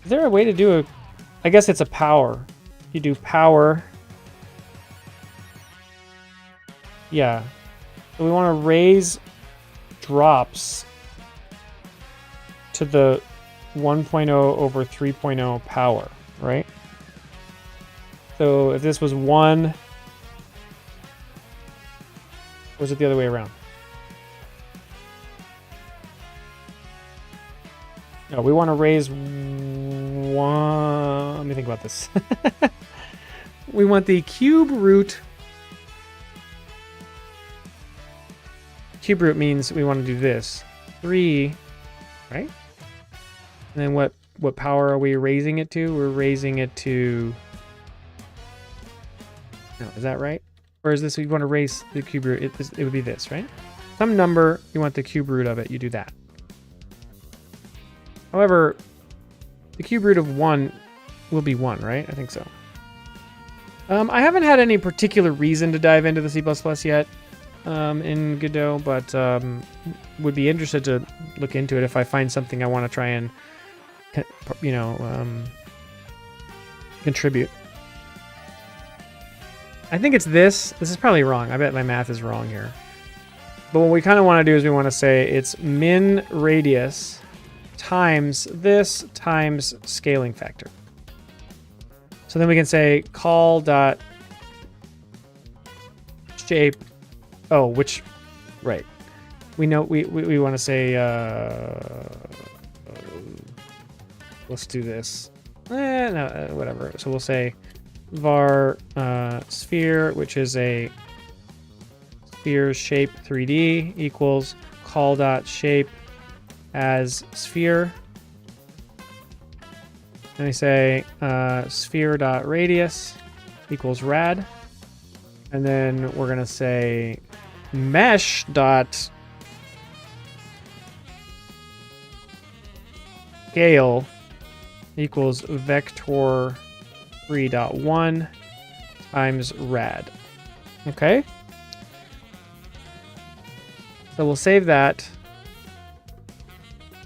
is there a way to do a, I guess it's a power. You do power. Yeah. So we want to raise drops to the 1.0 over 3.0 power, right? So if this was 1, or is it the other way around? No, we want to raise 1. Let me think about this. We want the cube root. Cube root means we want to do this. 3, right? And then what power are we raising it to? We're raising it to... No, is that right? Or is this, we want to raise the cube root? It would be this, right? Some number, you want the cube root of it, you do that. However, the cube root of 1 will be 1, right? I think so. I haven't had any particular reason to dive into the C++ yet in Godot, but would be interested to look into it if I find something I want to try and, you know, contribute. I think it's this. This is probably wrong. I bet my math is wrong here. But what we kind of want to do is we want to say it's min radius times this times scaling factor. So then we can say call dot shape. Oh, which, right. We know we want to say, let's do this. No, whatever. So we'll say var sphere, which is a sphere shape 3D equals call dot shape as sphere. And we say sphere dot radius equals rad. And then we're going to say mesh dot scale equals vector 3.1 times rad. Okay. So we'll save that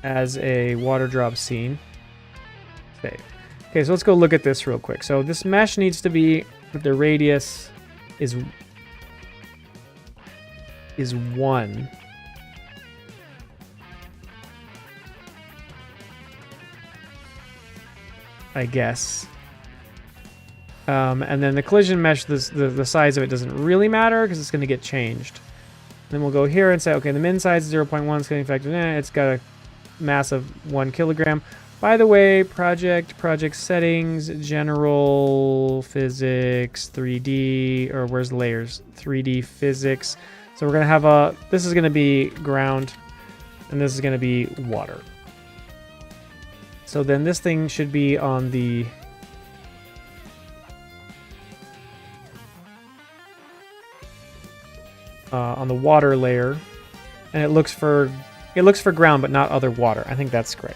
as a water drop scene. Save. Okay, so let's go look at this real quick. So this mesh needs to be, the radius is 1. I guess. And then the collision mesh, the size of it doesn't really matter because it's going to get changed. Then we'll go here and say, okay, the min size is 0.1, scaling factor, it's got a mass of 1 kilogram. By the way, project settings, general physics, 3D, or where's the layers? 3D physics. So we're going to have this is going to be ground, and this is going to be water. So then this thing should be on the water layer, and it looks for ground but not other water. I think that's great.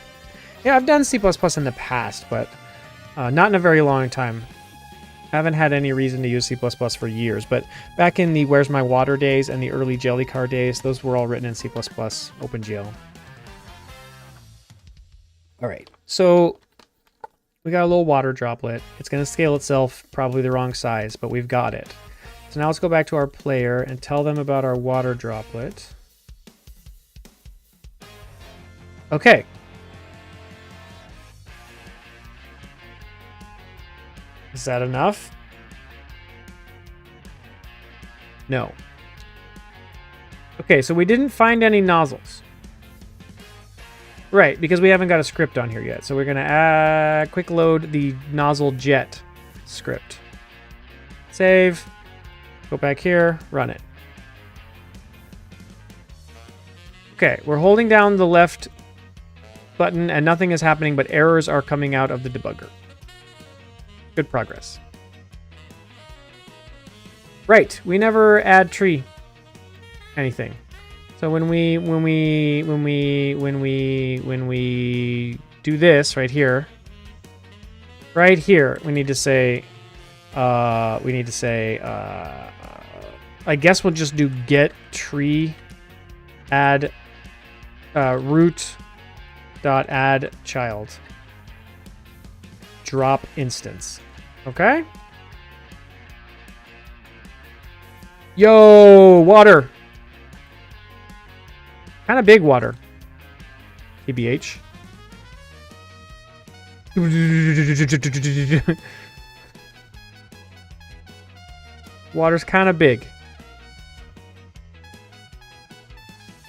Yeah, I've done C++ in the past, but not in a very long time. I haven't had any reason to use C++ for years, but back in the Where's My Water days and the early Jellycar days, those were all written in C++, OpenGL. All right, so we got a little water droplet. It's going to scale itself, probably the wrong size, but we've got it. So now let's go back to our player and tell them about our water droplet. Okay. Is that enough? No. Okay, so we didn't find any nozzles. Right, because we haven't got a script on here yet. So we're going to quick load the nozzle jet script. Save. Go back here. Run it. Okay, we're holding down the left button and nothing is happening, but errors are coming out of the debugger. Good progress. Right, we never add tree anything. So when we do this right here, we need to say I guess we'll just do get tree add root dot add child drop instance. Okay. Yo, water. Kind of big water. TBH. Water's kind of big.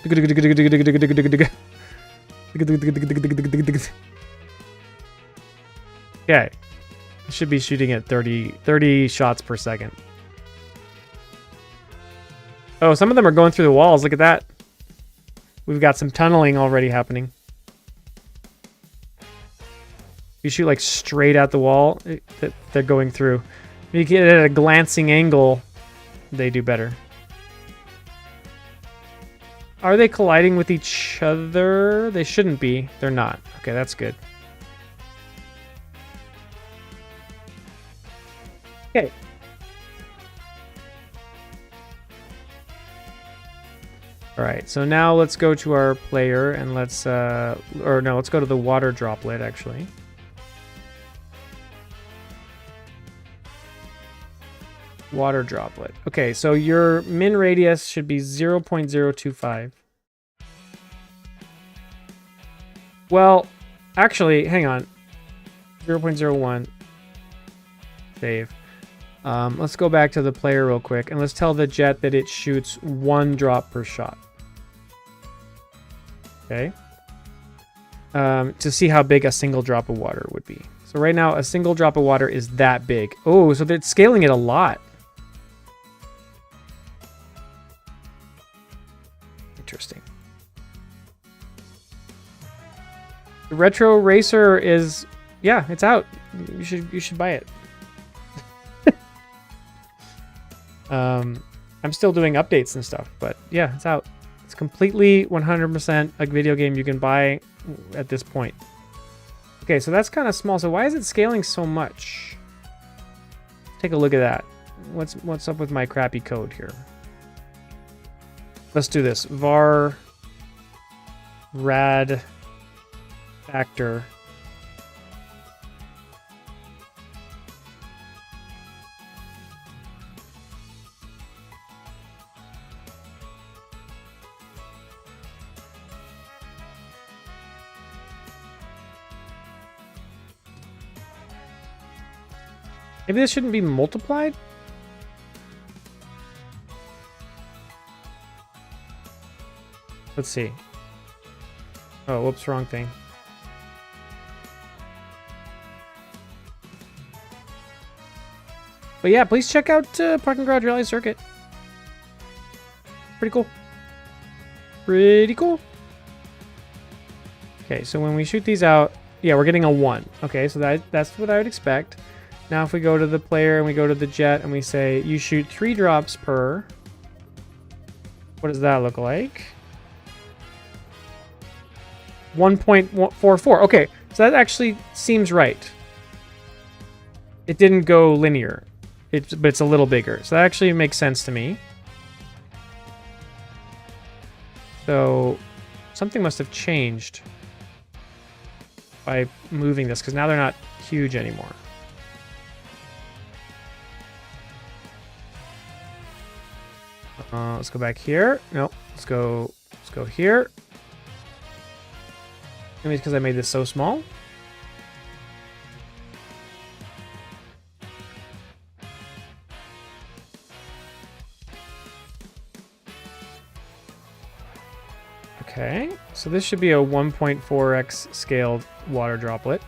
Okay. I should be shooting at 30 shots per second. Oh, some of them are going through the walls. Look at that. We've got some tunneling already happening. You shoot like straight at the wall, they're going through. If you get it at a glancing angle, they do better. Are they colliding with each other? They shouldn't be. They're not. Okay, that's good. Okay. All right, so now let's go to our player and let's, let's go to the water droplet actually. Water droplet. Okay, so your min radius should be 0.025. Well, actually, hang on. 0.01. Save. Let's go back to the player real quick and let's tell the jet that it shoots 1 drop per shot. Okay. To see how big a single drop of water would be. So right now, a single drop of water is that big. Oh, so it's scaling it a lot. Interesting. The Retro Racer is, yeah, it's out. You should buy it. I'm still doing updates and stuff, but yeah, it's out. It's completely 100% a video game you can buy at this point. Okay, so that's kind of small. So why is it scaling so much? Take a look at that. What's up with my crappy code here? Let's do this. Var rad factor. Maybe this shouldn't be multiplied? Let's see. Oh, whoops, wrong thing. But yeah, please check out Parking Garage Rally Circuit. Pretty cool. Pretty cool. Okay, so when we shoot these out, yeah, we're getting a 1. Okay, so that's what I would expect. Now if we go to the player and we go to the jet and we say, you shoot 3 drops per, what does that look like? 1.44. Okay, so that actually seems right. It didn't go linear, but it's a little bigger. So that actually makes sense to me. So something must have changed by moving this, because now they're not huge anymore. Let's go back here. Nope. Let's go here. Maybe it's because I made this so small. Okay, so this should be a 1.4x scaled water droplet.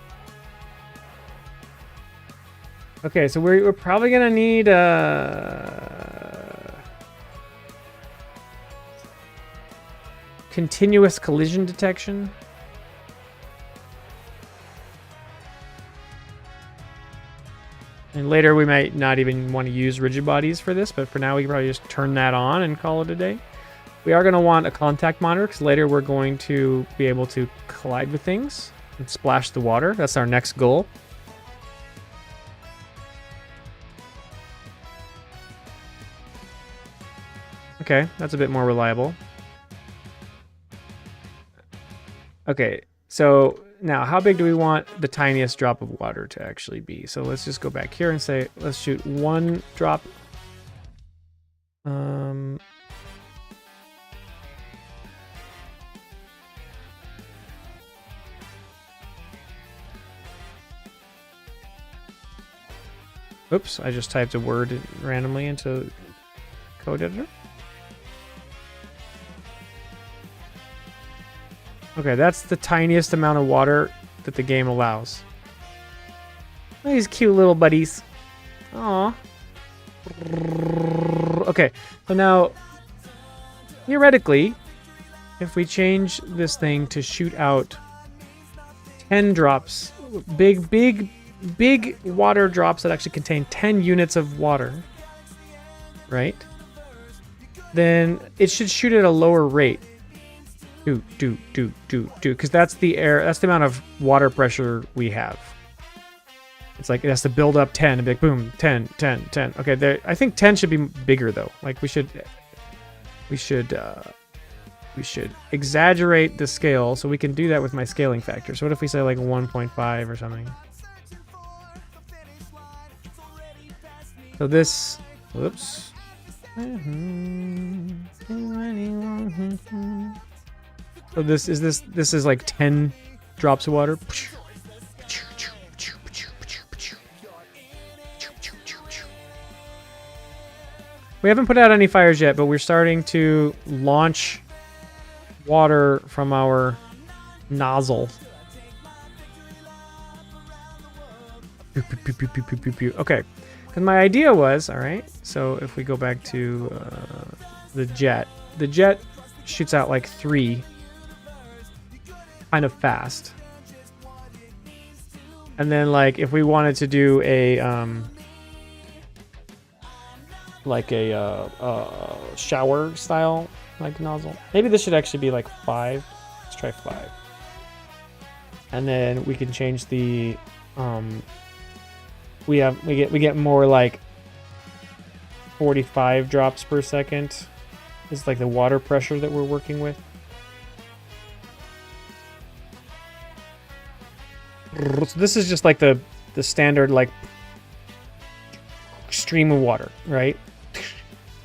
Okay, so we're probably gonna need continuous collision detection. And later we might not even want to use rigid bodies for this, but for now we can probably just turn that on and call it a day. We are going to want a contact monitor because later we're going to be able to collide with things and splash the water. That's our next goal. Okay, that's a bit more reliable. Okay, so now how big do we want the tiniest drop of water to actually be? So let's just go back here and say, let's shoot 1 drop. Oops, I just typed a word randomly into code editor. Okay, that's the tiniest amount of water that the game allows. These cute little buddies. Aww. Okay, so now, theoretically, if we change this thing to shoot out 10 drops, big water drops that actually contain 10 units of water, right? Then it should shoot at a lower rate. Because that's the air, that's the amount of water pressure we have. It's like it has to build up 10 and be like boom, 10, 10, 10. Okay, there, I think 10 should be bigger though. Like we should exaggerate the scale so we can do that with my scaling factor. So what if we say like 1.5 or something? So this, whoops. So this is like 10 drops of water. We haven't put out any fires yet, but we're starting to launch water from our nozzle. Okay, and my idea was, all right, so if we go back to the jet shoots out like 3 kind of fast. And then like if we wanted to do a like a shower style like nozzle, maybe this should actually be like 5. Let's try 5. And then we can change the we get more like 45 drops per second is like the water pressure that we're working with. So this is just like the standard like stream of water, right?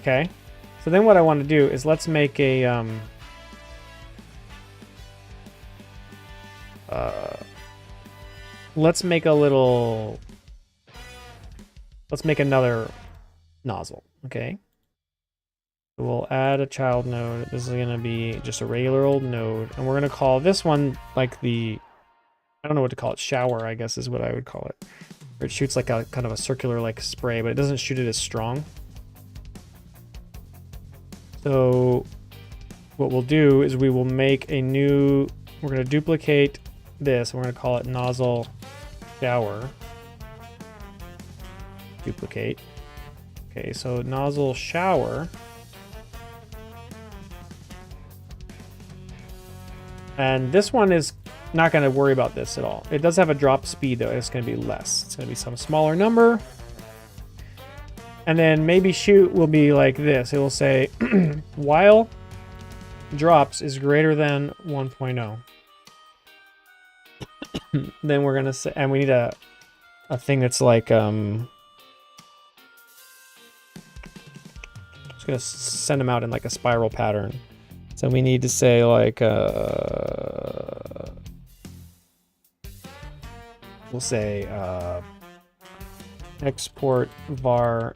Okay. So then what I want to do is let's make a let's make another nozzle, okay? So we'll add a child node. This is going to be just a regular old node, and we're going to call this one like the, I don't know what to call it, shower, I guess is what I would call it. Where it shoots like a kind of a circular like spray, but it doesn't shoot it as strong. So what we'll do is we will make a new, we're going to duplicate this, and we're going to call it nozzle shower. Duplicate. Okay, so nozzle shower. And this one is not going to worry about this at all. It does have a drop speed though. It's going to be less. It's going to be some smaller number. And then maybe shoot will be like this. It will say while drops is greater than 1.0. Then we're going to say, and we need a thing that's like just going to send them out in like a spiral pattern. So we need to say like we'll say export var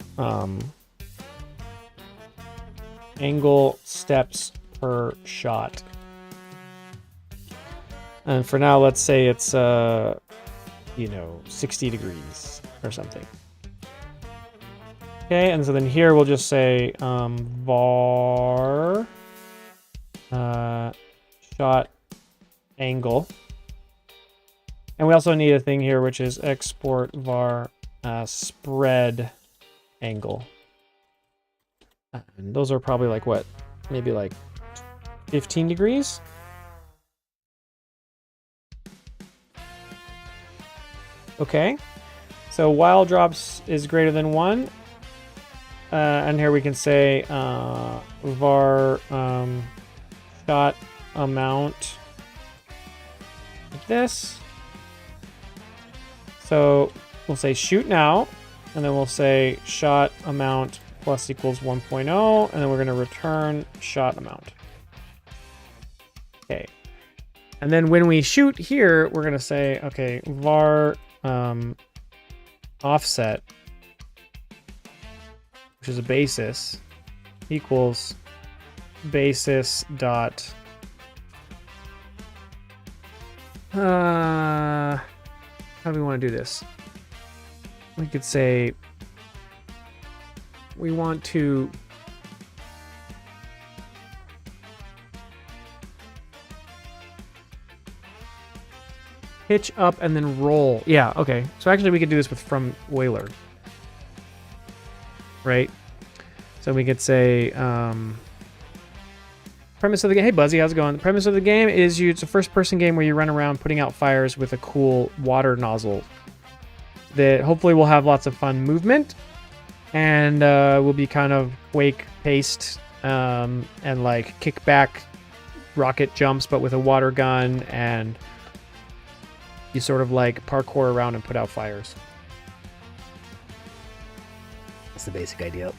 angle steps per shot And for now, let's say it's, 60 degrees or something. Okay, and so then here we'll just say var shot angle. And we also need a thing here, which is export var spread angle. And those are probably like what? Maybe like 15 degrees? Okay. So while drops is greater than 1. And here we can say var shot amount like this. So we'll say shoot now, and then we'll say shot amount plus equals 1.0, and then we're going to return shot amount. Okay. And then when we shoot here, we're going to say, okay, var offset, which is a basis, equals basis dot how do we want to do this? We could say we want to pitch up and then roll. Yeah, okay. So actually we could do this with from Euler. Right? So we could say premise of the game. Hey Buzzy, how's it going? The premise of the game is it's a first-person game where you run around putting out fires with a cool water nozzle that hopefully will have lots of fun movement and will be kind of Quake-paced and like kickback rocket jumps, but with a water gun, and you sort of like parkour around and put out fires. That's the basic idea.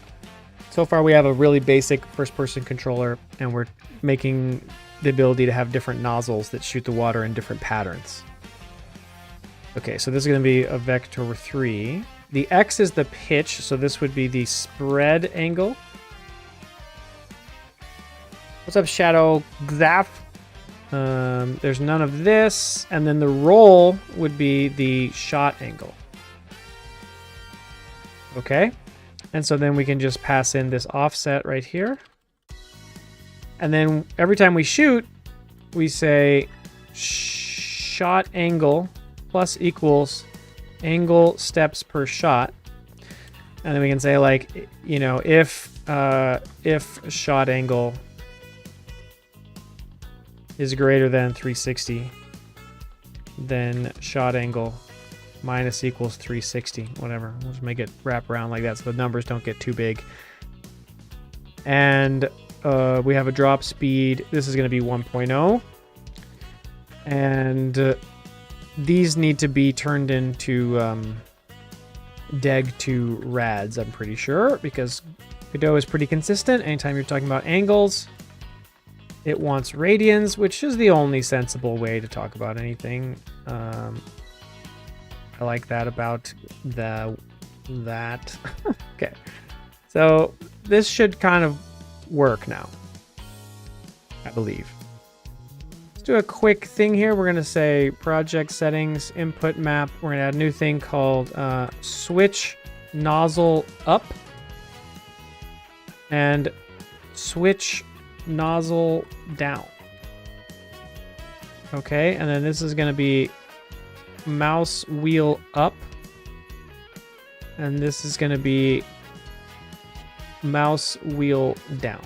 So far we have a really basic first-person controller, and we're making the ability to have different nozzles that shoot the water in different patterns. Okay, so this is going to be a vector 3. The X is the pitch, so this would be the spread angle. What's up, Shadow Xaf? There's none of this, and then the roll would be the shot angle. Okay, and so then we can just pass in this offset right here. And then every time we shoot, we say shot angle plus equals angle steps per shot. And then we can say, like, you know, if shot angle is greater than 360, then shot angle minus equals 360, whatever. We'll just make it wrap around like that so the numbers don't get too big. And we have a drop speed. This is going to be 1.0. And these need to be turned into deg to rads, I'm pretty sure, because Godot is pretty consistent. Anytime you're talking about angles, it wants radians, which is the only sensible way to talk about anything. I like that about that. Okay, so this should kind of work now, I believe. Let's do a quick thing here. We're going to say project settings, input map. We're going to add a new thing called switch nozzle up and switch nozzle down. Okay, and then this is going to be mouse wheel up, and this is going to be mouse wheel down.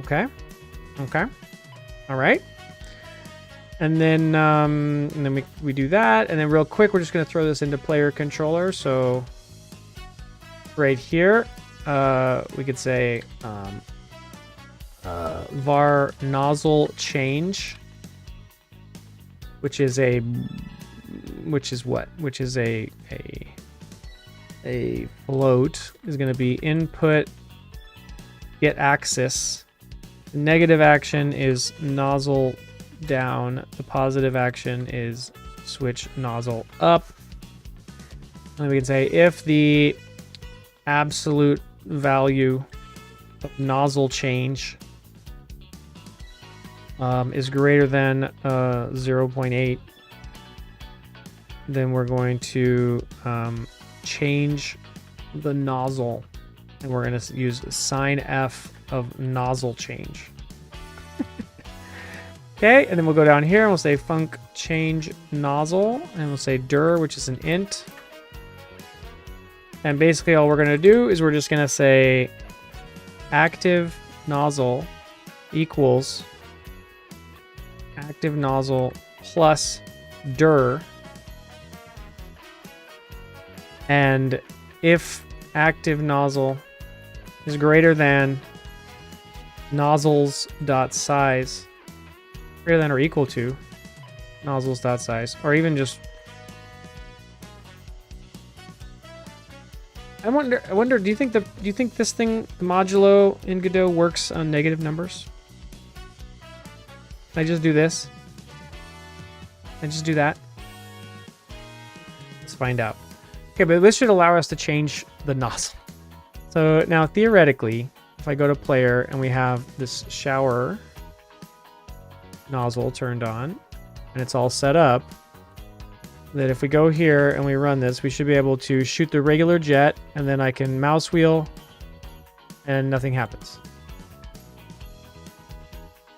Okay, all right. And then we do that, and then real quick we're just going to throw this into player controller. So right here we could say var nozzle change, which is a float, is going to be input get axis. The negative action is nozzle down. The positive action is switch nozzle up. And we can say if the absolute value of nozzle change is greater than 0.8, then we're going to change the nozzle, and we're going to use sign F of nozzle change. Okay, and then we'll go down here and we'll say func change nozzle, and we'll say dir, which is an int. And basically all we're going to do is we're just going to say active nozzle equals active nozzle plus dir. And if active nozzle is greater than nozzles.size, greater than or equal to nozzles.size, or even just... I wonder, do you think this thing, the modulo in Godot, works on negative numbers? Can I just do this? Can I just do that? Let's find out. Okay, but this should allow us to change the nozzle. So now theoretically, if I go to player and we have this shower nozzle turned on and it's all set up, that if we go here and we run this, we should be able to shoot the regular jet, and then I can mouse wheel and nothing happens.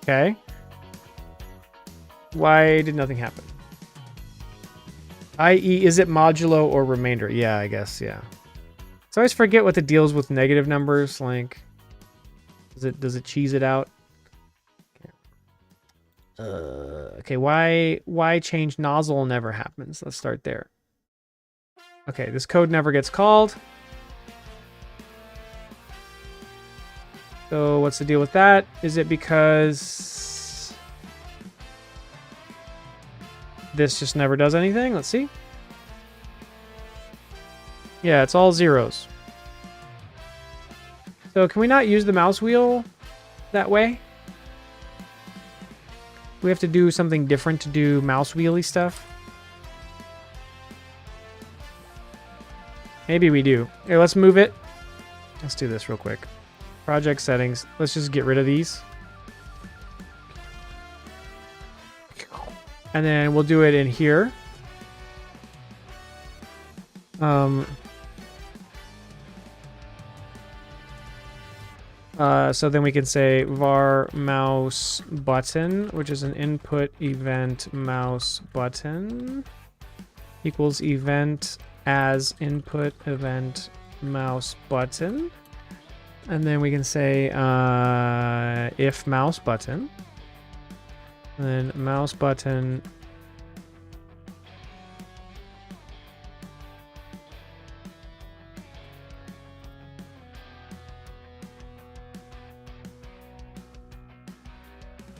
Okay. Why did nothing happen? I.e., is it modulo or remainder? Yeah, I guess, yeah. So I always forget what the deals with negative numbers, like, does it cheese it out? Okay, why change nozzle never happens? Let's start there. Okay, this code never gets called. So what's the deal with that? Is it because this just never does anything? Let's see. Yeah, it's all zeros. So can we not use the mouse wheel that way? We have to do something different to do mouse wheelie stuff. Maybe we do. Here, let's move it. Let's do this real quick. Project settings. Let's just get rid of these. And then we'll do it in here. So then we can say var mouse button, which is an input event mouse button, equals event as input event mouse button. And then we can say if mouse button, and then mouse button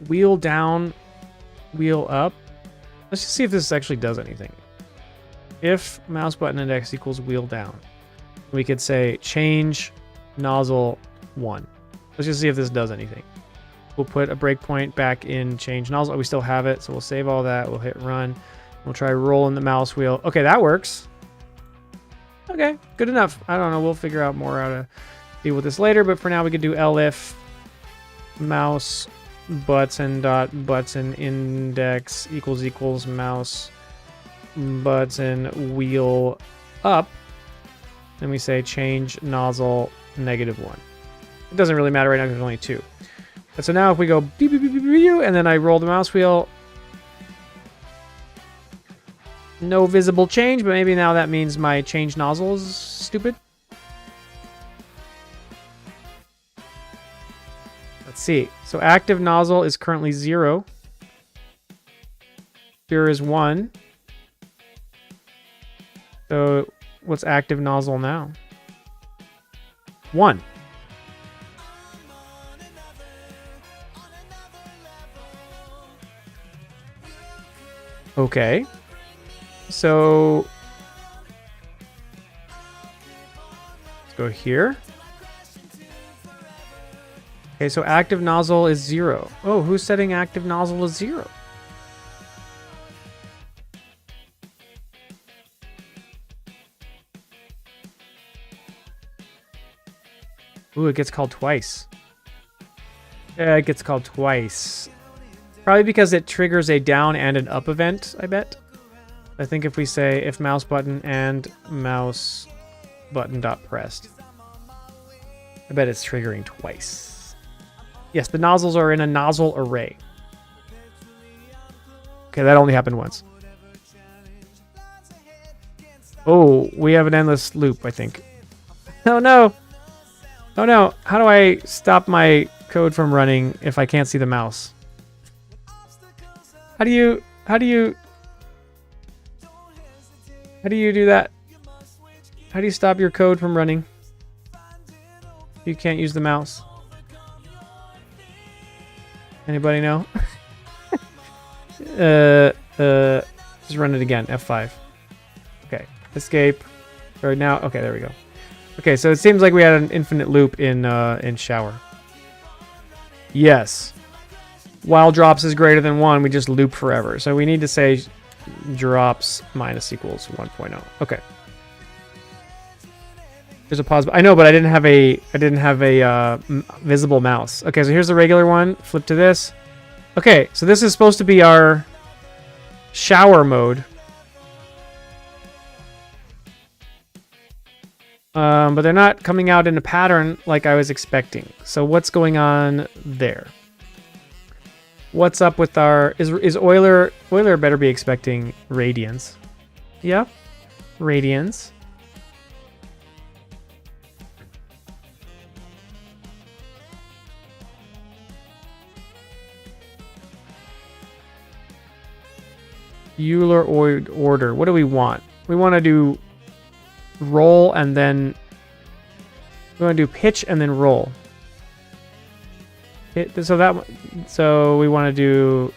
wheel down, wheel up. Let's just see if this actually does anything. If mouse button index equals wheel down, we could say change nozzle 1. Let's just see if this does anything. We'll put a breakpoint back in change nozzle. We still have it, so we'll save all that. We'll hit run. We'll try rolling the mouse wheel. Okay, that works. Okay, good enough. I don't know. We'll figure out more how to deal with this later, but for now we could do elif mouse button dot button index equals mouse button wheel up. Then we say change nozzle -1. It doesn't really matter right now because there's only 2. And so now if we go beep, beep, beep, beep, beep, and then I roll the mouse wheel, no visible change, but maybe now that means my change nozzle is stupid. Let's see. So active nozzle is currently 0. Here is 1. So what's active nozzle now? 1. Okay. So let's go here. Okay, so active nozzle is 0. Oh, who's setting active nozzle as 0? Ooh, it gets called twice. Yeah, it gets called twice. Probably because it triggers a down and an up event, I bet. I think if we say if mouse button and mouse button dot pressed, I bet it's triggering twice. Yes, the nozzles are in a nozzle array. Okay, that only happened once. Oh, we have an endless loop, I think. Oh no! Oh no! How do I stop my code from running if I can't see the mouse? How do you do that? How do you stop your code from running? You can't use the mouse. Anybody know? Just run it again. F5. Okay. Escape. Or now. Okay, there we go. Okay, so it seems like we had an infinite loop in shower. Yes. While drops is greater than 1, we just loop forever. So we need to say drops minus equals 1.0. Okay. There's a pause. I know, but I didn't have a visible mouse. Okay, so here's the regular one. Flip to this. Okay, so this is supposed to be our shower mode. But they're not coming out in a pattern like I was expecting. So what's going on there? What's up with our... Is Euler better be expecting radians? Yeah, radians. Euler order. What do we want? We want to do roll and then we want to do pitch and then roll. So we want to do.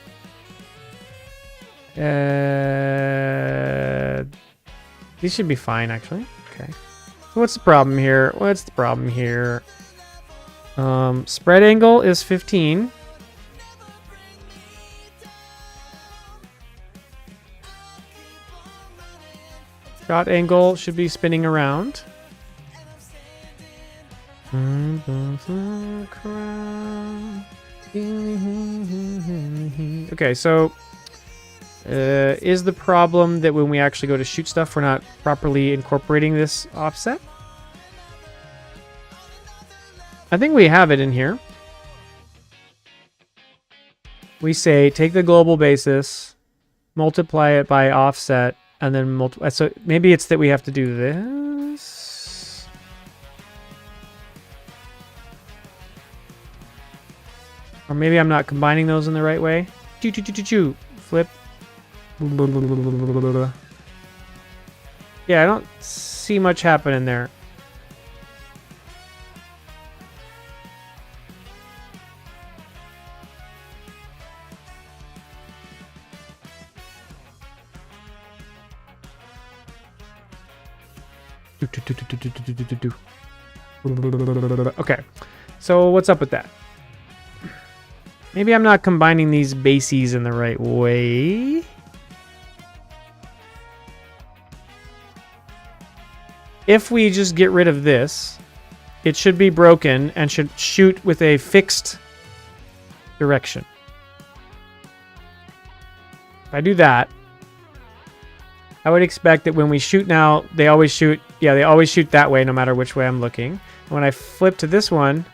These should be fine actually. Okay. So what's the problem here? Spread angle is 15. Shot angle should be spinning around. Okay, so is the problem that when we actually go to shoot stuff, we're not properly incorporating this offset? I think we have it in here. We say take the global basis, multiply it by offset, and then multiply. So maybe it's that we have to do this. Or maybe I'm not combining those in the right way. Flip. Yeah, I don't see much happening there. Okay, so what's up with that? Maybe I'm not combining these bases in the right way. If we just get rid of this, it should be broken and should shoot with a fixed direction. If I do that, I would expect that when we shoot now, they always shoot that way no matter which way I'm looking. And when I flip to this one,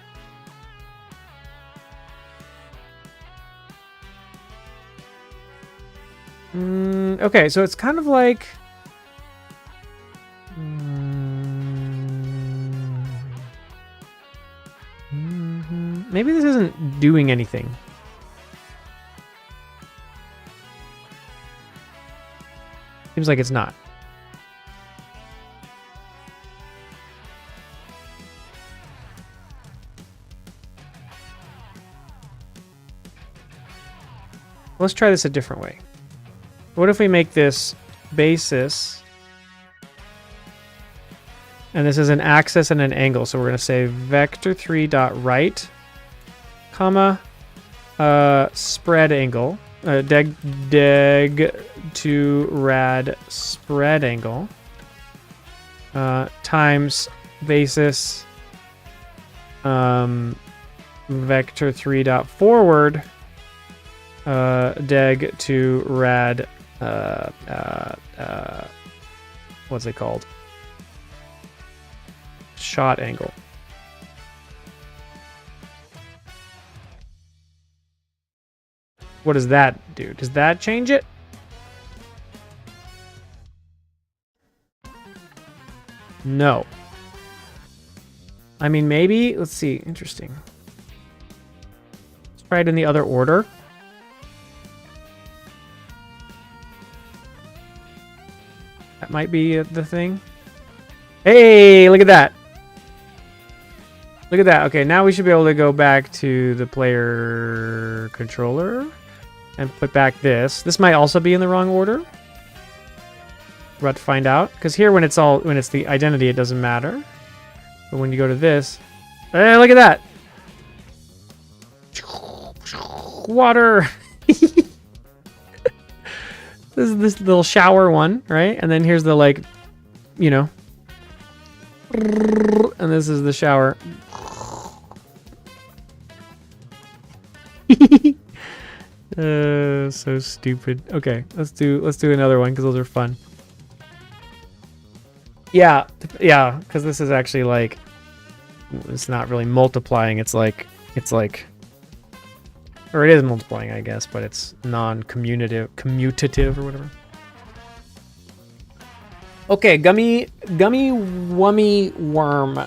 okay, so it's kind of like maybe this isn't doing anything. Seems like it's not. Let's try this a different way. What if we make this basis, and this is an axis and an angle, so we're going to say vector3.right, comma, spread angle, deg to rad spread angle, times basis, vector3.forward, deg to rad, what's it called? Shot angle. What does that do? Does that change it? No. I mean, maybe. Let's see. Interesting. Let's try it in the other order. That might be the thing. Hey, look at that. Look at that. Okay, now we should be able to go back to the player controller and put back this. This might also be in the wrong order. We're about to find out. Because here, when it's the identity, it doesn't matter. But when you go to this, hey, look at that. Water. This is this little shower one, right? And then here's the, like, you know. And this is the shower. So stupid. Okay, let's do another one because those are fun. Yeah, because this is actually like, it's not really multiplying. It's like, or it is multiplying, I guess, but it's commutative or whatever. Okay, gummy wummy worm.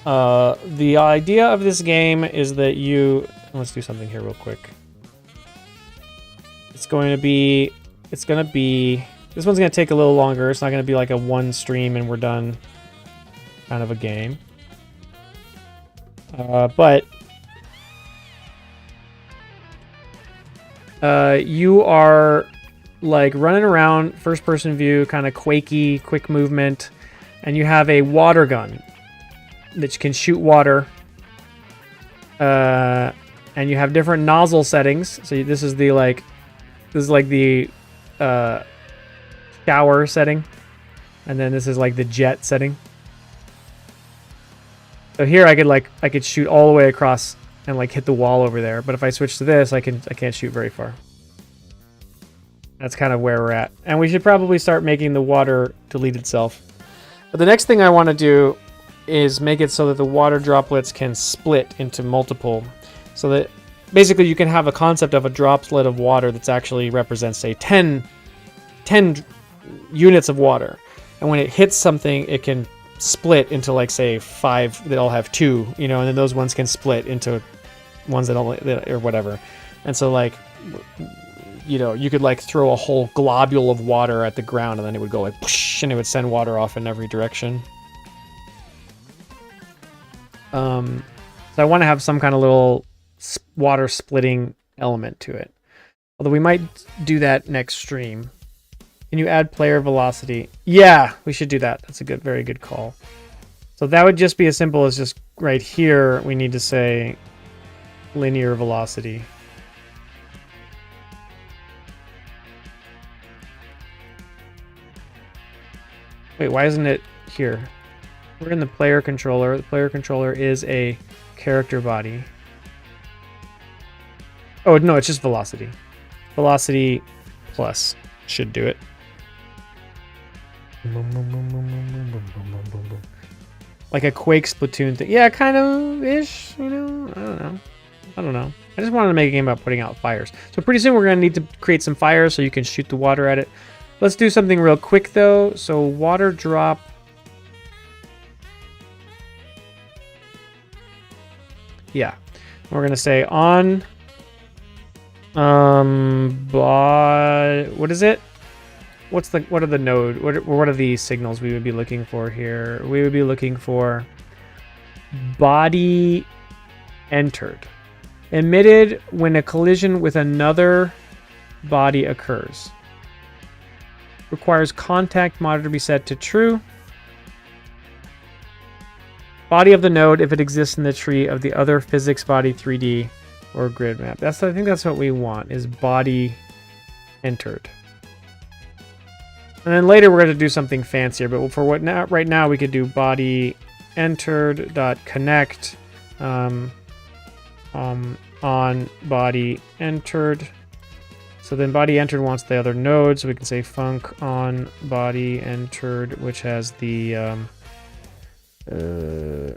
The idea of this game is that let's do something here real quick. This one's gonna take a little longer. It's not gonna be like a one stream and we're done kind of a game. But you are like running around, first person view, kind of quakey, quick movement, and you have a water gun that can shoot water. And you have different nozzle settings. So this is like the shower setting, and then this is like the jet setting. So here I could shoot all the way across and like hit the wall over there, but if I switch to this, I can't shoot very far. That's kind of where we're at, and we should probably start making the water delete itself. But the next thing I want to do is make it so that the water droplets can split into multiple, so that basically you can have a concept of a droplet of water that's actually represents, say, 10 units of water, and when it hits something, it can split into, like, say 5 that all have 2, you know, and then those ones can split into ones that only, or whatever. And so, like, you know, you could like throw a whole globule of water at the ground, and then it would go like whoosh, and it would send water off in every direction. So I want to have some kind of little water splitting element to it. Although we might do that next stream. Can you add player velocity? Yeah, we should do that. That's a very good call. So that would just be as simple as just right here, we need to say linear velocity. Wait, why isn't it here? We're in the player controller. The player controller is a character body. Oh, no, it's just velocity. Velocity plus should do it. Like a Quake Splatoon thing. Yeah, kind of ish, you know? I don't know. I just wanted to make a game about putting out fires. So pretty soon we're going to need to create some fires so you can shoot the water at it. Let's do something real quick though. So water drop. Yeah. We're going to say on what is it? What are the node? What are the signals we would be looking for here? We would be looking for body entered. Emitted when a collision with another body occurs. Requires contact monitor to be set to true. Body of the node if it exists in the tree of the other physics body 3D or grid map. I think that's what we want, is body entered. And then later we're going to do something fancier, but for right now we could do body entered dot connect on body entered So then body entered wants the other node, so we can say func on body entered, which has the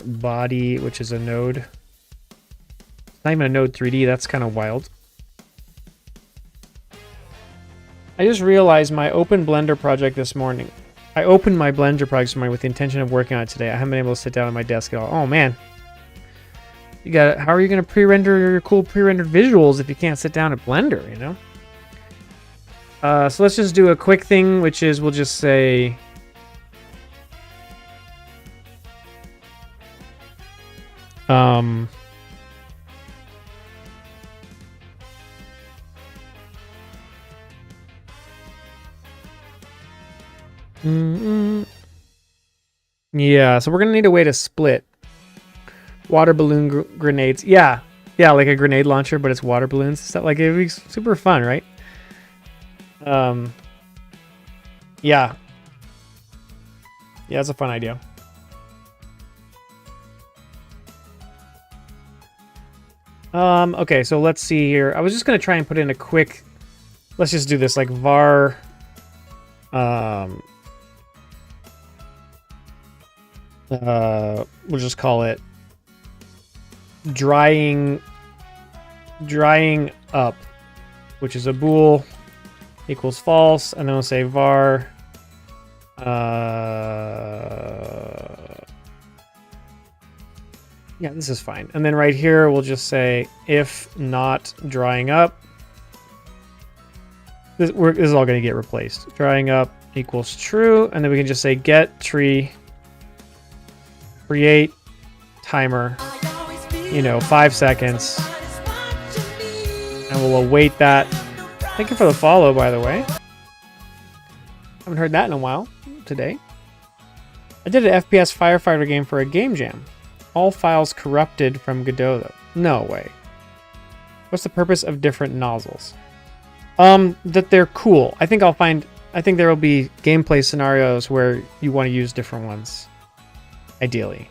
body, which is a node. It's not even a node 3D, that's kind of wild. I just realized my open Blender project this morning. I opened my Blender project this morning with the intention of working on it today. I haven't been able to sit down at my desk at all. Oh man. How are you going to pre-render your cool pre-rendered visuals if you can't sit down at Blender, you know? So let's just do a quick thing, which is we'll just say yeah, so we're gonna need a way to split water balloon grenades. Yeah, like a grenade launcher, but it's water balloons and stuff. Like, it'd be super fun, right? Yeah, it's a fun idea. Okay, so let's see here. I was just gonna try and put in a quick. Let's just do this like var. We'll just call it drying up, which is a bool equals false, and then we'll say var yeah, this is fine. And then right here we'll just say if not drying up, this is all going to get replaced. Drying up equals true, and then we can just say get tree create timer, 5 seconds, and we'll await that. Thank you for the follow, by the way. Haven't heard that in a while today. I did an FPS firefighter game for a game jam. All files corrupted from Godot, though. No way. What's the purpose of different nozzles? That they're cool. I think there will be gameplay scenarios where you want to use different ones. Ideally.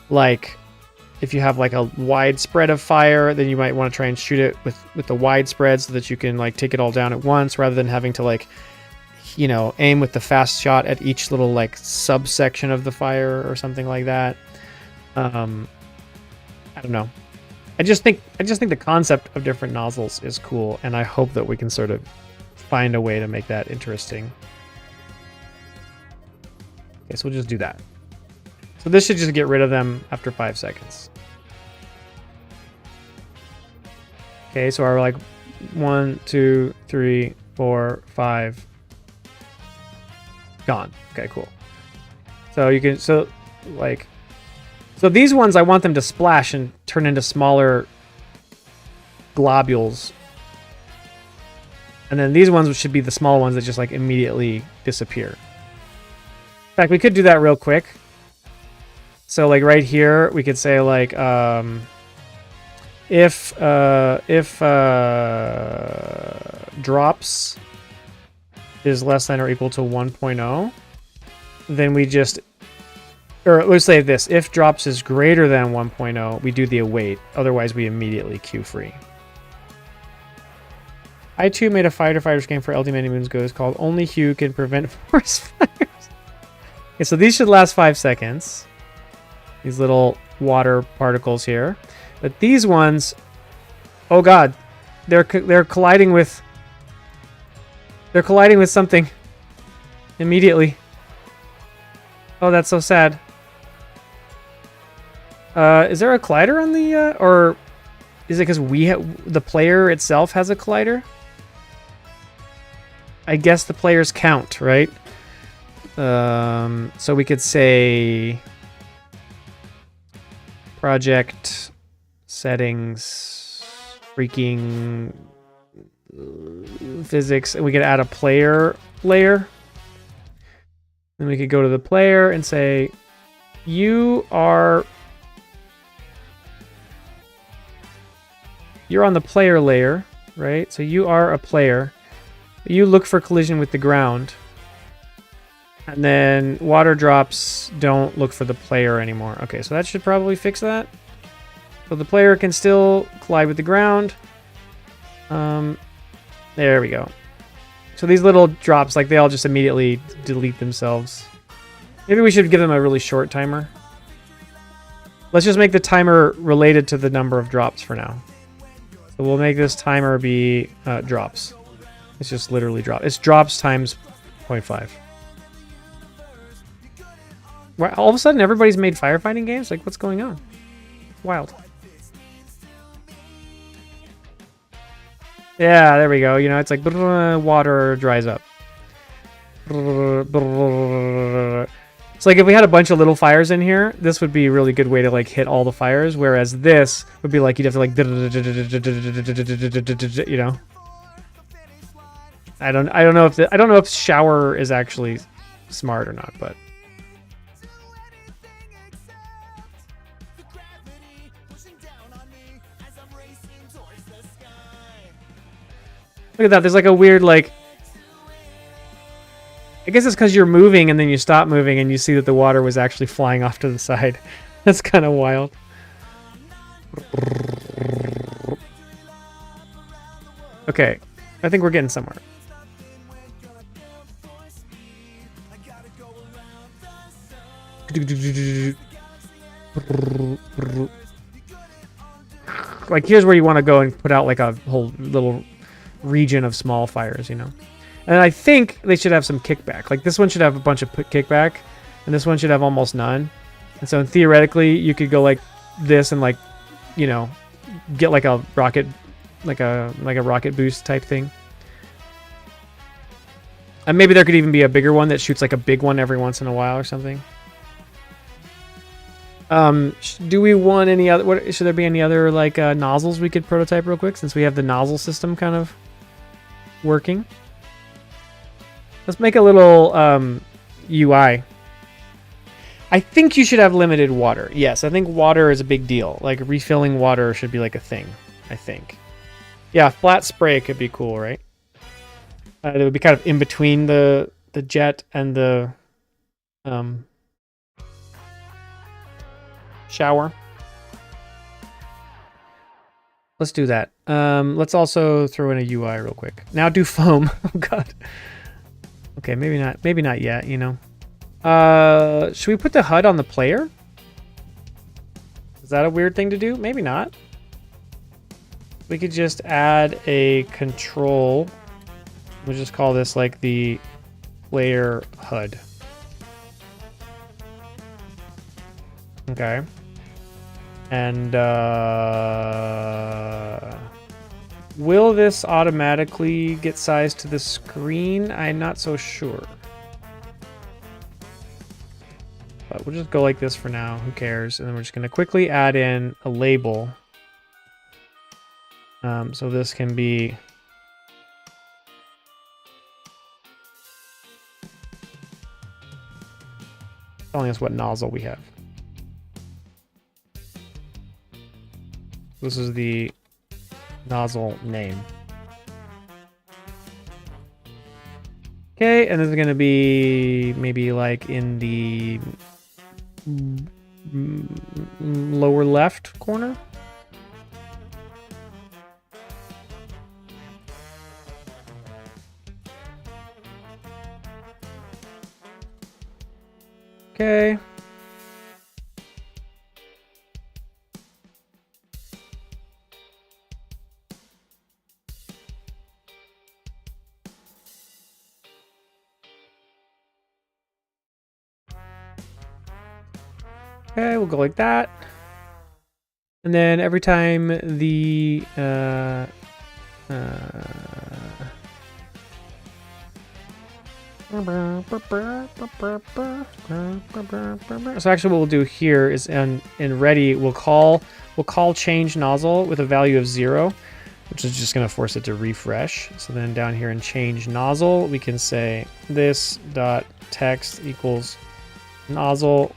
Like, if you have like a wide spread of fire, then you might want to try and shoot it with the wide spread so that you can like take it all down at once rather than having to like, aim with the fast shot at each little like subsection of the fire or something like that. I don't know. I just think the concept of different nozzles is cool, and I hope that we can sort of find a way to make that interesting. Okay, so we'll just do that. So this should just get rid of them after 5 seconds. Okay, so our like 1, 2, 3, 4, 5 gone. Okay, cool. So you can so these ones I want them to splash and turn into smaller globules. And then these ones should be the small ones that just like immediately disappear. In fact, we could do that real quick. So like right here, we could say like if drops is less than or equal to 1.0, then we just, or let's say this, if drops is greater than 1.0, we do the await. Otherwise, we immediately queue free. I too made a fighters game for LD many moons ago. It's called Only Hue Can Prevent Forest Fires. Okay, so these should last 5 seconds. These little water particles here, but these ones, oh god, they're colliding with something immediately. Oh, that's so sad. Is there a collider on the or is it because the player itself has a collider? I guess the players count, right? So we could say project settings, freaking physics, and we could add a player layer. Then we could go to the player and say, you're on the player layer, right? So you are a player. You look for collision with the ground. And then water drops don't look for the player anymore. Okay, so that should probably fix that. So the player can still collide with the ground. There we go. So these little drops, like they all just immediately delete themselves. Maybe we should give them a really short timer. Let's just make the timer related to the number of drops for now. So we'll make this timer be drops. It's just literally drop. It's drops times 0.5. Why, all of a sudden everybody's made firefighting games? Like, what's going on? Wild. Yeah, there we go. You know, it's like water dries up. It's like if we had a bunch of little fires in here, this would be a really good way to like hit all the fires. Whereas this would be like you'd have to like, you know. I don't know if I don't know if shower is actually smart or not, but. Look at that. There's like a weird, like... I guess it's because you're moving and then you stop moving and you see that the water was actually flying off to the side. That's kind of wild. Okay. I think we're getting somewhere. Like, here's where you want to go and put out like a whole little... region of small fires, you know. And I think they should have some kickback. Like this one should have a bunch of kickback, and this one should have almost none. And so theoretically, you could go like this and like, you know, get like a rocket, like a rocket boost type thing. And maybe there could even be a bigger one that shoots like a big one every once in a while or something. Do we want any other? What should there be any other like nozzles we could prototype real quick since we have the nozzle system kind of working? Let's make a little UI. I think you should have limited water. Yes, I think water is a big deal. Like refilling water should be like a thing. I think. Yeah, flat spray could be cool, right? It would be kind of in between the jet and the shower. Let's do that. Let's also throw in a UI real quick. Now do foam. Oh god. Okay, maybe not. Maybe not yet. You know. Should we put the HUD on the player? Is that a weird thing to do? Maybe not. We could just add a control. We'll just call this like the player HUD. Okay. And will this automatically get sized to the screen? I'm not so sure. But we'll just go like this for now. Who cares? And then we're just going to quickly add in a label. So this can be... telling us what nozzle we have. This is the nozzle name. Okay, and this is going to be maybe like in the lower left corner. Okay. Okay, we'll go like that. And then every time the so actually what we'll do here is in ready we'll call change nozzle with a value of 0, which is just going to force it to refresh. So then down here in change nozzle we can say this dot text equals nozzle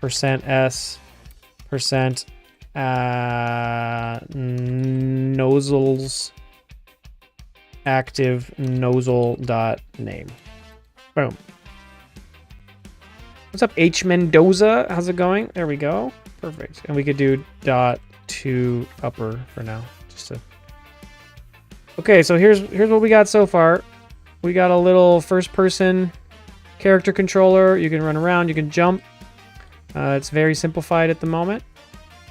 %s % nozzles active nozzle dot name. Boom. What's up, H Mendoza? How's it going? There we go. Perfect. And we could do dot to upper for now, just to Okay, so here's what we got so far. We got a little first-person character controller. You can run around, you can jump. It's very simplified at the moment.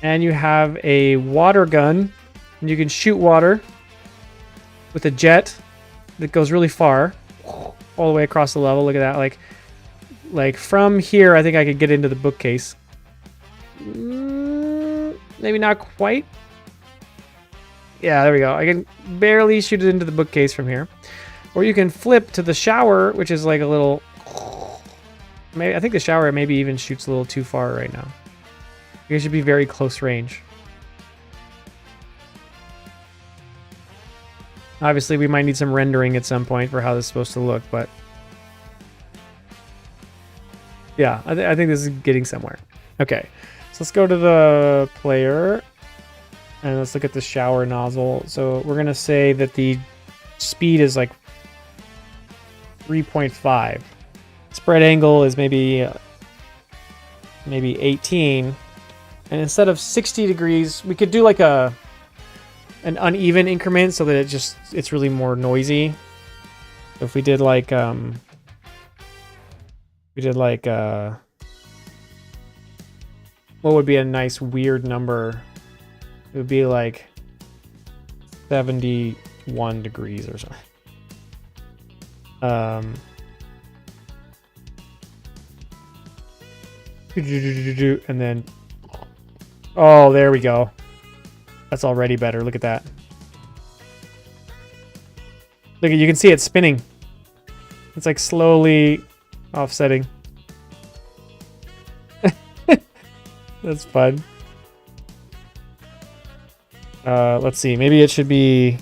And you have a water gun, and you can shoot water with a jet that goes really far, all the way across the level. Look at that. Like from here, I think I could get into the bookcase. Maybe not quite. Yeah, there we go. I can barely shoot it into the bookcase from here. Or you can flip to the shower, which is like a little... Maybe I think the shower maybe even shoots a little too far right now. It should be very close range. Obviously, we might need some rendering at some point for how this is supposed to look, but... Yeah, I think this is getting somewhere. Okay, so let's go to the player. And let's look at the shower nozzle. So we're going to say that the speed is like 3.5. Spread angle is maybe 18. And instead of 60 degrees, we could do like an uneven increment so that it's really more noisy. So if we did like what would be a nice weird number? It would be like 71 degrees or something. And then, oh, there we go. That's already better. Look at that. Look, you can see it spinning. It's like slowly offsetting. That's fun. Let's see. Maybe it should be...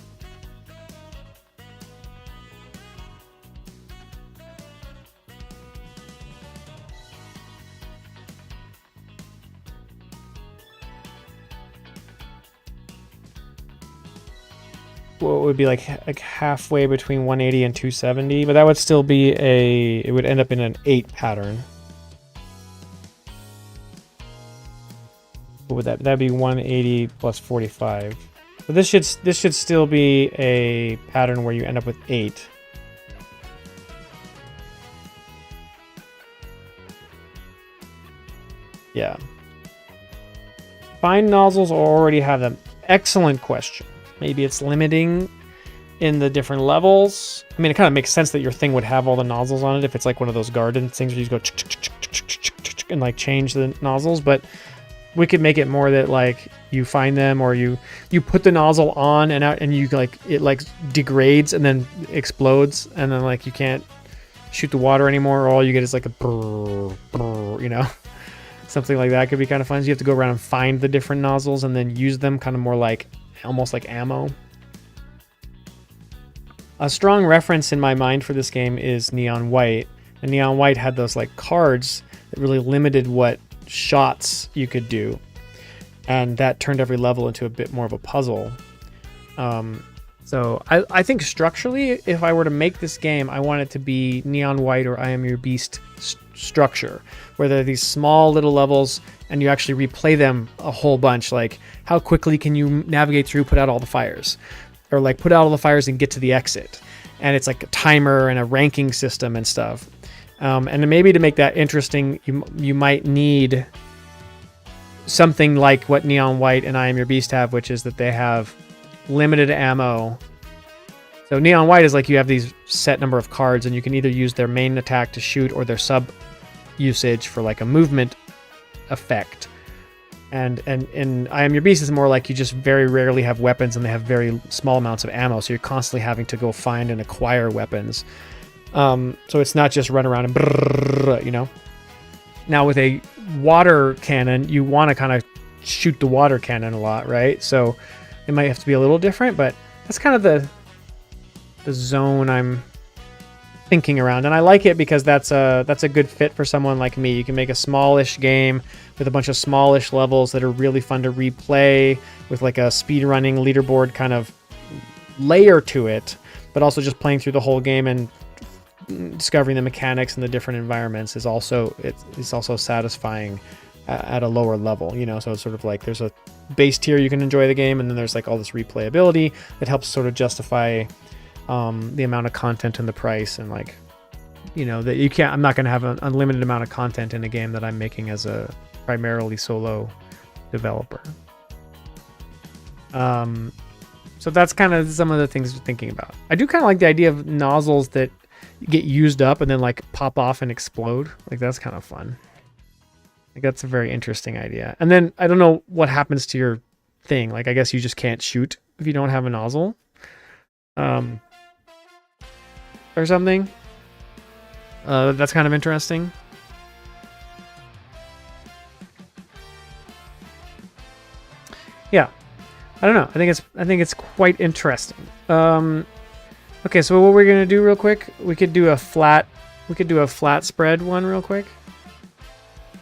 What would be like halfway between 180 and 270, but that would still be it would end up in an 8 pattern. What would that'd be 180 plus 45. So this should still be a pattern where you end up with 8. Yeah. Find nozzles or already have them. Excellent question. Maybe it's limiting in the different levels. I mean, it kind of makes sense that your thing would have all the nozzles on it if it's like one of those garden things where you just go and like change the nozzles, but we could make it more that like you find them or you put the nozzle on and out and you like it like degrades and then explodes and then like you can't shoot the water anymore, or all you get is like a brrr, brrr, you know. Something like that could be kind of fun. So you have to go around and find the different nozzles and then use them kind of more like almost like ammo. A strong reference in my mind for this game is Neon White. And Neon White had those like cards that really limited what shots you could do. And that turned every level into a bit more of a puzzle. So I think structurally, if I were to make this game, I want it to be Neon White or I Am Your Beast structure, where there are these small little levels and you actually replay them a whole bunch. Like, how quickly can you navigate through, put out all the fires? Or like put out all the fires and get to the exit. And it's like a timer and a ranking system and stuff. And then maybe to make that interesting, you might need something like what Neon White and I Am Your Beast have, which is that they have limited ammo. So Neon White is like you have these set number of cards and you can either use their main attack to shoot or their sub usage for like a movement effect. And in I Am Your Beast is more like you just very rarely have weapons and they have very small amounts of ammo, so you're constantly having to go find and acquire weapons. So it's not just run around and brrr, you know. Now with a water cannon, you want to kind of shoot the water cannon a lot, right? So it might have to be a little different, but that's kind of the zone I'm thinking around, and I like it because that's a good fit for someone like me. You can make a smallish game with a bunch of smallish levels that are really fun to replay with like a speedrunning leaderboard kind of layer to it, but also just playing through the whole game and discovering the mechanics and the different environments is also satisfying at a lower level, you know. So it's sort of like there's a base tier you can enjoy the game, and then there's like all this replayability that helps sort of justify the amount of content and the price, and like, you know, that you can't. I'm not going to have an unlimited amount of content in a game that I'm making as a primarily solo developer. So that's kind of some of the things we're thinking about. I do kind of like the idea of nozzles that get used up and then like pop off and explode. Like that's kind of fun. Like that's a very interesting idea. And then I don't know what happens to your thing. Like I guess you just can't shoot if you don't have a nozzle. Or something. That's kind of interesting. Yeah. I don't know. I think it's quite interesting. Okay, so what we're gonna do real quick, we could do a flat spread one real quick.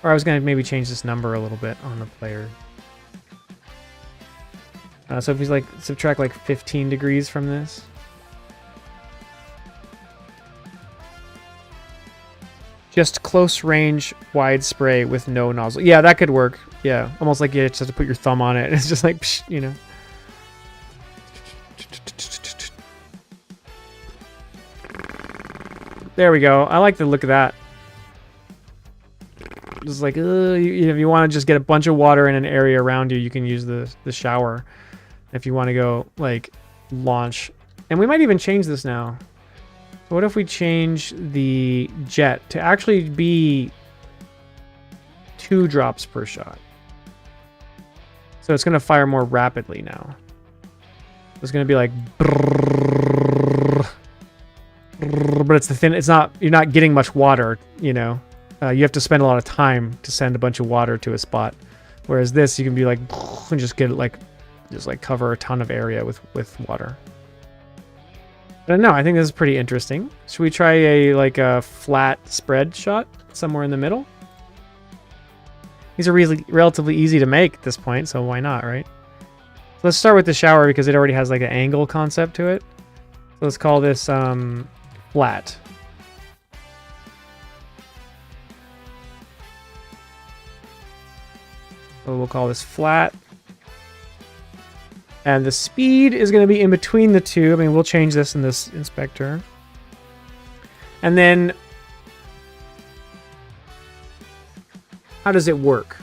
Or I was gonna maybe change this number a little bit on the player. So if he's like subtract like 15 degrees from this. Just close range wide spray with no nozzle. Yeah, that could work. Yeah, almost like you just have to put your thumb on it. And it's just like, psh, you know. There we go. I like the look of that. Just like, if you want to just get a bunch of water in an area around you, you can use the shower. If you want to go like launch, and we might even change this now. So what if we change the jet to actually be 2 drops per shot? So it's going to fire more rapidly now. It's going to be like, brrr, brrr, but it's the thin. It's not. You're not getting much water. You know, you have to spend a lot of time to send a bunch of water to a spot. Whereas this, you can be like, and just get it like, just like cover a ton of area with water. But no, I think this is pretty interesting. Should we try a flat spread shot somewhere in the middle? These are really relatively easy to make at this point, so why not, right? So let's start with the shower because it already has like an angle concept to it. So let's call this flat. So we'll call this flat. And the speed is going to be in between the two. I mean, we'll change this in this inspector. And then, how does it work?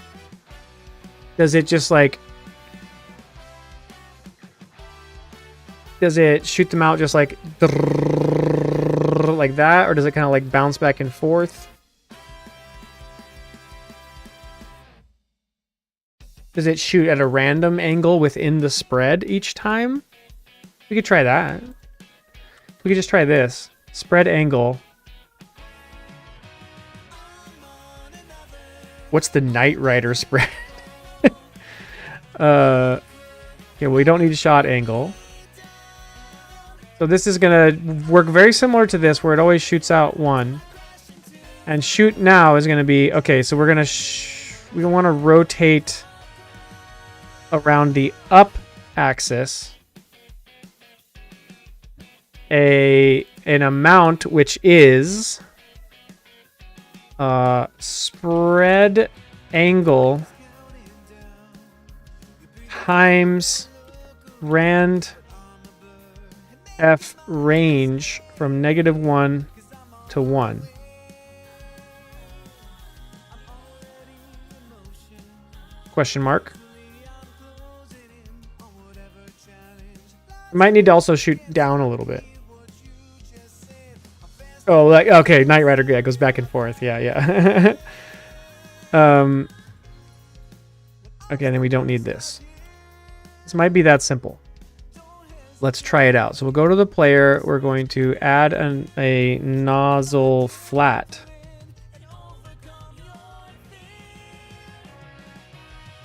Does it just like, does it shoot them out just like that? Or does it kind of like bounce back and forth? Does it shoot at a random angle within the spread each time? We could try that. We could just try this. Spread angle. What's the Knight Rider spread? Yeah, well, we don't need a shot angle. So this is going to work very similar to this, where it always shoots out 1. And shoot now is going to be... Okay, so we're going to... we want to rotate around the up axis an amount which is spread angle times rand f range from -1 to 1. Question mark. Might need to also shoot down a little bit. Oh, like, okay, Knight Rider, yeah, goes back and forth. Yeah, yeah. Okay, then we don't need this. This might be that simple. Let's try it out. So we'll go to the player. We're going to add a nozzle flat.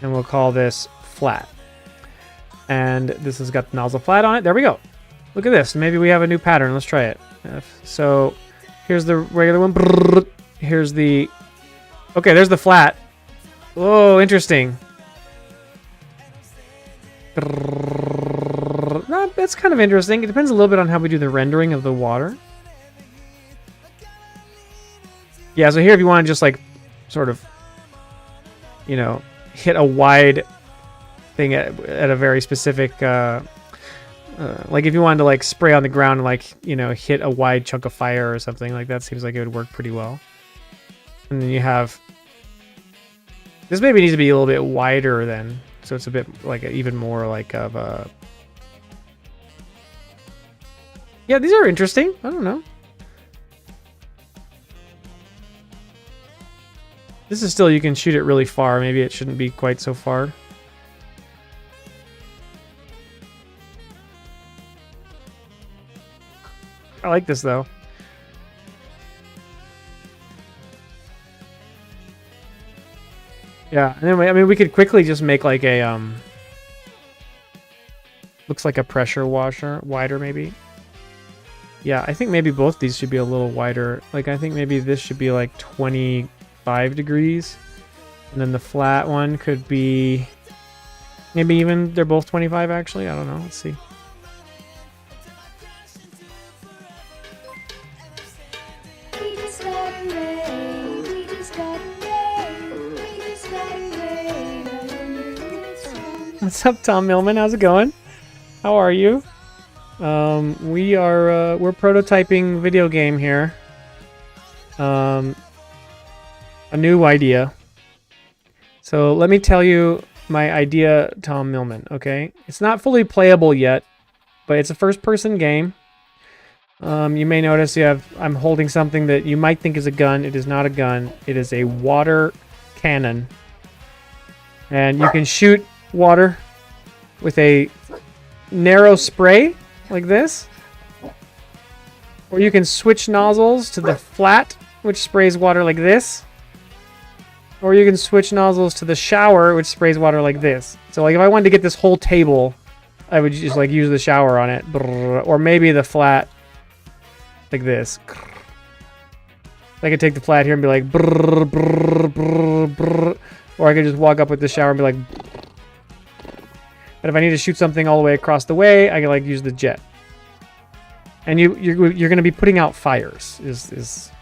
And we'll call this flat. And this has got the nozzle flat on it. There we go. Look at this. Maybe we have a new pattern. Let's try it. So here's the regular one. Here's the... Okay, there's the flat. Oh, interesting. That's kind of interesting. It depends a little bit on how we do the rendering of the water. Yeah, so here if you want to just like sort of, you know, hit a wide thing at a very specific, like if you wanted to like spray on the ground and like, you know, hit a wide chunk of fire or something like that, seems like it would work pretty well. And then you have, this maybe needs to be a little bit wider then, so it's a bit like even more like of a, yeah, these are interesting. I don't know. This is still, you can shoot it really far. Maybe it shouldn't be quite so far. I like this though. Yeah, and then I mean we could quickly just make like a looks like a pressure washer, wider maybe. Yeah, I think maybe both these should be a little wider. Like I think maybe this should be like 25 degrees. And then the flat one could be maybe even they're both 25 actually. I don't know. Let's see. What's up, Tom Millman? How's it going? How are you? We're prototyping video game here. A new idea. So let me tell you my idea, Tom Millman. Okay, it's not fully playable yet, but it's a first-person game. You may notice I'm holding something that you might think is a gun. It is not a gun. It is a water cannon, and you can shoot water with a narrow spray like this, or you can switch nozzles to the flat, which sprays water like this, or you can switch nozzles to the shower, which sprays water like this. So like if I wanted to get this whole table, I would just like use the shower on it, or maybe the flat like this. I could take the flat here and be like brrr, brrr, brrr, brrr. Or I could just walk up with the shower and be like. But if I need to shoot something all the way across the way, I can like use the jet. And you're going to be putting out fires is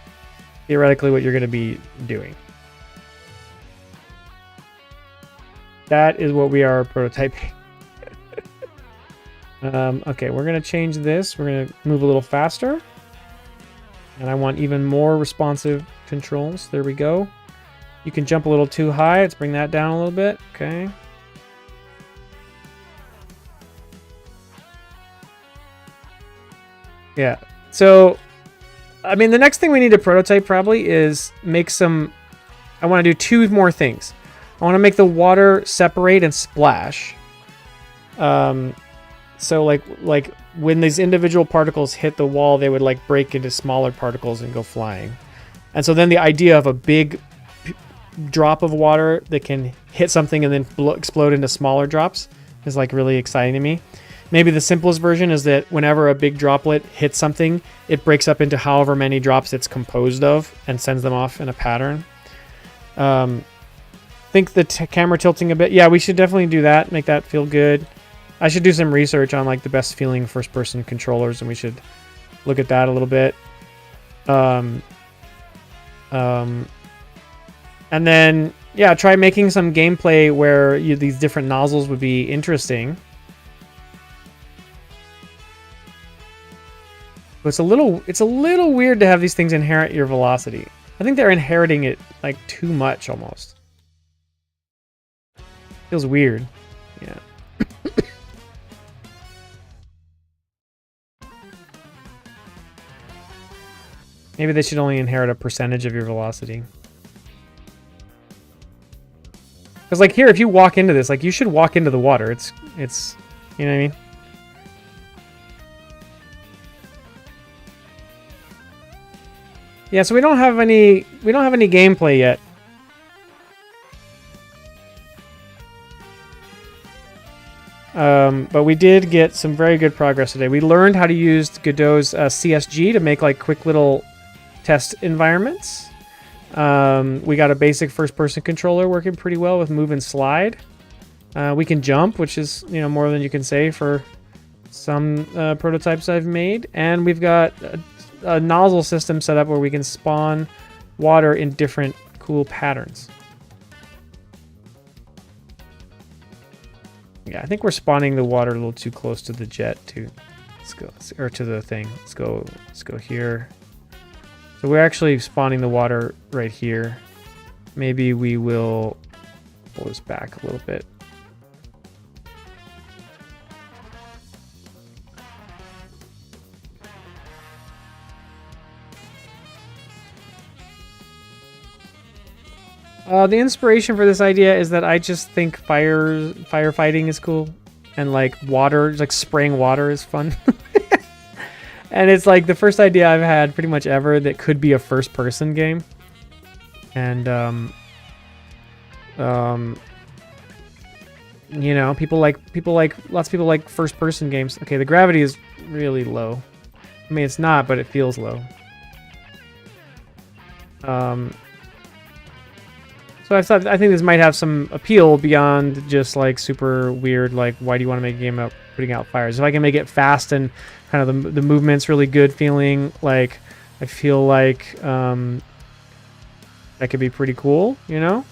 theoretically what you're going to be doing. That is what we are prototyping. Okay, we're going to change this. We're going to move a little faster. And I want even more responsive controls. There we go. You can jump a little too high. Let's bring that down a little bit. Okay. Yeah. So, I mean, the next thing we need to prototype probably is make some... I want to do two more things. I want to make the water separate and splash. So like when these individual particles hit the wall, they would like break into smaller particles and go flying. And so then the idea of a big drop of water that can hit something and then explode into smaller drops is like really exciting to me. Maybe the simplest version is that whenever a big droplet hits something, it breaks up into however many drops it's composed of and sends them off in a pattern. Think the camera tilting a bit. Yeah, we should definitely do that. Make that feel good. I should do some research on like the best feeling first-person controllers, and we should look at that a little bit. And then, yeah, try making some gameplay where these different nozzles would be interesting. But it's a little weird to have these things inherit your velocity. I think they're inheriting it like too much almost. Feels weird. Yeah. Maybe they should only inherit a percentage of your velocity. Because like here, if you walk into this, like you should walk into the water. It's you know what I mean? Yeah, so we don't have any gameplay yet. But we did get some very good progress today. We learned how to use Godot's CSG to make like quick little test environments. We got a basic first-person controller working pretty well with move and slide. We can jump, which is more than you can say for some prototypes I've made, and we've got a nozzle system set up where we can spawn water in different cool patterns. Yeah, I think we're spawning the water a little too close to the jet too. Let's go, or to the thing. Let's go here. So we're actually spawning the water right here. Maybe we will pull this back a little bit. The inspiration for this idea is that I just think firefighting is cool, and like water, like spraying water is fun. And it's like the first idea I've had pretty much ever that could be a first-person game. And you know, lots of people like first-person games. Okay, the gravity is really low. I mean, it's not, but it feels low. So I think this might have some appeal beyond just like super weird, like why do you want to make a game about putting out fires? If I can make it fast and kind of the movement's really good feeling, like I feel like that could be pretty cool, you know?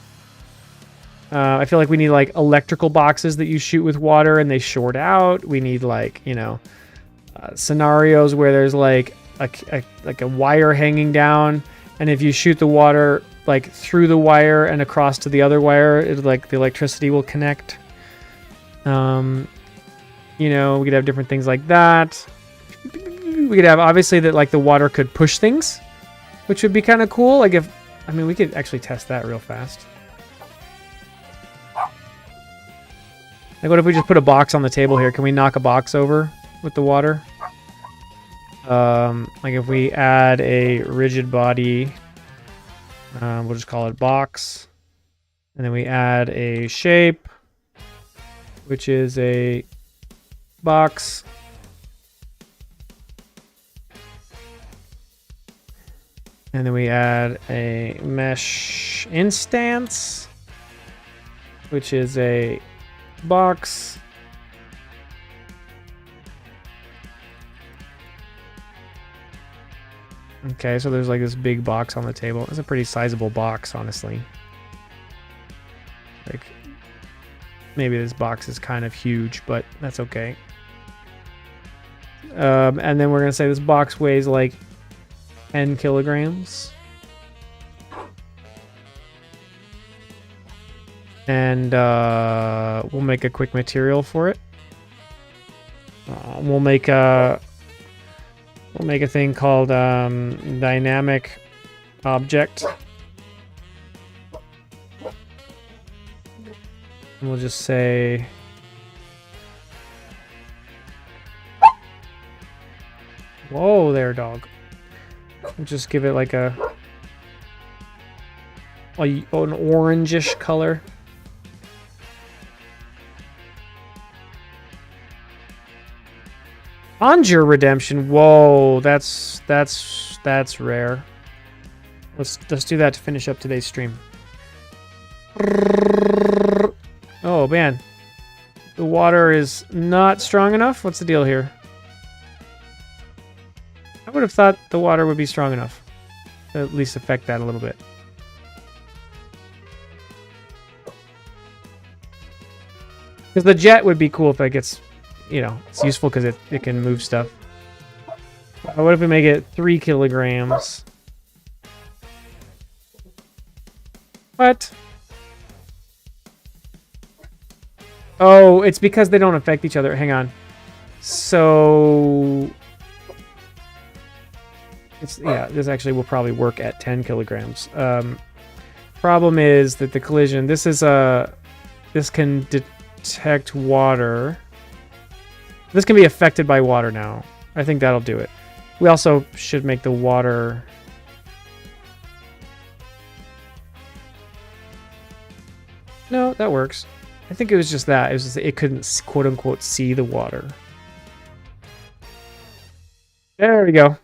I feel like we need like electrical boxes that you shoot with water and they short out. We need like, you know, scenarios where there's like a wire hanging down, and if you shoot the water like through the wire and across to the other wire, it like the electricity will connect. You know, we could have different things like that. We could have obviously that like the water could push things, which would be kind of cool. Like I mean, we could actually test that real fast. Like what if we just put a box on the table here? Can we knock a box over with the water? Like if we add a rigid body, we'll just call it box. And then we add a shape, which is a box. And then we add a mesh instance, which is a box. Okay, so there's like this big box on the table. It's a pretty sizable box, honestly. Like, maybe this box is kind of huge, but that's okay. And then we're gonna say this box weighs like 10 kilograms. And we'll make a quick material for it. We'll make a thing called dynamic object. And we'll just say whoa there, dog. We'll just give it like an orangish color. Conjure redemption. Whoa, that's rare. Let's do that to finish up today's stream. Oh man, the water is not strong enough. What's the deal here? I would have thought the water would be strong enough to at least affect that a little bit. Because the jet would be cool if it gets, you know, it's useful because it can move stuff. What if we make it 3 kilograms? What? Oh, it's because they don't affect each other. Hang on. So this actually will probably work at 10 kilograms. Problem is that the collision, this can detect water. This can be affected by water now. I think that'll do it. We also should make the water... No, that works. I think it was just that. It was just it couldn't quote-unquote see the water. There we go.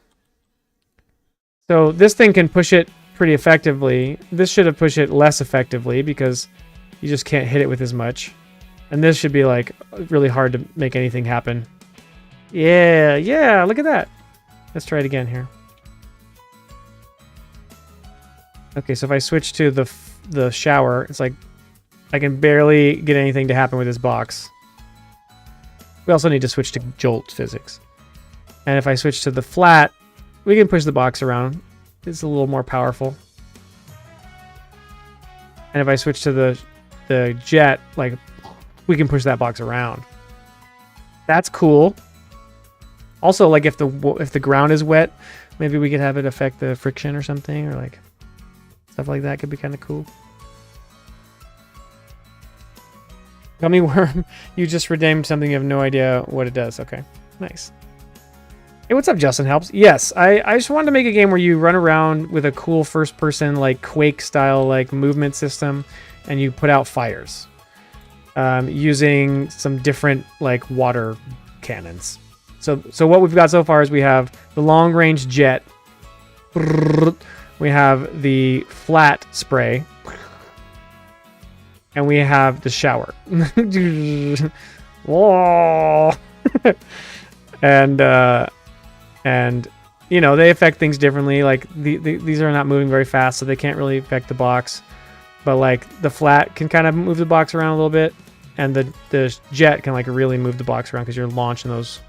So this thing can push it pretty effectively. This should have pushed it less effectively because you just can't hit it with as much. And this should be like really hard to make anything happen. Yeah, look at that. Let's try it again here. Okay, so if I switch to the shower, it's like I can barely get anything to happen with this box. We also need to switch to jolt physics. And if I switch to the flat, we can push the box around. It's a little more powerful. And if I switch to the jet, like, we can push that box around. That's cool. Also, like, if the ground is wet, maybe we could have it affect the friction or something, or like stuff like that could be kind of cool. Gummy worm, you just redeemed something, you have no idea what it does. Okay, nice. Hey, what's up, Justin Helps? Yes, I just wanted to make a game where you run around with a cool first-person, like, Quake-style, like, movement system, and you put out fires. Using some different, like, water cannons. So what we've got so far is we have the long-range jet. We have the flat spray. And we have the shower. and you know, they affect things differently. Like these are not moving very fast, so they can't really affect the box. But like the flat can kind of move the box around a little bit, and the jet can like really move the box around because you're launching those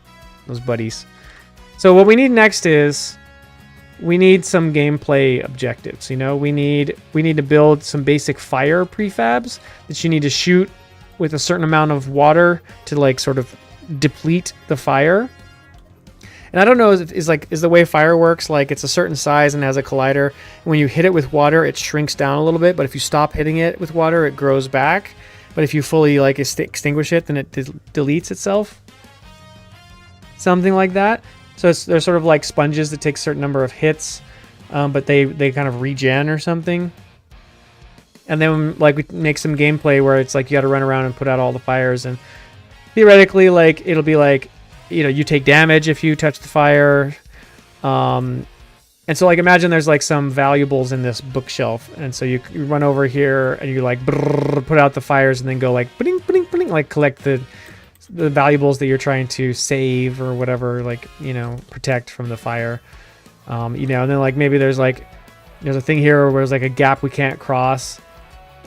buddies. So what we need next is we need some gameplay objectives. You know, we need to build some basic fire prefabs that you need to shoot with a certain amount of water to like sort of deplete the fire. And I don't know, is the way fire works, like it's a certain size and has a collider. And when you hit it with water, it shrinks down a little bit, but if you stop hitting it with water, it grows back. But if you fully like extinguish it, then it deletes itself. Something like that. So they're sort of like sponges that take a certain number of hits, but they kind of regen or something. And then like we make some gameplay where it's like you got to run around and put out all the fires, and theoretically like it'll be like, you know, you take damage if you touch the fire. And so like imagine there's like some valuables in this bookshelf, and so you run over here and you like put out the fires and then go like bling, bling, bling, like collect the valuables that you're trying to save or whatever, like, you know, protect from the fire. You know, and then like maybe there's a thing here where there's like a gap we can't cross,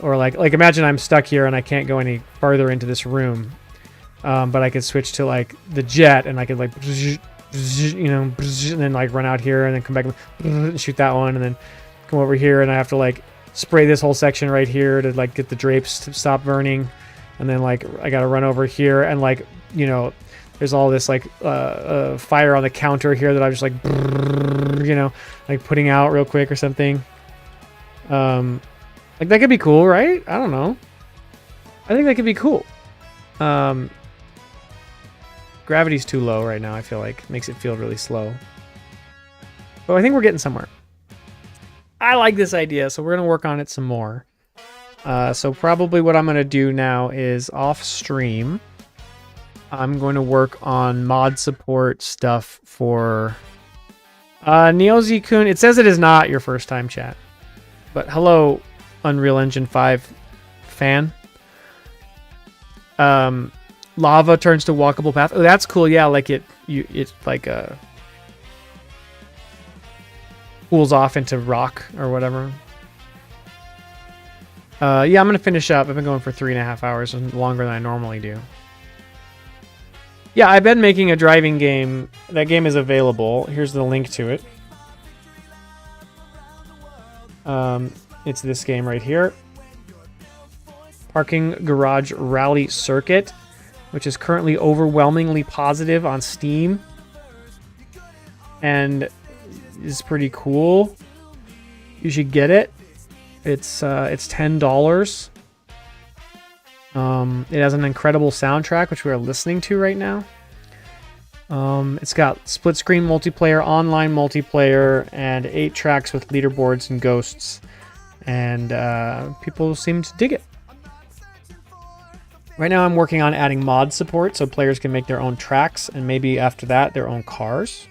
or like imagine I'm stuck here and I can't go any farther into this room, but I could switch to like the jet and I could like, you know, and then like run out here and then come back and shoot that one and then come over here, and I have to like spray this whole section right here to like get the drapes to stop burning. And then like I gotta run over here and like, you know, there's all this like fire on the counter here that I'm just like, you know, like putting out real quick or something. Like that could be cool, right? I don't know. I think that could be cool. Gravity's too low right now, I feel like. Makes it feel really slow. But I think we're getting somewhere. I like this idea, so we're gonna work on it some more. So probably what I'm going to do now is off stream, I'm going to work on mod support stuff for NeoZ-kun. It says it is not your first time, chat. But hello, Unreal Engine 5 fan. Lava turns to walkable path. Oh, that's cool. Yeah, like it like cools off into rock or whatever. Yeah, I'm going to finish up. I've been going for 3.5 hours, longer than I normally do. Yeah, I've been making a driving game. That game is available. Here's the link to it. It's this game right here. Parking Garage Rally Circuit, which is currently overwhelmingly positive on Steam. And is pretty cool. You should get it. It's $10. It has an incredible soundtrack, which we are listening to right now. It's got split screen multiplayer, online multiplayer, and 8 tracks with leaderboards and ghosts. And people seem to dig it. Right now I'm working on adding mod support so players can make their own tracks, and maybe after that their own cars.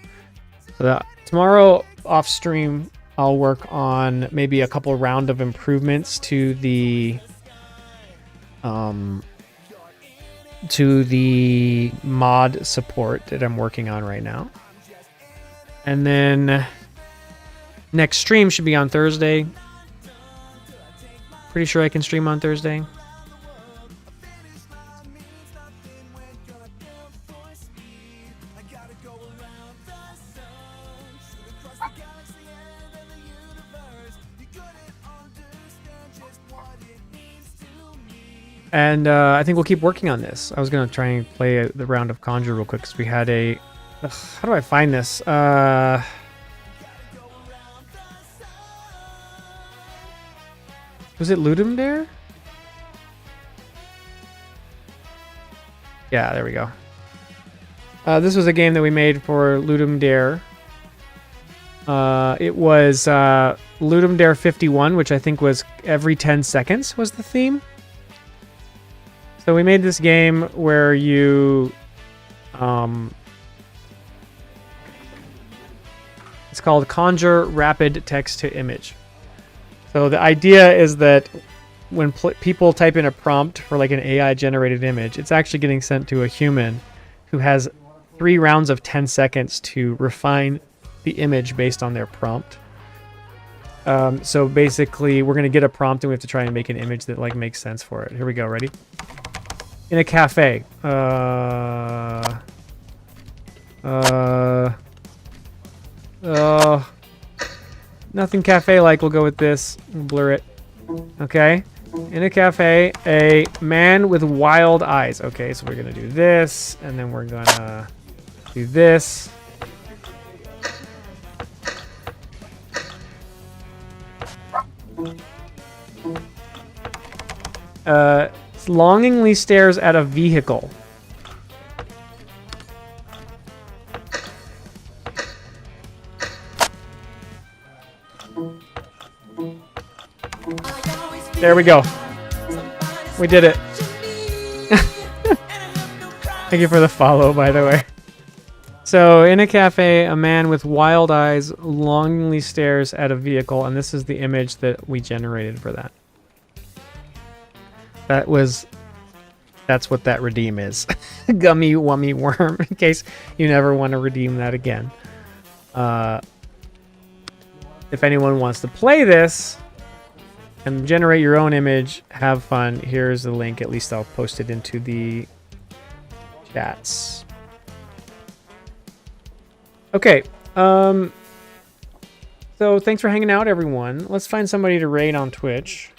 So tomorrow off stream I'll work on maybe a couple round of improvements to the mod support that I'm working on right now. And then next stream should be on Thursday. Pretty sure I can stream on Thursday. And I think we'll keep working on this. I was going to try and play the round of Conjure real quick because we had a... Ugh, how do I find this? Was it Ludum Dare? Yeah, there we go. This was a game that we made for Ludum Dare. It was Ludum Dare 51, which I think was every 10 seconds was the theme. So we made this game where you... it's called Conjure Rapid Text to Image. So the idea is that when people type in a prompt for like an AI generated image, it's actually getting sent to a human who has 3 rounds of 10 seconds to refine the image based on their prompt. So basically we're going to get a prompt and we have to try and make an image that like makes sense for it. Here we go. Ready? In a cafe. Nothing cafe-like. We'll go with this. We'll blur it. Okay. In a cafe, a man with wild eyes. Okay, so we're going to do this, and then we're going to do this. Longingly stares at a vehicle. There we go. We did it. Thank you for the follow, by the way. So, in a cafe, a man with wild eyes longingly stares at a vehicle, and this is the image that we generated for that. That's what that redeem is. Gummy wummy worm, in case you never want to redeem that again. If anyone wants to play this and generate your own image, have fun. Here's the link. At least I'll post it into the chats. Okay. So thanks for hanging out, everyone. Let's find somebody to raid on Twitch.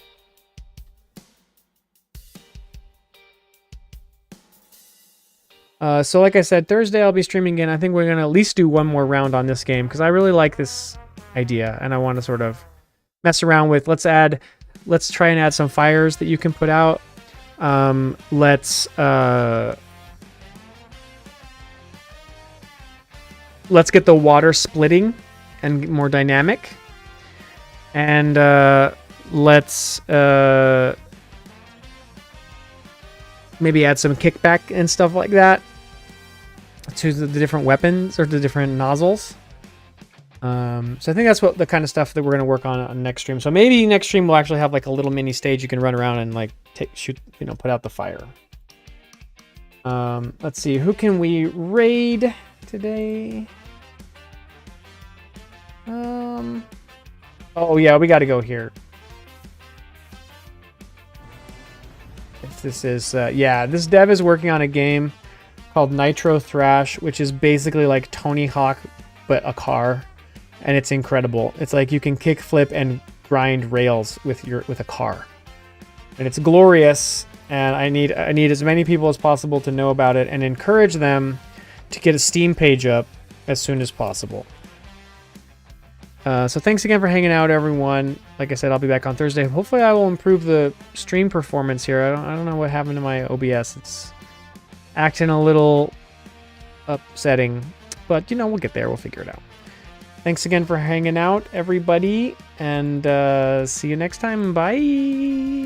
So like I said, Thursday I'll be streaming again. I think we're going to at least do one more round on this game because I really like this idea and I want to sort of mess around with. Let's try and add some fires that you can put out. Let's get the water splitting and more dynamic. And let's maybe add some kickback and stuff like that to the different weapons or the different nozzles. So I think that's what the kind of stuff that we're going to work on next stream. So maybe next stream we'll actually have like a little mini stage you can run around and like put out the fire. Let's see, who can we raid today? Oh yeah, we got to go here. If this is this dev is working on a game called Nitro Thrash, which is basically like Tony Hawk but a car, and it's incredible. It's like you can kick flip and grind rails with a car, and it's glorious. And I need as many people as possible to know about it and encourage them to get a Steam page up as soon as possible. So thanks again for hanging out, everyone. Like I said, I'll be back on Thursday. Hopefully I will improve the stream performance here. I don't know what happened to my OBS. It's acting a little upsetting, but we'll get there. We'll figure it out. Thanks again for hanging out, everybody, and see you next time. Bye.